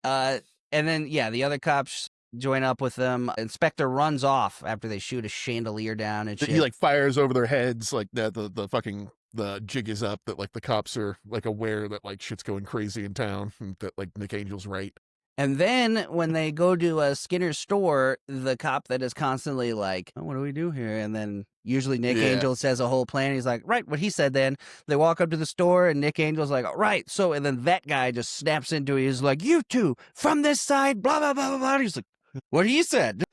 And then, the other cops join up with them. Inspector runs off after they shoot a chandelier down and shit. He like fires over their heads, like the jig is up that like the cops are like aware that like shit's going crazy in town, and that like Nick Angel's right. And then when they go to Skinner's store, the cop that is constantly like, oh, what do we do here? And then usually Nick Angel says a whole plan. He's like, right, what he said then. They walk up to the store and Nick Angel's like, right. So, and then that guy just snaps into it. He's like, you two from this side, blah, blah, blah, blah, blah. He's like, what he said.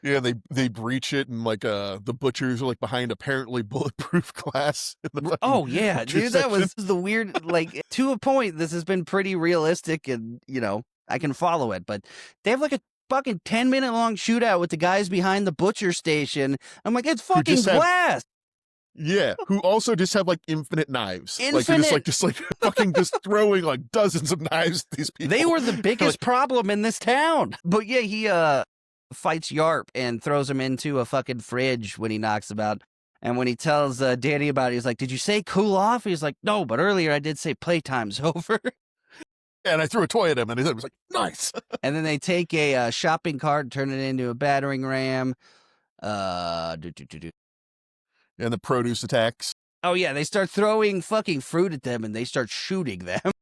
Yeah, they breach it, and like the butchers are like behind apparently bulletproof glass. Oh yeah, dude, that was the weird. Like, to a point, this has been pretty realistic, and I can follow it. But they have like a fucking 10-minute long shootout with the guys behind the butcher station. I'm like, it's fucking glass. Yeah, who also just have like infinite knives. Infinite. Like just fucking just throwing like dozens of knives at these people. They were the biggest problem in this town. But yeah, he fights Yarp and throws him into a fucking fridge when he knocks him out. And when he tells Danny about it, he's like, did you say cool off? He's like, no, but earlier I did say playtime's over. And I threw a toy at him, and he was like, nice. And then they take a shopping cart and turn it into a battering ram. And the produce attacks. Oh, yeah, they start throwing fucking fruit at them, and they start shooting them.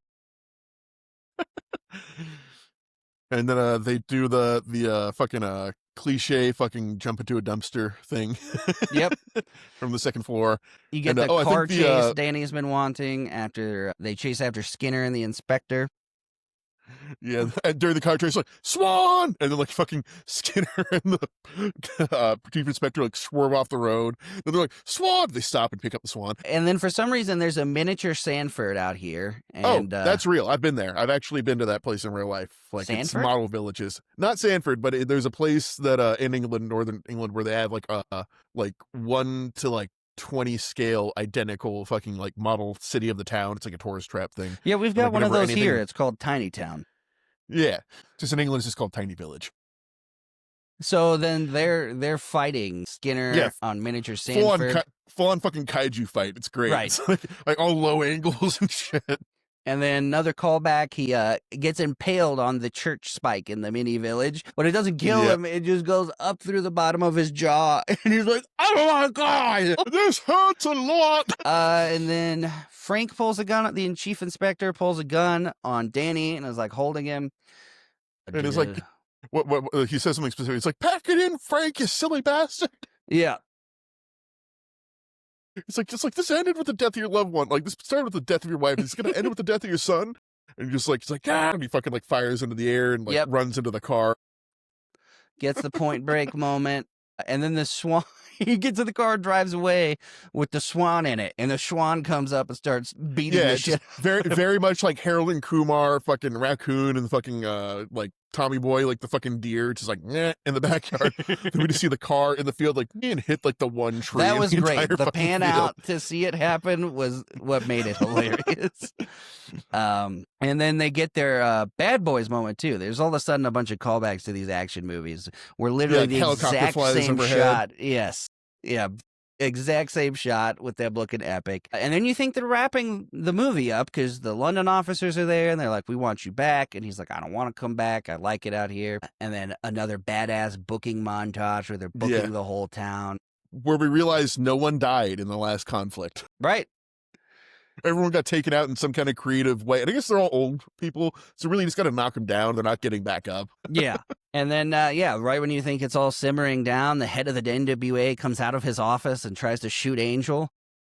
And then they do the fucking cliche fucking jump into a dumpster thing. Yep. From the second floor. You get the car chase Danny's been wanting after they chase after Skinner and the inspector. Yeah, and during the car chase, like, Swan! And then, like, fucking Skinner and the chief inspector, like, swerve off the road. And they're like, Swan! They stop and pick up the Swan. And then for some reason, there's a miniature Sanford out here. And, that's real. I've been there. I've actually been to that place in real life. Like, Sanford? It's model villages. Not Sanford, but there's a place that in England, northern England, where they have, like 1 to, like, 20 scale identical fucking like model city of the town. It's like a tourist trap thing. Yeah, we've got one of those here. It's called Tiny Town. Yeah, just in England it's just called Tiny Village. So then they're fighting Skinner on miniature Sanford. Full on fucking kaiju fight. It's great. Right. It's like all low angles and shit. And then another callback, he gets impaled on the church spike in the mini village. But it doesn't kill him. It just goes up through the bottom of his jaw. And he's like, oh my God, this hurts a lot. And then Frank pulls a gun. The chief inspector pulls a gun on Danny and is like holding him. And it's like, what he says something specific. It's like, pack it in, Frank, you silly bastard. Yeah. It's like, this ended with the death of your loved one. Like, this started with the death of your wife. It's going to end with the death of your son. And just like, it's like, ah, and he fucking like fires into the air and like runs into the car. Gets the point break moment. And then the Swan, he gets in the car and drives away with the Swan in it. And the Swan comes up and starts beating the shit. Very, very much like Harold and Kumar, fucking raccoon and fucking like Tommy Boy, like the fucking deer, just like in the backyard. Then we just see the car in the field, like and hit like the one tree. That was great. The pan field. Out to see it happen was what made it hilarious. And then they get their Bad Boys moment too. There's all of a sudden a bunch of callbacks to these action movies. We're literally the exact same shot. Yes. Yeah. Exact same shot with them looking epic. And then you think they're wrapping the movie up because the London officers are there and they're like, we want you back. And he's like, I don't want to come back. I like it out here. And then another badass booking montage where they're booking the whole town. Where we realize no one died in the last conflict. Right. Everyone got taken out in some kind of creative way. And I guess they're all old people. So really just got to knock them down. They're not getting back up. Yeah. And then, right when you think it's all simmering down, the head of the NWA comes out of his office and tries to shoot Angel.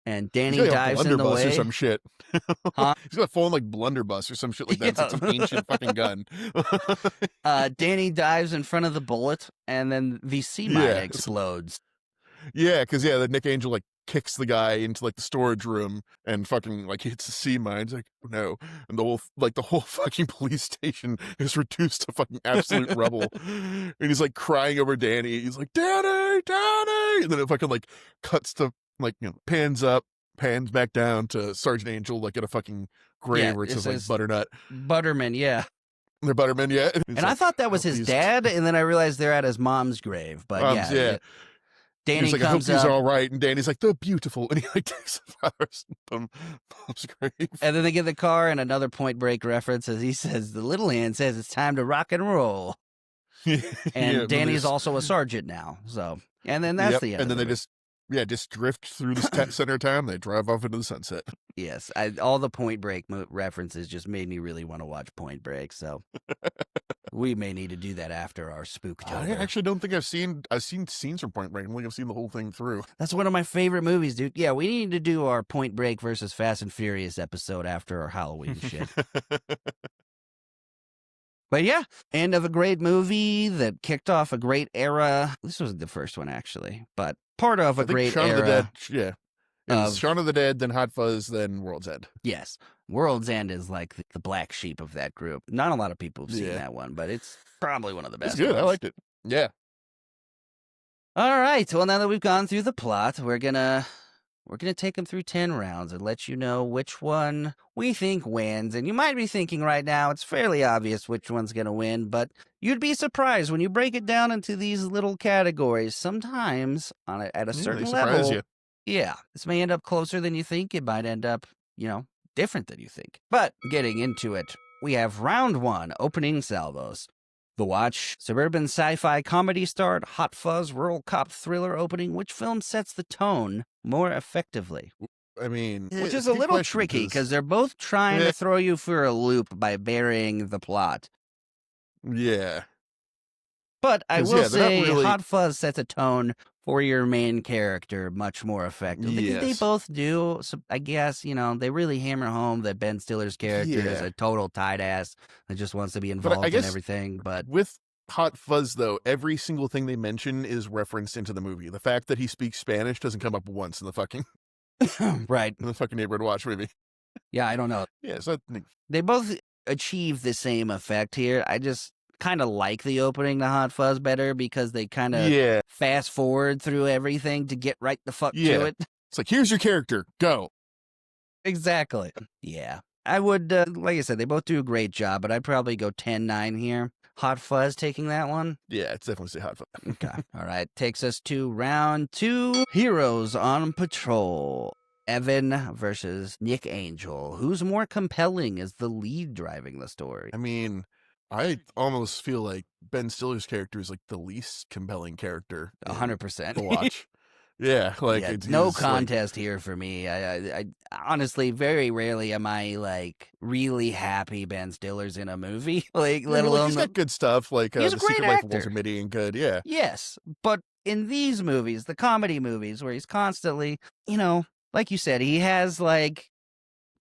And Danny dives in the way. Or some shit. Huh? He's got a full like blunderbuss or some shit like that. It's like some ancient fucking gun. Danny dives in front of the bullet, and then the sea mine explodes. Yeah, because the Nick Angel like kicks the guy into like the storage room and fucking like hits the sea mine. It's like, no. And the whole fucking police station is reduced to fucking absolute rubble. And he's like crying over Danny. He's like, Danny, Danny. And then it fucking like cuts to like, pans up, pans back down to Sergeant Angel like in a fucking grave where it says like butternut. Butterman, yeah. They're butterman, yeah. And I thought that was his dad, and then I realized they're at his mom's grave. But Danny like, comes I hope these up, are all right, and Danny's like, they're beautiful, and he like takes the flowers and put them on mom's grave. And then they get in the car, and another Point Break reference as he says, the little hand says it's time to rock and roll. And Danny's also a sergeant now, so. And then that's the end. And then they just drift through the center of town. They drive off into the sunset. Yes, all the Point Break references just made me really want to watch Point Break. So we may need to do that after our Spooktober. I actually don't think I've seen scenes from Point Break. I don't think I've seen the whole thing through. That's one of my favorite movies, dude. Yeah, we need to do our Point Break versus Fast and Furious episode after our Halloween shit. But yeah, end of a great movie that kicked off a great era. This wasn't the first one, actually, but part of a great Shaun era. Of the Dead, yeah. It was Shaun of the Dead, then Hot Fuzz, then World's End. Yes. World's End is like the black sheep of that group. Not a lot of people have seen that one, but it's probably one of the best. It's good. ones. I liked it. Yeah. All right. Well, now that we've gone through the plot, we're gonna take them through 10 rounds and let you know which one we think wins. And you might be thinking right now it's fairly obvious which one's gonna win, but you'd be surprised when you break it down into these little categories. Sometimes at a certain level, this may end up closer than you think. It might end up, different than you think. But getting into it, we have round 1, opening salvos. The Watch, suburban sci-fi comedy start, Hot Fuzz, rural cop thriller opening. Which film sets the tone more effectively? I mean, which is a little tricky because they're both trying to throw you for a loop by burying the plot. Yeah. But I will say Hot Fuzz sets a tone for your main character much more effectively. Yes. They both do. So I guess, they really hammer home that Ben Stiller's character is a total tight ass that just wants to be involved in everything. But with Hot Fuzz, though, every single thing they mention is referenced into the movie. The fact that he speaks Spanish doesn't come up once in the fucking right in the fucking Neighborhood Watch movie. Yeah, I don't know. Yeah, so they both achieve the same effect here. I just kind of like the opening to Hot Fuzz better because they kind of fast forward through everything to get right the fuck to it. It's like, here's your character, go. Exactly. Yeah. I would, like I said, they both do a great job, but I'd probably go 10-9 here. Hot Fuzz taking that one? Yeah, it's definitely say Hot Fuzz. Okay. All right. Takes us to round 2. Heroes on Patrol. Evan versus Nick Angel. Who's more compelling as the lead driving the story? I mean, I almost feel like Ben Stiller's character is like the least compelling character. 100%. To watch. Yeah, it's no contest here for me. I honestly, very rarely am I like really happy Ben Stiller's in a movie. Let alone he's got good stuff. Like he's The a great Secret Life of actor. Walter Mitty and good. Yeah. Yes, but in these movies, the comedy movies, where he's constantly, like you said, he has like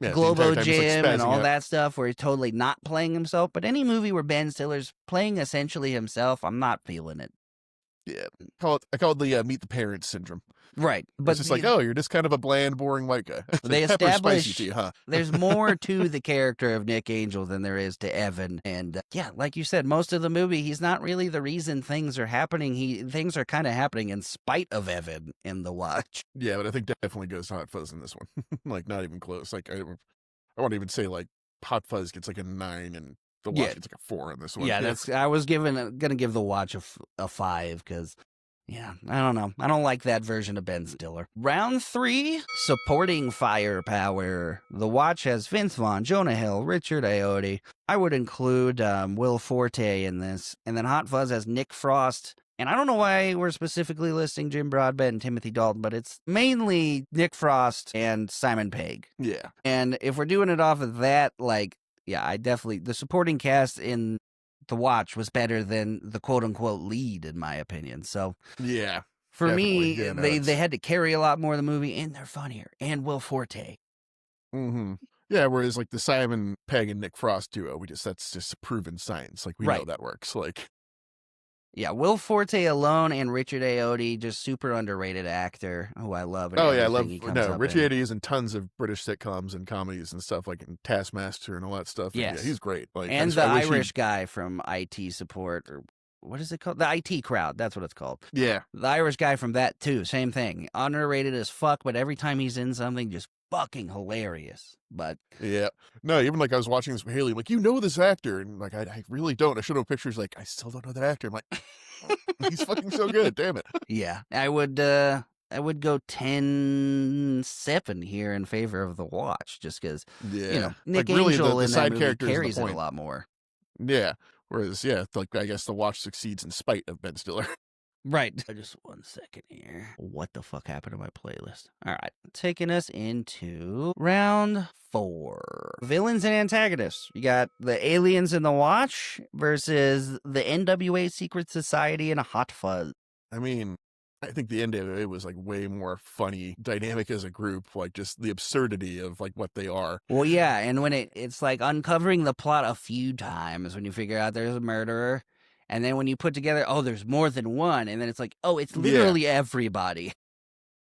Globo Gym and all that stuff where he's totally not playing himself. But any movie where Ben Stiller's playing essentially himself, I'm not feeling it. Yeah, I call it the Meet the Parents syndrome. Right, but it's just like, you're just kind of a bland, boring white guy. They establish to you, huh? There's more to the character of Nick Angel than there is to Evan, and like you said, most of the movie he's not really the reason things are happening. Things are kind of happening in spite of Evan in The Watch. Yeah, but I think definitely goes to Hot Fuzz in this one. Like not even close. Like I won't even say like Hot Fuzz gets like a 9 and The Watch gets like a 4 in this one. Yeah, I was gonna give The Watch a 5 because. Yeah, I don't know. I don't like that version of Ben Stiller. Round 3, supporting firepower. The Watch has Vince Vaughn, Jonah Hill, Richard Ayoade. I would include Will Forte in this. And then Hot Fuzz has Nick Frost. And I don't know why we're specifically listing Jim Broadbent and Timothy Dalton, but it's mainly Nick Frost and Simon Pegg. Yeah. And if we're doing it off of that, I definitely, the supporting cast in The Watch was better than the quote-unquote lead, in my opinion. So, yeah, for me, they had to carry a lot more of the movie, and they're funnier. And Will Forte. Mm-hmm. Yeah, whereas like the Simon Pegg and Nick Frost duo, that's just proven science. Like we know that works. Like, yeah, Will Forte alone and Richard Ayoade, just super underrated actor who I love. Oh yeah, I love. Richard Ayoade is in tons of British sitcoms and comedies and stuff, like in Taskmaster and all that stuff. Yes, yeah, he's great. Like, and the Irish guy from IT Support, or what is it called? The IT Crowd. That's what it's called. Yeah, the Irish guy from that too. Same thing. Underrated as fuck, but every time he's in something, just fucking hilarious. But Yeah. No, even like I was watching this with Haley, like, you know this actor, and like I really don't. I showed him pictures, like, I still don't know that actor. I'm like, he's fucking so good, damn it. yeah, I would go 10-7 here in favor of The Watch, just because, Yeah. Nick Like really Angel the in that side movie character is the carries it a point. lot more. Yeah. Whereas, yeah, like I guess the Watch succeeds in spite of Ben Stiller. Right. Just 1 second here. What the fuck happened to my playlist? All right. Taking us into round 4. Villains and antagonists. You got the aliens in The Watch versus the NWA Secret Society and a Hot Fuzz. I mean, I think the NWA was like way more funny dynamic as a group, like just the absurdity of like what they are. Well, yeah, and when it's like uncovering the plot a few times when you figure out there's a murderer, and then when you put together, oh, there's more than one, and then it's like, oh, it's Yeah. literally everybody.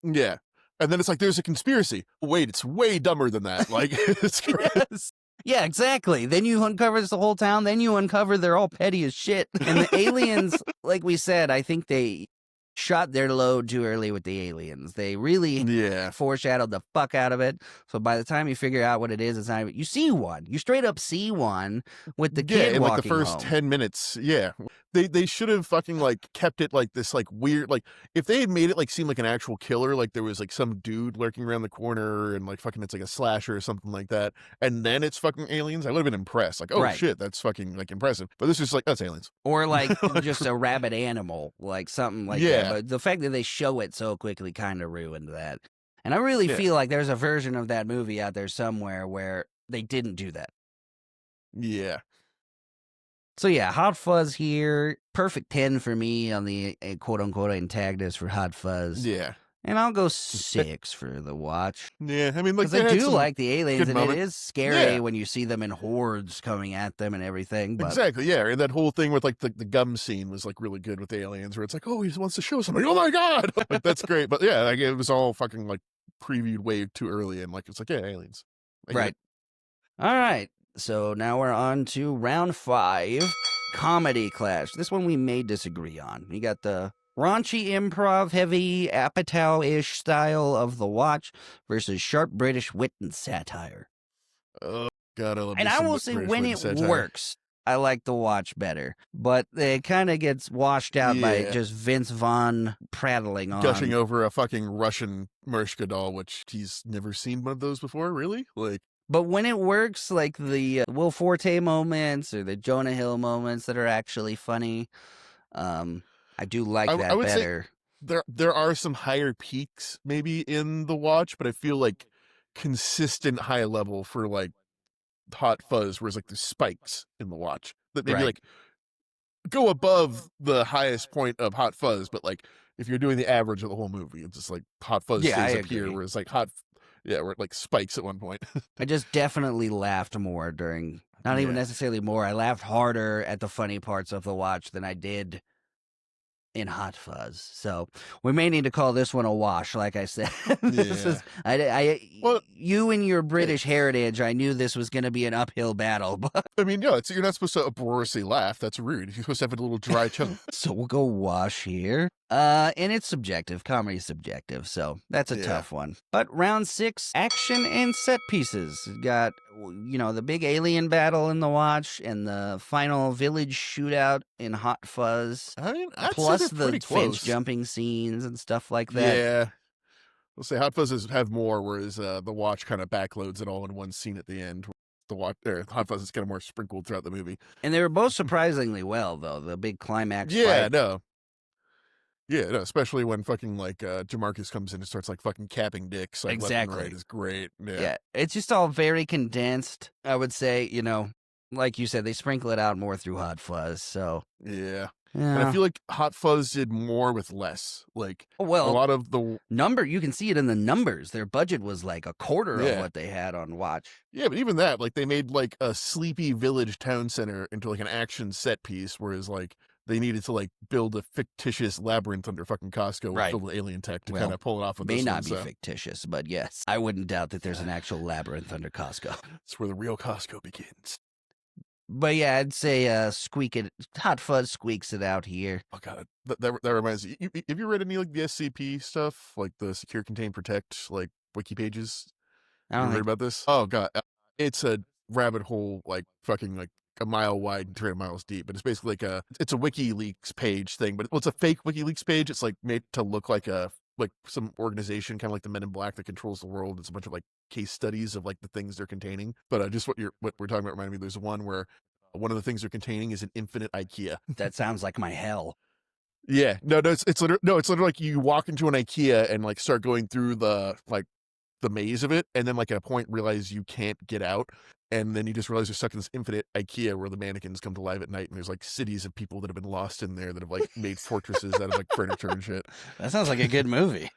Yeah. And then it's like there's a conspiracy. Wait, it's way dumber than that. Like it's great. Yes. Yeah, exactly. Then you uncover this whole town. Then you uncover they're all petty as shit. And the aliens, like we said, I think they shot their load too early with the aliens. They really Yeah. foreshadowed the fuck out of it. So by the time you figure out what it is, it's not even, you see one. You straight up see one with the kid in like the walking first home. 10 minutes. Yeah. They should have fucking like kept it like this like weird, like if they had made it like seem like an actual killer, like there was like some dude lurking around the corner and like fucking it's like a slasher or something like that, and then it's fucking aliens, I would have been impressed. Like, oh Right. shit, that's fucking like impressive. But this is just like, that's aliens. Or like just a rabid animal, like something like that. Yeah. But the fact that they show it so quickly kind of ruined that. And I really Yeah. feel like there's a version of that movie out there somewhere where they didn't do that. Yeah. So yeah, Hot Fuzz here. Perfect 10 for me on the quote-unquote antagonist for Hot Fuzz. Yeah. And I'll go 6 for The Watch. Yeah. I mean, like Because they I had do some like the aliens, good and it moment. is scary Yeah. when you see them in hordes coming at them and everything. But Exactly, yeah. And that whole thing with like the gum scene was like really good with the aliens, where it's like, oh, he wants to show somebody. Oh my god, like that's great. But yeah, like it was all fucking like previewed way too early, and like it's like, yeah, aliens. I get right. it. All right. So now we're on to round 5, comedy clash. This one we may disagree on. You got the raunchy improv heavy Apatow-ish style of The Watch versus sharp British wit and satire. Oh god, I love. And me I some will say British when wit it and satire. works, I like The Watch better. But it kind of gets washed out by Yeah. just Vince Vaughn prattling on. Gushing over a fucking Russian Mershka doll, which he's never seen one of those before, really? Like, But when it works, like the Will Forte moments or the Jonah Hill moments that are actually funny, I do like I that would say better. there are some higher peaks maybe in the Watch, but I feel like consistent high level for like Hot Fuzz, whereas like the spikes in the Watch that maybe Right. like go above the highest point of Hot Fuzz, but like if you're doing the average of the whole movie, it's just like Hot Fuzz Yeah, stays I up here, agree. whereas like where it like spikes at one point. I just definitely laughed more during, not even Yeah. necessarily more, I laughed harder at the funny parts of The Watch than I did in Hot Fuzz. So we may need to call this one a wash, like I said. This Yeah. is, Well, you and your British heritage, I knew this was going to be an uphill battle, but I mean, yeah, you're not supposed to uproariously laugh. That's rude. You're supposed to have a little dry chuckle. so we'll go wash here. And it's subjective. Comedy's subjective, so that's a Yeah. tough one. But round 6, action and set pieces. Got, the big alien battle in The Watch and the final village shootout in Hot Fuzz. I mean, I'd say Plus they're the pretty fence close. jumping scenes and stuff like that. Yeah. We'll say Hot Fuzzes have more, whereas the Watch kind of backloads it all in one scene at the end. The Watch, Hot Fuzz is kind of more sprinkled throughout the movie. And they were both surprisingly well, though. The big climax Yeah, fight. no. Yeah, no, especially when fucking like Jamarcus comes in and starts like fucking capping dicks like left and Exactly. right is great. Yeah, it's just all very condensed. I would say, like you said, they sprinkle it out more through Hot Fuzz. So, Yeah. yeah. And I feel like Hot Fuzz did more with less. Like a well, lot of the you can see it in the numbers. Their budget was like a quarter of Yeah. what they had on Watch. Yeah, but even that, like they made like a sleepy village town center into like an action set piece, whereas like they needed to like build a fictitious labyrinth under fucking Costco Right. filled with alien tech to Well, kind of pull it off with May this not one. be So fictitious, but yes, I wouldn't doubt that there's an actual labyrinth under Costco. it's where the real Costco begins. But yeah, I'd say Hot Fuzz squeaks it out here. Oh god, that reminds me. Have you read any like the SCP stuff, like the Secure, Contain, Protect, like wiki pages? I You don't ever heard think about this? Oh god, it's a rabbit hole like fucking like a mile wide and 300 miles deep. But it's basically like it's a WikiLeaks page thing, but it's a fake WikiLeaks page. It's like made to look like some organization, kind of like the Men in Black that controls the world. It's a bunch of like case studies of like the things they're containing. But just what we're talking about reminded me. There's one where one of the things they're containing is an infinite IKEA. that sounds like my hell. Yeah, no, it's literally no, it's literally like you walk into an IKEA and like start going through the maze of it, and then like at a point realize you can't get out, and then you just realize you're stuck in this infinite IKEA where the mannequins come to life at night, and there's like cities of people that have been lost in there that have like made fortresses out of like furniture and shit. That sounds like a good movie.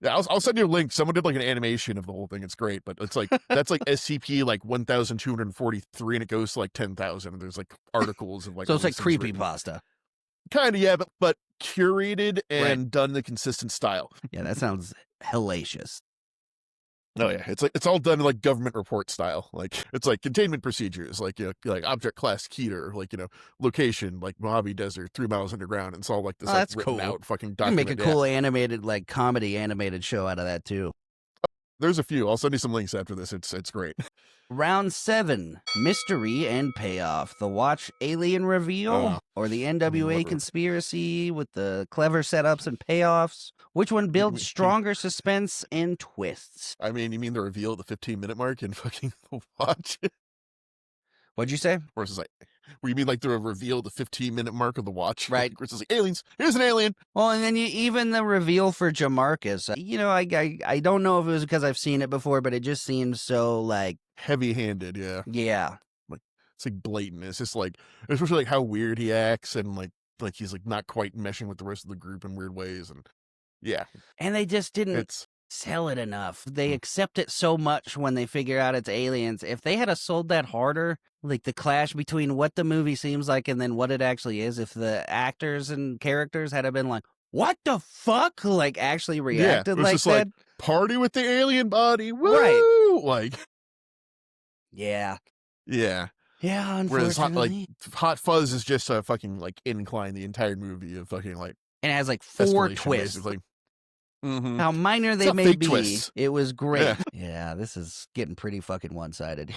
Yeah, I'll send you a link. Someone did like an animation of the whole thing. It's great, but it's like that's like SCP like 1,243, and it goes to like 10,000. And there's like articles of like So all it's like these things written. creepypasta. Kind of, yeah, but curated and Right. done in a consistent style. Yeah, that sounds hellacious. Oh yeah, it's like it's all done in like government report style. Like it's like containment procedures, like like object class Keter, like location like Mojave Desert, 3 miles underground. And it's all like this Oh, like that's written cool. out fucking You can document. make a Yeah. cool animated, like comedy animated show out of that too. There's a few. I'll send you some links after this. It's great. Round 7, mystery and payoff. The Watch alien reveal or the NWA whatever. conspiracy with the clever setups and payoffs? Which one builds stronger suspense and twists? I mean, you mean the reveal at the 15-minute mark in fucking The Watch? What'd you say? Versus like, where you mean like the reveal at the 15-minute mark of The Watch? Right. Versus like aliens. Here's an alien. Well, and then even the reveal for Jamarcus. I don't know if it was because I've seen it before, but it just seems so like Heavy-handed, yeah. yeah. It's like blatant. It's just like, especially like how weird he acts, and like he's like not quite meshing with the rest of the group in weird ways, and yeah, And they just didn't it's sell it enough. They accept it so much when they figure out it's aliens. If they had sold that harder, like the clash between what the movie seems like and then what it actually is, if the actors and characters had been like, "What the fuck?" like actually reacted it was like just that. like party with the alien body, woo! Right. Like Yeah. yeah. Yeah, Whereas unfortunately. Hot Fuzz is just a fucking like incline the entire movie of fucking like And it has like 4 escalation, twists. basically. Mm-hmm. How minor they not may fake be, twists. it was great. Yeah. Yeah, this is getting pretty fucking one-sided.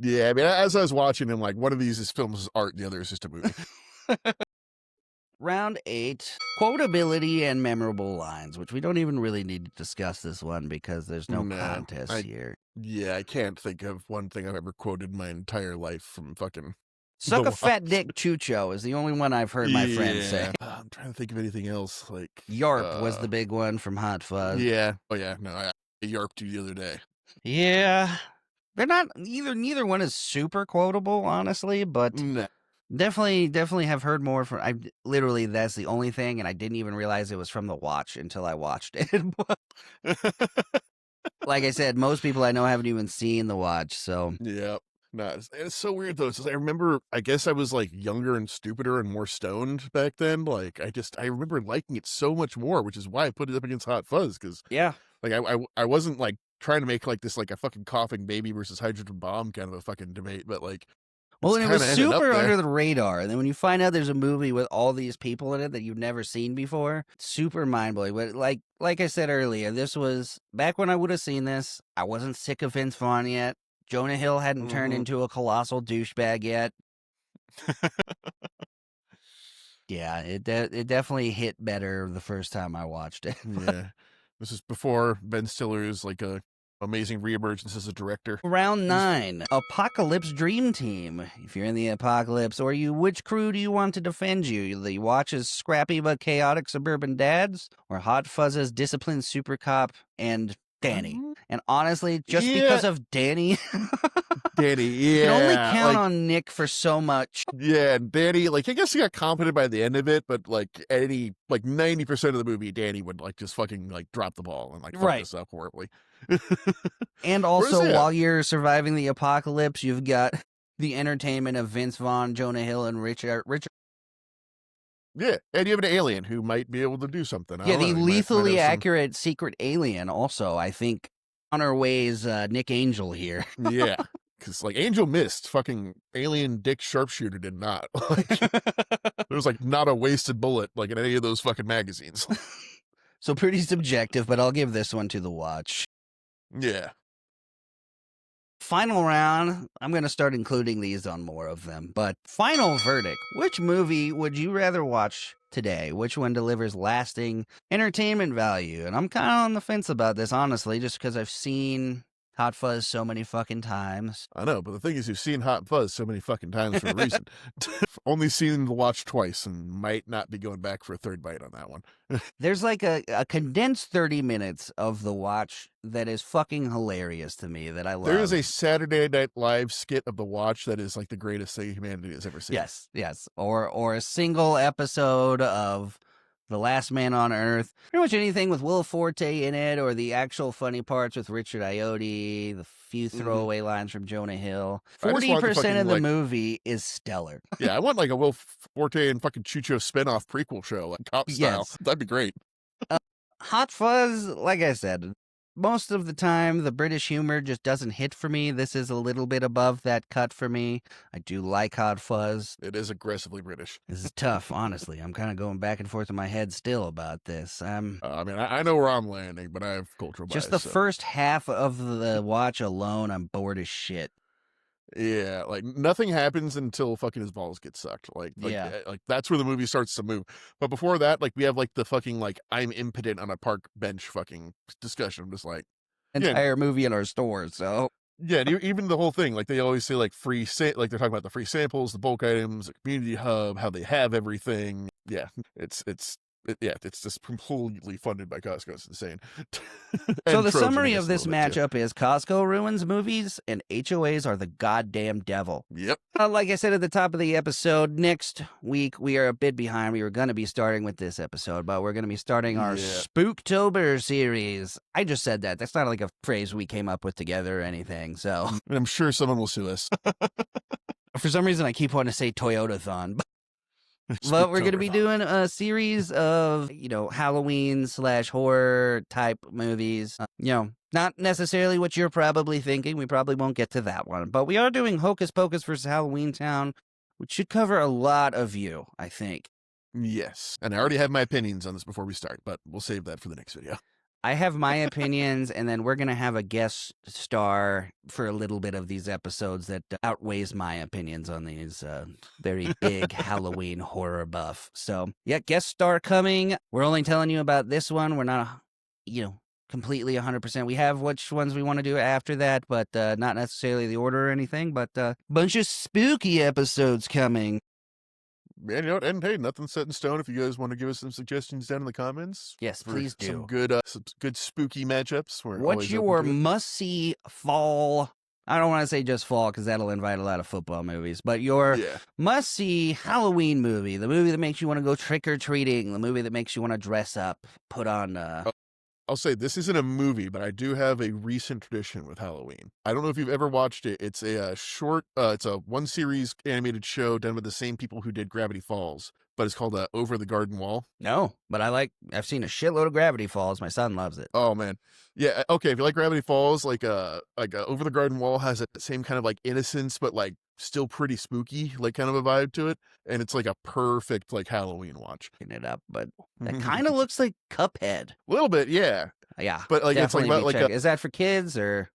Yeah, I mean, as I was watching him, like one of these is filmed as art, and the other is just a movie. Round 8, quotability and memorable lines, which we don't even really need to discuss this one because there's no contest here. Yeah, I can't think of one thing I've ever quoted in my entire life from fucking Suck The a fat dick, Chucho is the only one I've heard my friends say. I'm trying to think of anything else. Like Yarp was the big one from Hot Fuzz. Yeah. Oh yeah. No, I yarped you the other day. Yeah. They're not neither one is super quotable, honestly, but Nah. definitely have heard more from literally that's the only thing, and I didn't even realize it was from The Watch until I watched it. Like I said, most people I know haven't even seen The Watch, so Yeah. No, it's so weird though. It's just, I remember, I guess I was like younger and stupider and more stoned back then. Like I remember liking it so much more, which is why I put it up against Hot Fuzz. Cause yeah. like I wasn't like trying to make like this, like a fucking coughing baby versus hydrogen bomb kind of a fucking debate, but like, Well, it's and it was kinda ended up super there. under the radar. And then when you find out there's a movie with all these people in it that you've never seen before, super mind blowing. But like I said earlier, this was back when I would have seen this. I wasn't sick of Vince Vaughn yet. Jonah Hill hadn't turned into a colossal douchebag yet. Yeah, it definitely hit better the first time I watched it. Yeah. This is before Ben Stiller's like a amazing reemergence as a director. Round 9, Apocalypse Dream Team. If you're in the apocalypse, which crew do you want to defend you? The Watch's scrappy but chaotic suburban dads, or Hot Fuzz's disciplined super cop and Danny? And honestly, just because of Danny, Danny, you can only count on Nick for so much. Yeah, and Danny, like I guess he got competent by the end of it, but like 90% of the movie, Danny would like just fucking like drop the ball and like fuck this up horribly. And also, while you're surviving the apocalypse, you've got the entertainment of Vince Vaughn, Jonah Hill, and Richard. Yeah, and you have an alien who might be able to do something. Yeah, the lethally accurate secret alien. Also, I think Connor weighs Nick Angel here. Yeah, because like Angel missed, fucking alien Dick Sharpshooter did not. Like, there was like not a wasted bullet like in any of those fucking magazines. So pretty subjective, but I'll give this one to The Watch. Yeah. Final round. I'm going to start including these on more of them. But final verdict. Which movie would you rather watch today? Which one delivers lasting entertainment value? And I'm kind of on the fence about this, honestly, just because I've seen Hot Fuzz so many fucking times. I know, but the thing is, you've seen Hot Fuzz so many fucking times for a reason. Only seen The Watch twice and might not be going back for a third bite on that one. There's like a condensed 30 minutes of The Watch that is fucking hilarious to me that I love. There is a Saturday Night Live skit of The Watch that is like the greatest thing humanity has ever seen. Yes. Or a single episode of The Last Man on Earth. Pretty much anything with Will Forte in it, or the actual funny parts with Richard Ayoade, the few throwaway lines from Jonah Hill. 40% of the movie is stellar. Yeah, I want like a Will Forte and fucking Chucho spinoff prequel show, like cop style. Yes. That'd be great. Hot Fuzz, like I said, most of the time the British humor just doesn't hit for me. This is a little bit above that cut for me. I do like Hot Fuzz. It is aggressively British. This is tough, honestly. I'm kind of going back and forth in my head still about this. I mean, I know where I'm landing, but I have cultural bias. Just the first half of the watch alone, I'm bored as shit. Yeah, like nothing happens until fucking his balls get sucked. Like that's where the movie starts to move. But before that, like we have like the fucking like I'm impotent on a park bench fucking discussion. I'm just like entire movie in our store. So yeah, and even the whole thing, like they always say like like they're talking about the free samples, the bulk items, the community hub, how they have everything. Yeah, it's just completely funded by Costco. It's insane. So the summary of this matchup is Costco ruins movies and HOAs are the goddamn devil. Yep. Like I said at the top of the episode, next week we are a bit behind. We were going to be starting with this episode, but we're going to be starting our Spooktober series. I just said that. That's not like a phrase we came up with together or anything. So and I'm sure someone will sue us. For some reason, I keep wanting to say Toyota-thon. But we're going to be doing a series of, Halloween/horror type movies. Not necessarily what you're probably thinking. We probably won't get to that one. But we are doing Hocus Pocus versus Halloween Town, which should cover a lot of you, I think. Yes. And I already have my opinions on this before we start, but we'll save that for the next video. I have my opinions, and then we're going to have a guest star for a little bit of these episodes that outweighs my opinions on these very big Halloween horror buff. So, yeah, guest star coming. We're only telling you about this one. We're not, completely 100%. We have which ones we want to do after that, but not necessarily the order or anything, but a bunch of spooky episodes coming. And, and hey, nothing's set in stone. If you guys want to give us some suggestions down in the comments, yes, please do. Some good spooky matchups. What's your must-see fall? I don't want to say just fall because that'll invite a lot of football movies, but your must-see Halloween movie, the movie that makes you want to go trick-or-treating, the movie that makes you want to dress up, put on I'll say this isn't a movie, but I do have a recent tradition with Halloween. I don't know if you've ever watched it. It's a short, it's a one series animated show done with the same people who did Gravity Falls, but it's called Over the Garden Wall. No, but I've seen a shitload of Gravity Falls. My son loves it. Oh man. Yeah. Okay. If you like Gravity Falls, like Over the Garden Wall has that same kind of like innocence, but like still pretty spooky, like kind of a vibe to it. And it's like a perfect like Halloween watch. It up, but that kind of looks like Cuphead. A little bit. Yeah. Yeah. But like, it's like about like, is that for kids or?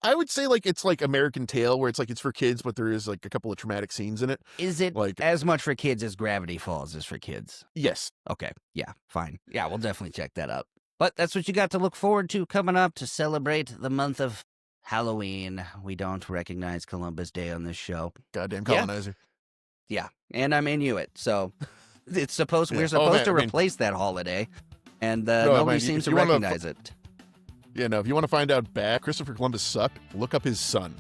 I would say like it's like American Tail, where it's like it's for kids, but there is like a couple of traumatic scenes in it. Is it like as much for kids as Gravity Falls is for kids? Yes. Okay. Yeah. Fine. Yeah, we'll definitely check that out. But that's what you got to look forward to coming up to celebrate the month of Halloween. We don't recognize Columbus Day on this show. Goddamn colonizer. Yeah. And I'm Inuit, so we're supposed to replace that holiday, and nobody seems to recognize it. Yeah, no, if you want to find out bad Christopher Columbus sucked, look up his son.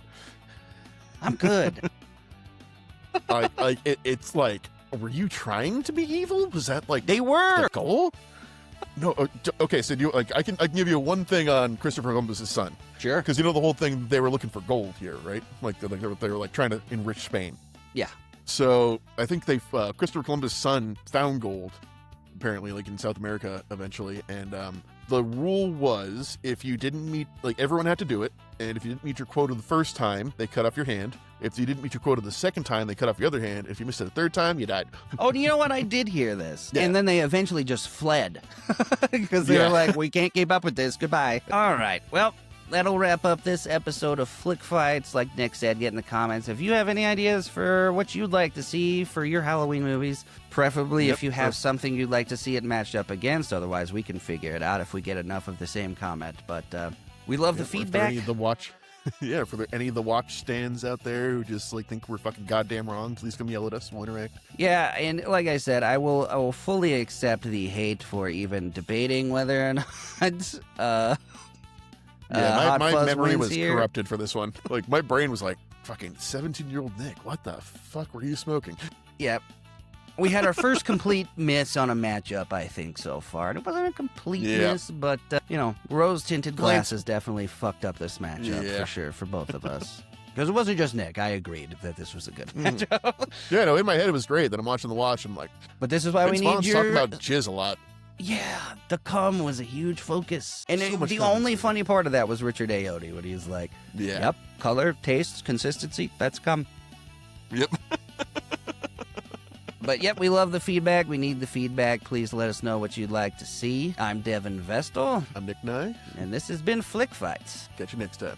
I'm good. It's like, were you trying to be evil? Was that like they were the goal? No, okay. So I can give you one thing on Christopher Columbus's son. Sure. Because the whole thing, they were looking for gold here, right? Like they were like trying to enrich Spain. Yeah. So I think Christopher Columbus' son found gold, apparently, like in South America eventually, and the rule was if you didn't meet, like everyone had to do it, and if you didn't meet your quota the first time, they cut off your hand. If you didn't meet your quota the second time, they cut off your other hand. If you missed it the third time, you died. Oh, you know what? I did hear this. Yeah. And then they eventually just fled because they were like, we can't keep up with this. Goodbye. All right. Well, that'll wrap up this episode of Flick Fights. Like Nick said, get in the comments if you have any ideas for what you'd like to see for your Halloween movies. Preferably if you have something you'd like to see it matched up against. Otherwise, we can figure it out if we get enough of the same comment. But we love the feedback. Any of the watch, for any of the watch stands out there who just like think we're fucking goddamn wrong, please come yell at us. We'll interact. Yeah, and like I said, I will fully accept the hate for even debating whether or not. My memory was here. corrupted for this one. Like my brain was like, fucking 17-year-old Nick. What the fuck were you smoking? Yep. We had our first complete miss on a matchup, I think, so far. It wasn't a complete miss, but, rose-tinted glasses definitely fucked up this matchup, for sure, for both of us. Because it wasn't just Nick. I agreed that this was a good matchup. Yeah, no, in my head it was great. Then I'm watching the watch, I'm like... But this is why we need your... talking about jizz a lot. Yeah, the cum was a huge focus. And the cum. only funny part of that was Richard Ayoade, when he's like, yep, color, taste, consistency, that's cum. Yep. But yep, we love the feedback. We need the feedback. Please let us know what you'd like to see. I'm Devin Vestal. I'm Nick Nye. And this has been Flick Fights. Catch you next time.